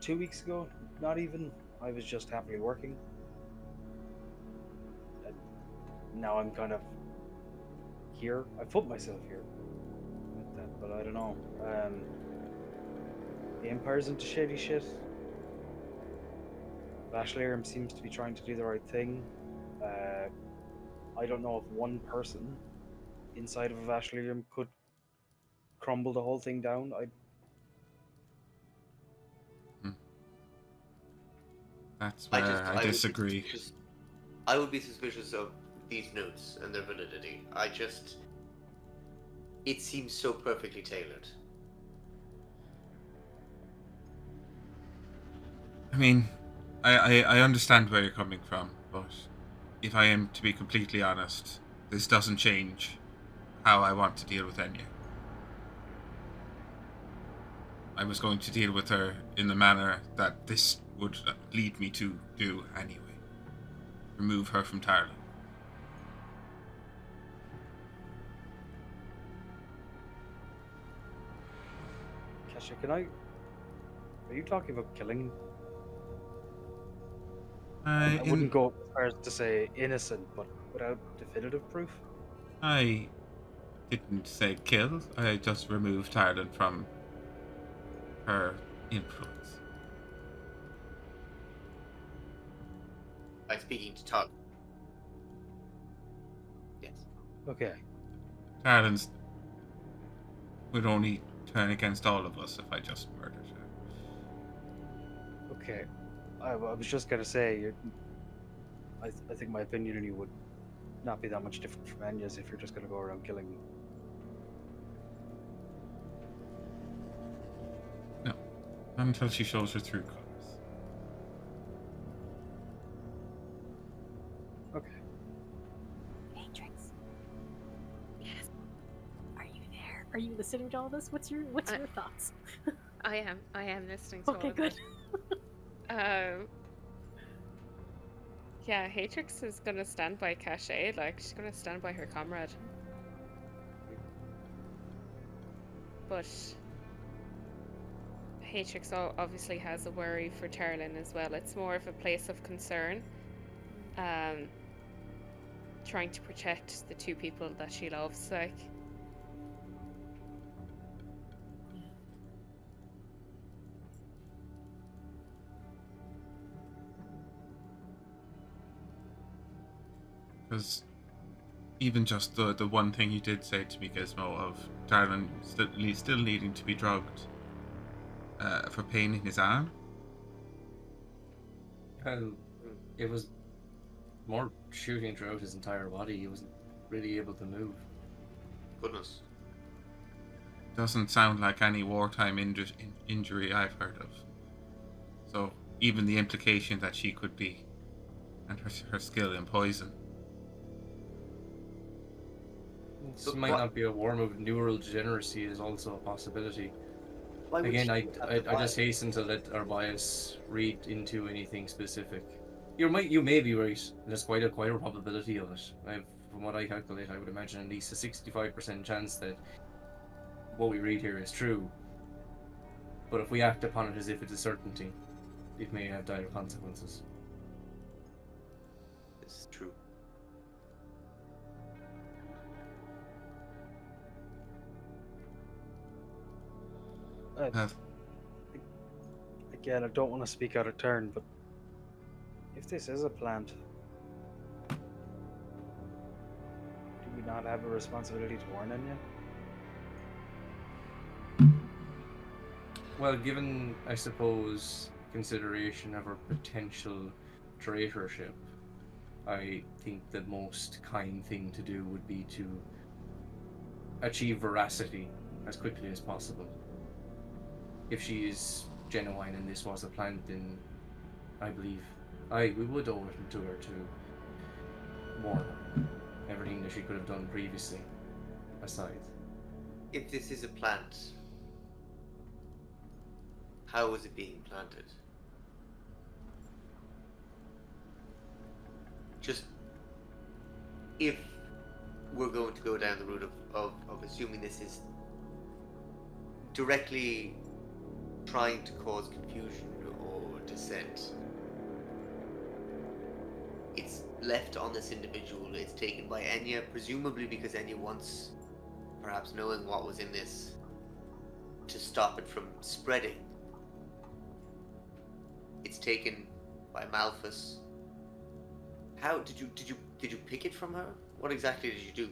2 weeks ago, not even, I was just happily working. And now I'm kind of here. I put myself here with that, but I don't know. The Empire's into shady shit. Vashalirium seems to be trying to do the right thing. I don't know if one person inside of a Vashalirium could crumble the whole thing down. That's where I disagree. I would be suspicious of these notes and their validity. It seems so perfectly tailored. I mean, I understand where you're coming from, but if I am to be completely honest, this doesn't change how I want to deal with Enya. I was going to deal with her in the manner that this would lead me to do anyway. Remove her from Tarla. Caché, are you talking about killing? I wouldn't go as far as to say innocent, but without definitive proof. I didn't say kill. I just removed Ireland from her influence. By speaking to Tug. Yes. Okay. Ireland would only turn against all of us if I just murdered her. Okay. I was just gonna say, I think my opinion on you would not be that much different from Enya's if you're just gonna go around killing. No. Not until she shows her true colors. Okay. Haytrix. Yes. Are you there? Are you listening to all this? What's your thoughts? I am listening to all Okay, of good. it. Yeah, Haytrix is gonna stand by Caché, like she's gonna stand by her comrade. But Haytrix obviously has a worry for Terlin as well. It's more of a place of concern. Trying to protect the two people that she loves, like. Because even just the one thing you did say to me, Gizmo, of Darlin still needing to be drugged for pain in his arm. Well, it was more shooting throughout his entire body. He wasn't really able to move. Goodness. Doesn't sound like any wartime injury I've heard of. So even the implication that she could be, and her skill in poison. This might not be a war move. Neural degeneracy is also a possibility. Why would Again, she I have the just hasten to let our bias read into anything specific. You may be right. There's quite a probability of it. From what I calculate, I would imagine at least a 65% chance that what we read here is true. But if we act upon it as if it's a certainty, it may have dire consequences. This is true. Again, I don't want to speak out of turn, but if this is a plant, do we not have a responsibility to warn Enya? Well, given, I suppose, consideration of her potential traitorship, I think the most kind thing to do would be to achieve veracity as quickly as possible. If she is genuine and this was a plant, then I believe we would owe it to her to warn her. Everything that she could have done previously aside. If this is a plant, how is it being planted? Just if we're going to go down the route of assuming this is directly trying to cause confusion or dissent, it's left on this individual, it's taken by Enya, presumably because Enya wants, perhaps knowing what was in this, to stop it from spreading. It's taken by Malthus. How did you pick it from her? What exactly did you do?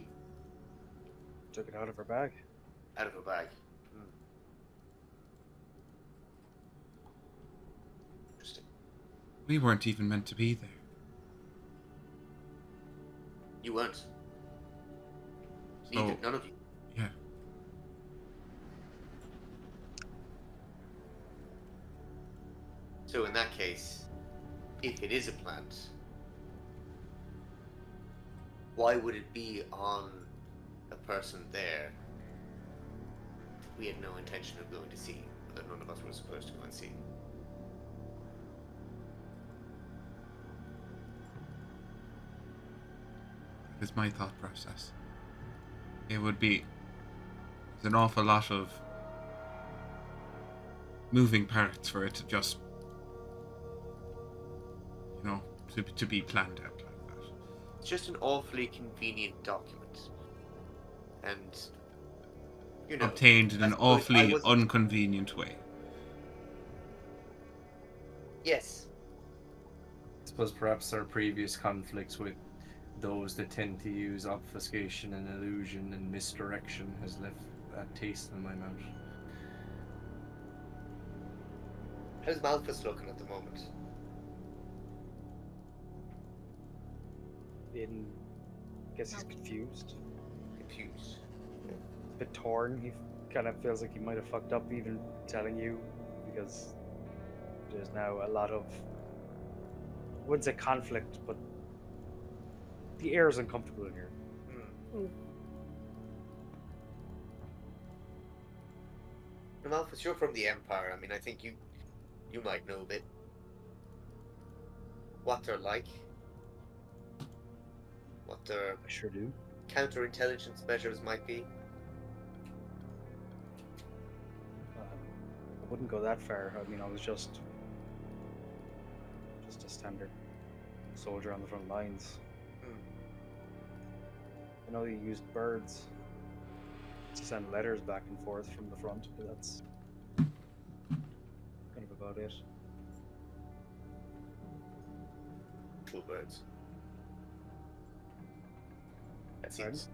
Took it out of her bag. Out of her bag. Interesting. We weren't even meant to be there. You weren't. So, None of you. Yeah. So in that case, if it is a plant, why would it be on a person there we had no intention of going to see, that none of us were supposed to go and see? Is my thought process. It would be an awful lot of moving parts for it to just, to be planned out like that. It's just an awfully convenient document. and you know, Obtained in I an suppose I awfully wasn't- inconvenient way. Yes. I suppose perhaps our previous conflicts with those that tend to use obfuscation and illusion and misdirection has left that taste in my mouth. How's Malthus looking at the moment? I guess he's confused, Confused. a bit torn. He kind of feels like he might have fucked up even telling you, because there's now a lot of, I wouldn't say conflict, but the air is uncomfortable in here. Malthus, you're from the Empire. I mean, I think you might know a bit what they're like, what their I sure do. counterintelligence measures might be. I wouldn't go that far. I mean, I was just a standard soldier on the front lines. I know you used birds to send letters back and forth from the front, but that's kind of about it. Actual birds. That Pardon? seems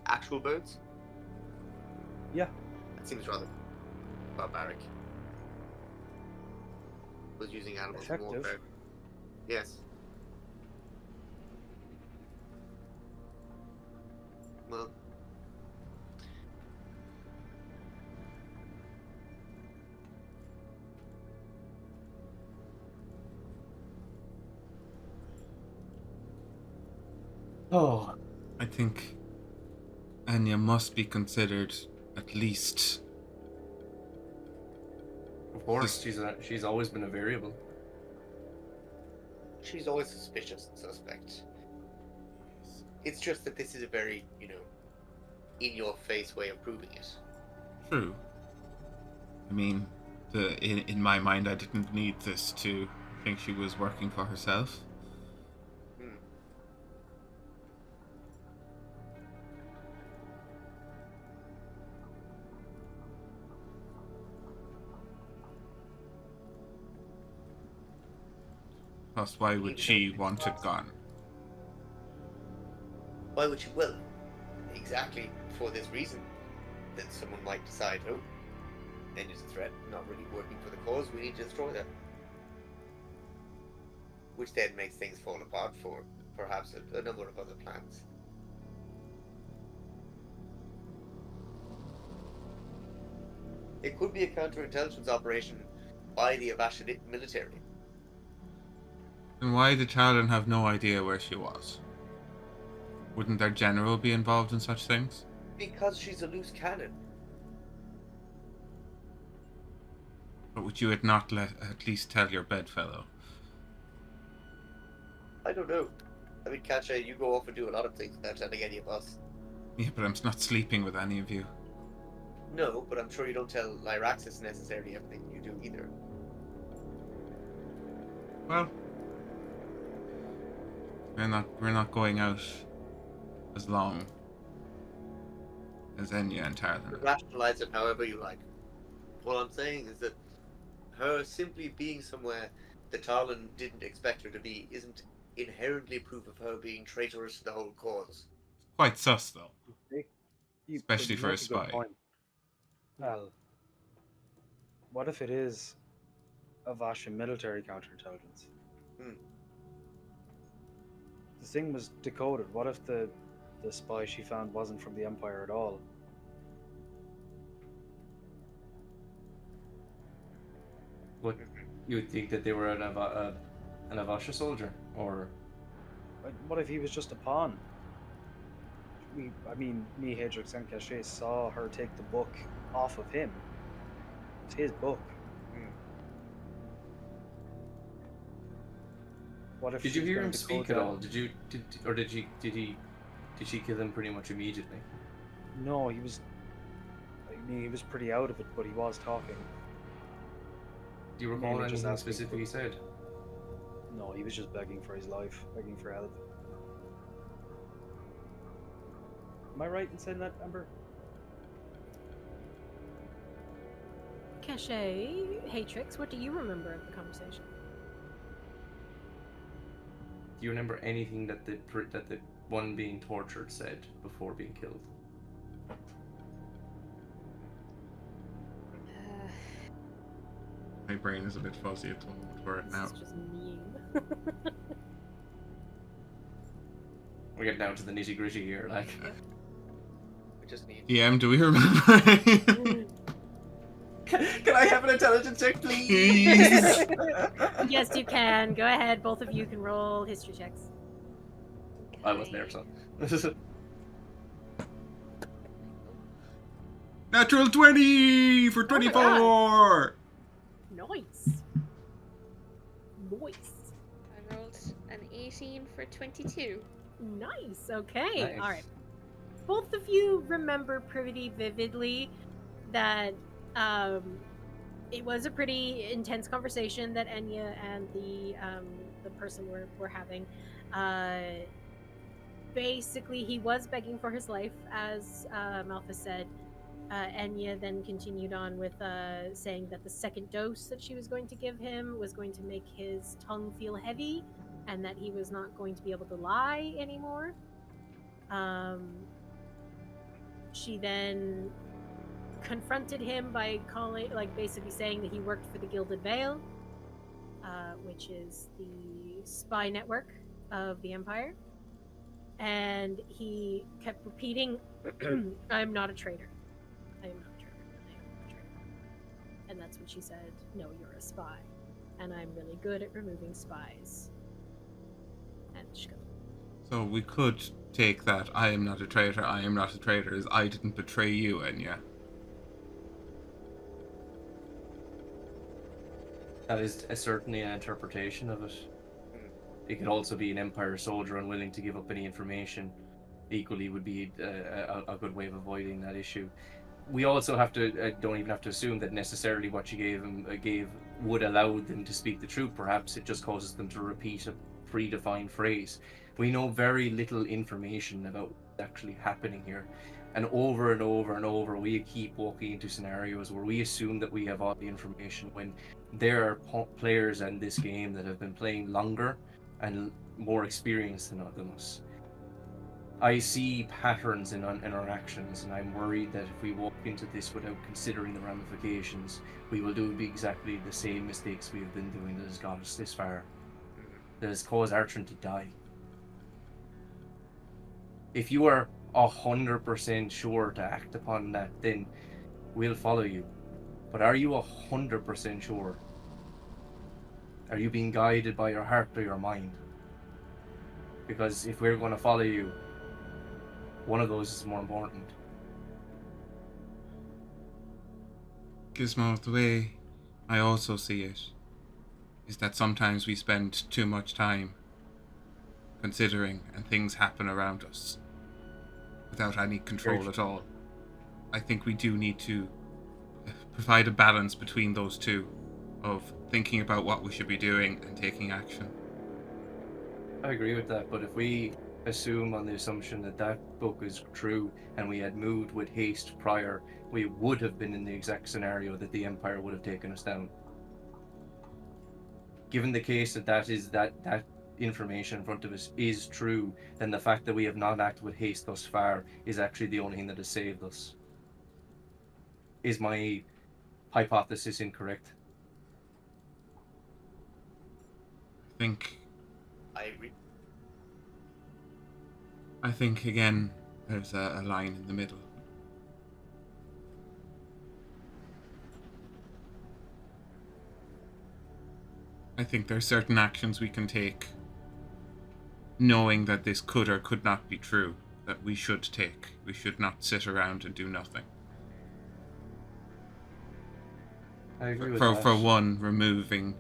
actual birds. Yeah, That seems rather barbaric. Was using animals in Effective. warfare. Yes. Well. Oh, I think Anya must be considered at least. of course, she's always been a variable. She's always suspicious and suspect. It's just that this is a very, in-your-face way of proving it. True. I mean, in my mind, I didn't need this to think she was working for herself. Plus, why would she want it gone? Why would she? Well, exactly for this reason. That someone might decide, oh, then it's a threat, not really working for the cause, we need to destroy them. Which then makes things fall apart for perhaps a number of other plans. It could be a counterintelligence operation by the Avasha military. And why did Talon have no idea where she was? Wouldn't their general be involved in such things? Because she's a loose cannon. But would you at least tell your bedfellow? I don't know. I mean, Caché, you go off and do a lot of things without telling any of us. Yeah, but I'm not sleeping with any of you. No, but I'm sure you don't tell Lyraxis necessarily everything you do either. Well, we're not going out as long as Enya and Tarlan. Rationalize it however you like. What I'm saying is that her simply being somewhere that Tarlan didn't expect her to be isn't inherently proof of her being traitorous to the whole cause. Quite sus, though. Especially You for a make good spy. point. Well, what if it is Avasha military counterintelligence? The thing was decoded. What if the spy she found wasn't from the Empire at all? What, you would think that they were an Avasha soldier, or What if he was just a pawn? Me, Haytrix, and Caché saw her take the book off of him. It's his book. What if did you she's hear gonna him decode speak at that? all? Did she kill him pretty much immediately? No, he was pretty out of it, but he was talking. Do you recall Mainly just anything asking specific for- he said? No, he was just begging for his life, begging for help. Am I right in saying that, Amber? Caché, Haytrix, what do you remember of the conversation? Do you remember anything that the one being tortured said before being killed? My brain is a bit fuzzy at the moment for it now. This is just mean. We're getting down to the nitty gritty here, like. We just need. DM, do we remember? Can I have an intelligence check, please? Yes, you can. Go ahead. Both of you can roll history checks. I wasn't there, so. Natural 20 for 24! Nice. Nice. I rolled an 18 for 22. Nice. Okay. Nice. All right. Both of you remember pretty vividly that it was a pretty intense conversation that Enya and the person were having. Basically, he was begging for his life, as Malthus said. Enya then continued on with saying that the second dose that she was going to give him was going to make his tongue feel heavy, and that he was not going to be able to lie anymore. She then confronted him by basically saying that he worked for the Gilded Veil, which is the spy network of the Empire. And he kept repeating, I'm not a traitor. I am not a traitor. I am not a traitor. And that's when she said, no, you're a spy. And I'm really good at removing spies. And she goes, So we could take that I am not a traitor as I didn't betray you, Enya. That is certainly an interpretation of it. It could also be an Empire soldier unwilling to give up any information. Equally would be a good way of avoiding that issue. We also have to don't even have to assume that necessarily what she gave would allow them to speak the truth. Perhaps it just causes them to repeat a predefined phrase. We know very little information about what's actually happening here. And over and over, we keep walking into scenarios where we assume that we have all the information when there are players in this game that have been playing longer and more experienced than us. I see patterns in our actions, and I'm worried that if we walk into this without considering the ramifications, we will do exactly the same mistakes we have been doing that has got us this far, that has caused Artrin to die. If you are 100% sure to act upon that, then we'll follow you. But are you 100% sure? Are you being guided by your heart or your mind? Because if we're going to follow you, one of those is more important. Gizmo, the way I also see it is that sometimes we spend too much time considering and things happen around us without any control at all. I think we do need to provide a balance between those two, of thinking about what we should be doing and taking action. I agree with that, but if we assume on the assumption that that book is true and we had moved with haste prior, we would have been in the exact scenario that the Empire would have taken us down. Given the case that information in front of us is true, then the fact that we have not acted with haste thus far is actually the only thing that has saved us. Is my hypothesis incorrect? I think again there's a line in the middle. I think there's certain actions we can take knowing that this could or could not be true, that we should take. We should not sit around and do nothing. I agree with For that. one, removing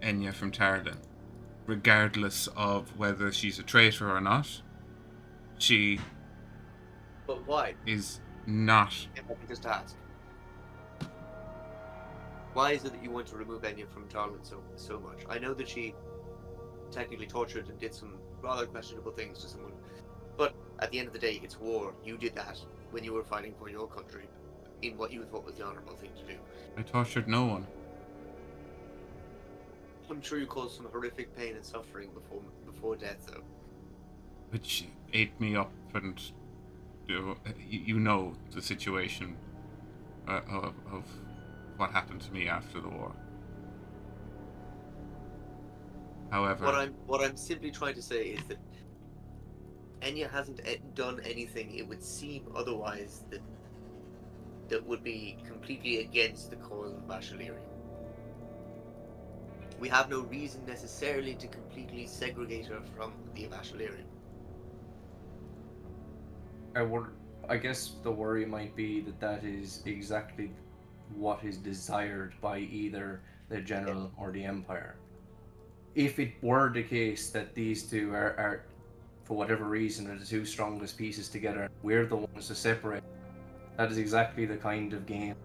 Enya from Tarlin, regardless of whether she's a traitor or not, she But why? is not. If I can just ask. Why is it that you want to remove Enya from Tarlin so much? I know that she technically tortured and did some rather questionable things to someone, but At the end of the day, it's war. You did that when you were fighting for your country in what you thought was the honourable thing to do. I tortured no one. I'm sure you caused some horrific pain and suffering before death, though. Which ate me up, and you know the situation of what happened to me after the war. However, What I'm simply trying to say is that Enya hasn't done anything it would seem otherwise that would be completely against the cause of Bashaliria. We have no reason necessarily to completely segregate her from the Bashaliria. I guess the worry might be that is exactly what is desired by either the General or the Empire. If it were the case that these two are, for whatever reason, are the two strongest pieces together, we're the ones to separate. That is exactly the kind of game.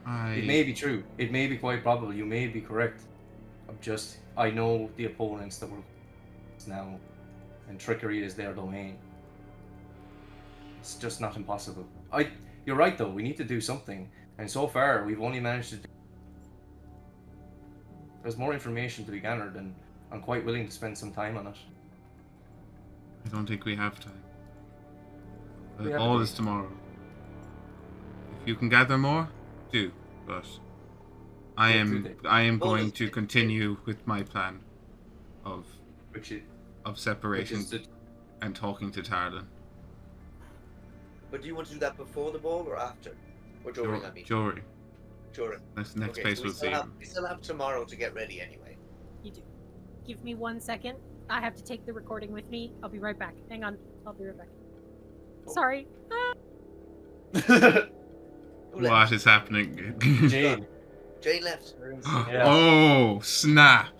It may be true. It may be quite probable. You may be correct. I know the opponents that we're now, and trickery is their domain. It's just not impossible. You're right though. We need to do something, and so far we've only managed to. There's more information to be gathered, and I'm quite willing to spend some time on it. I don't think we have time. We have All to. is tomorrow. If you can gather more, do. But I am going to continue with my plan of separation and talking to Tarlin. But do you want to do that before the ball or after? Or during, I mean? During. During. Next Okay, place so we'll see. we still have tomorrow to get ready anyway. You do. Give me 1 second. I have to take the recording with me. I'll be right back. Hang on. I'll be right back. Sorry. What is happening? Jane. Jane left. Yeah. Oh, snap!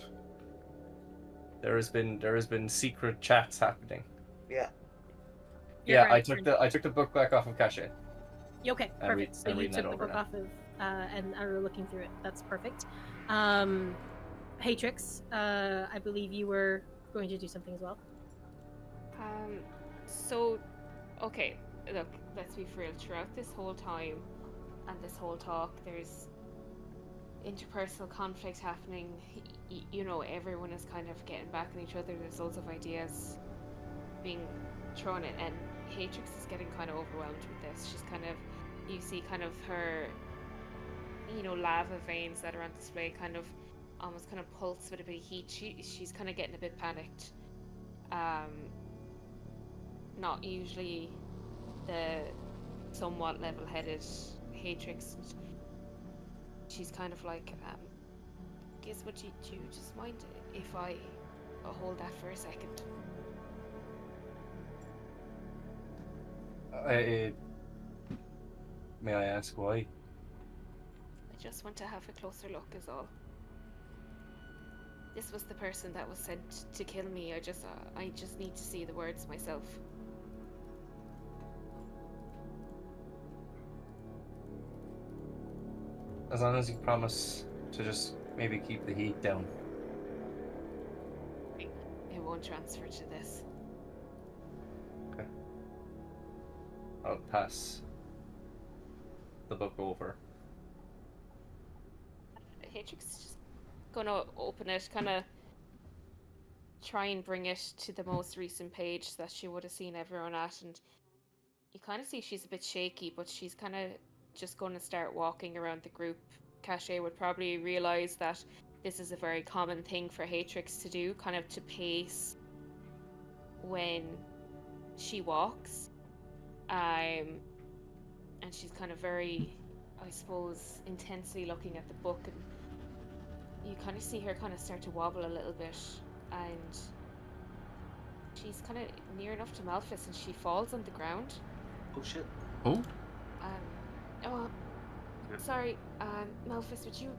There has been secret chats happening. Yeah. You're Yeah, right, I took the book back off of Caché. Okay, I'm perfect. So you reading took that the over book now. off of, and are looking through it. That's perfect. Haytrix, I believe you were going to do something as well. So, okay, look, let's be real. Throughout this whole time and this whole talk, there's interpersonal conflict happening. You know, everyone is kind of getting back at each other. There's loads of ideas being thrown in, and Haytrix is getting kind of overwhelmed with this. She's kind of, you see kind of her, you know, lava veins that are on display kind of almost kind of pulse with a bit of heat. She's kind of getting a bit panicked. Not usually the somewhat level-headed Haytrix. She's kind of like, Gizmo, do you just mind if I hold that for a second? May I ask why? I just want to have a closer look is all. This was the person that was sent to kill me. I just need to see the words myself. As long as you promise to just maybe keep the heat down. It won't transfer to this. Okay. I'll pass the book over. Haytrix is just gonna open it, kind of try and bring it to the most recent page that she would have seen everyone at, and you kind of see she's a bit shaky, but she's kind of just going to start walking around the group. Caché would probably realize that this is a very common thing for Haytrix to do, kind of to pace when she walks. And she's kind of very, I suppose, intensely looking at the book, and you kind of see her kind of start to wobble a little bit, and she's kind of near enough to Malphus, and she falls on the ground. Oh shit. Oh? Sorry, Malphus, would you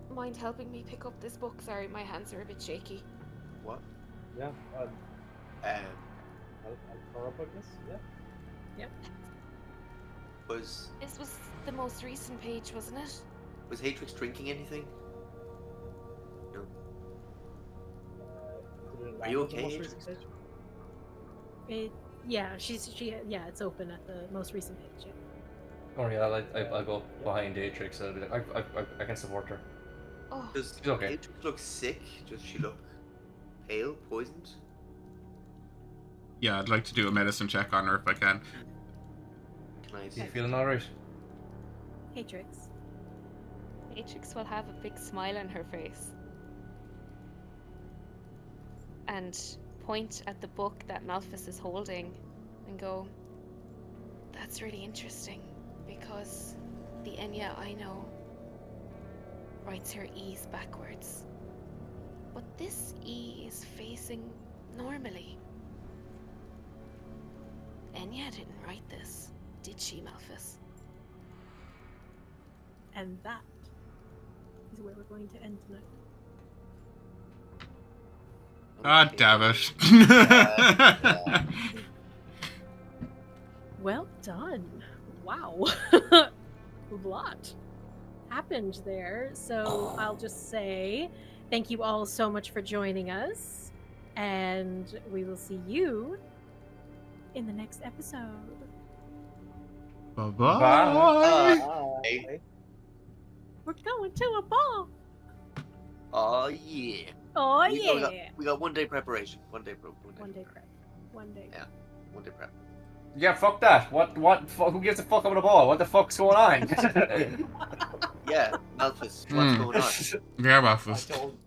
mind helping me pick up this book? Sorry, my hands are a bit shaky. What? Yeah. Um. I'll power up like this. Yeah. Yep. Was This was the most recent page, wasn't it? Haytrix drinking anything? No. Did it Are you at the most okay? recent stage? It's open at the most recent page. Yeah. Oh yeah, I'll go behind Haytrix. I'll be like, I can support her. Oh, Does She's okay. Haytrix look sick? Does she look pale, poisoned? Yeah, I'd like to do a medicine check on her if I can. Can I You see? feeling alright? Haytrix. Haytrix will have a big smile on her face and point at the book that Malphus is holding and go, "That's really interesting because the Enya I know writes her E's backwards. But this E is facing normally. Enya didn't write this, did she, Malphus?" And that is where we're going to end tonight. Ah, damn it. Well done. Wow. A lot happened there. So I'll just say thank you all so much for joining us. And we will see you in the next episode. Bye-bye. Hey. We're going to a ball. Oh yeah. Oh, We got 1 day preparation. 1 day prep. 1 day prep. 1 day. Yeah. 1 day prep. Yeah, fuck that. What? Who gives a fuck about a ball? What the fuck's going on? Yeah, Malphus, what's going on? Yeah, I Malphus. told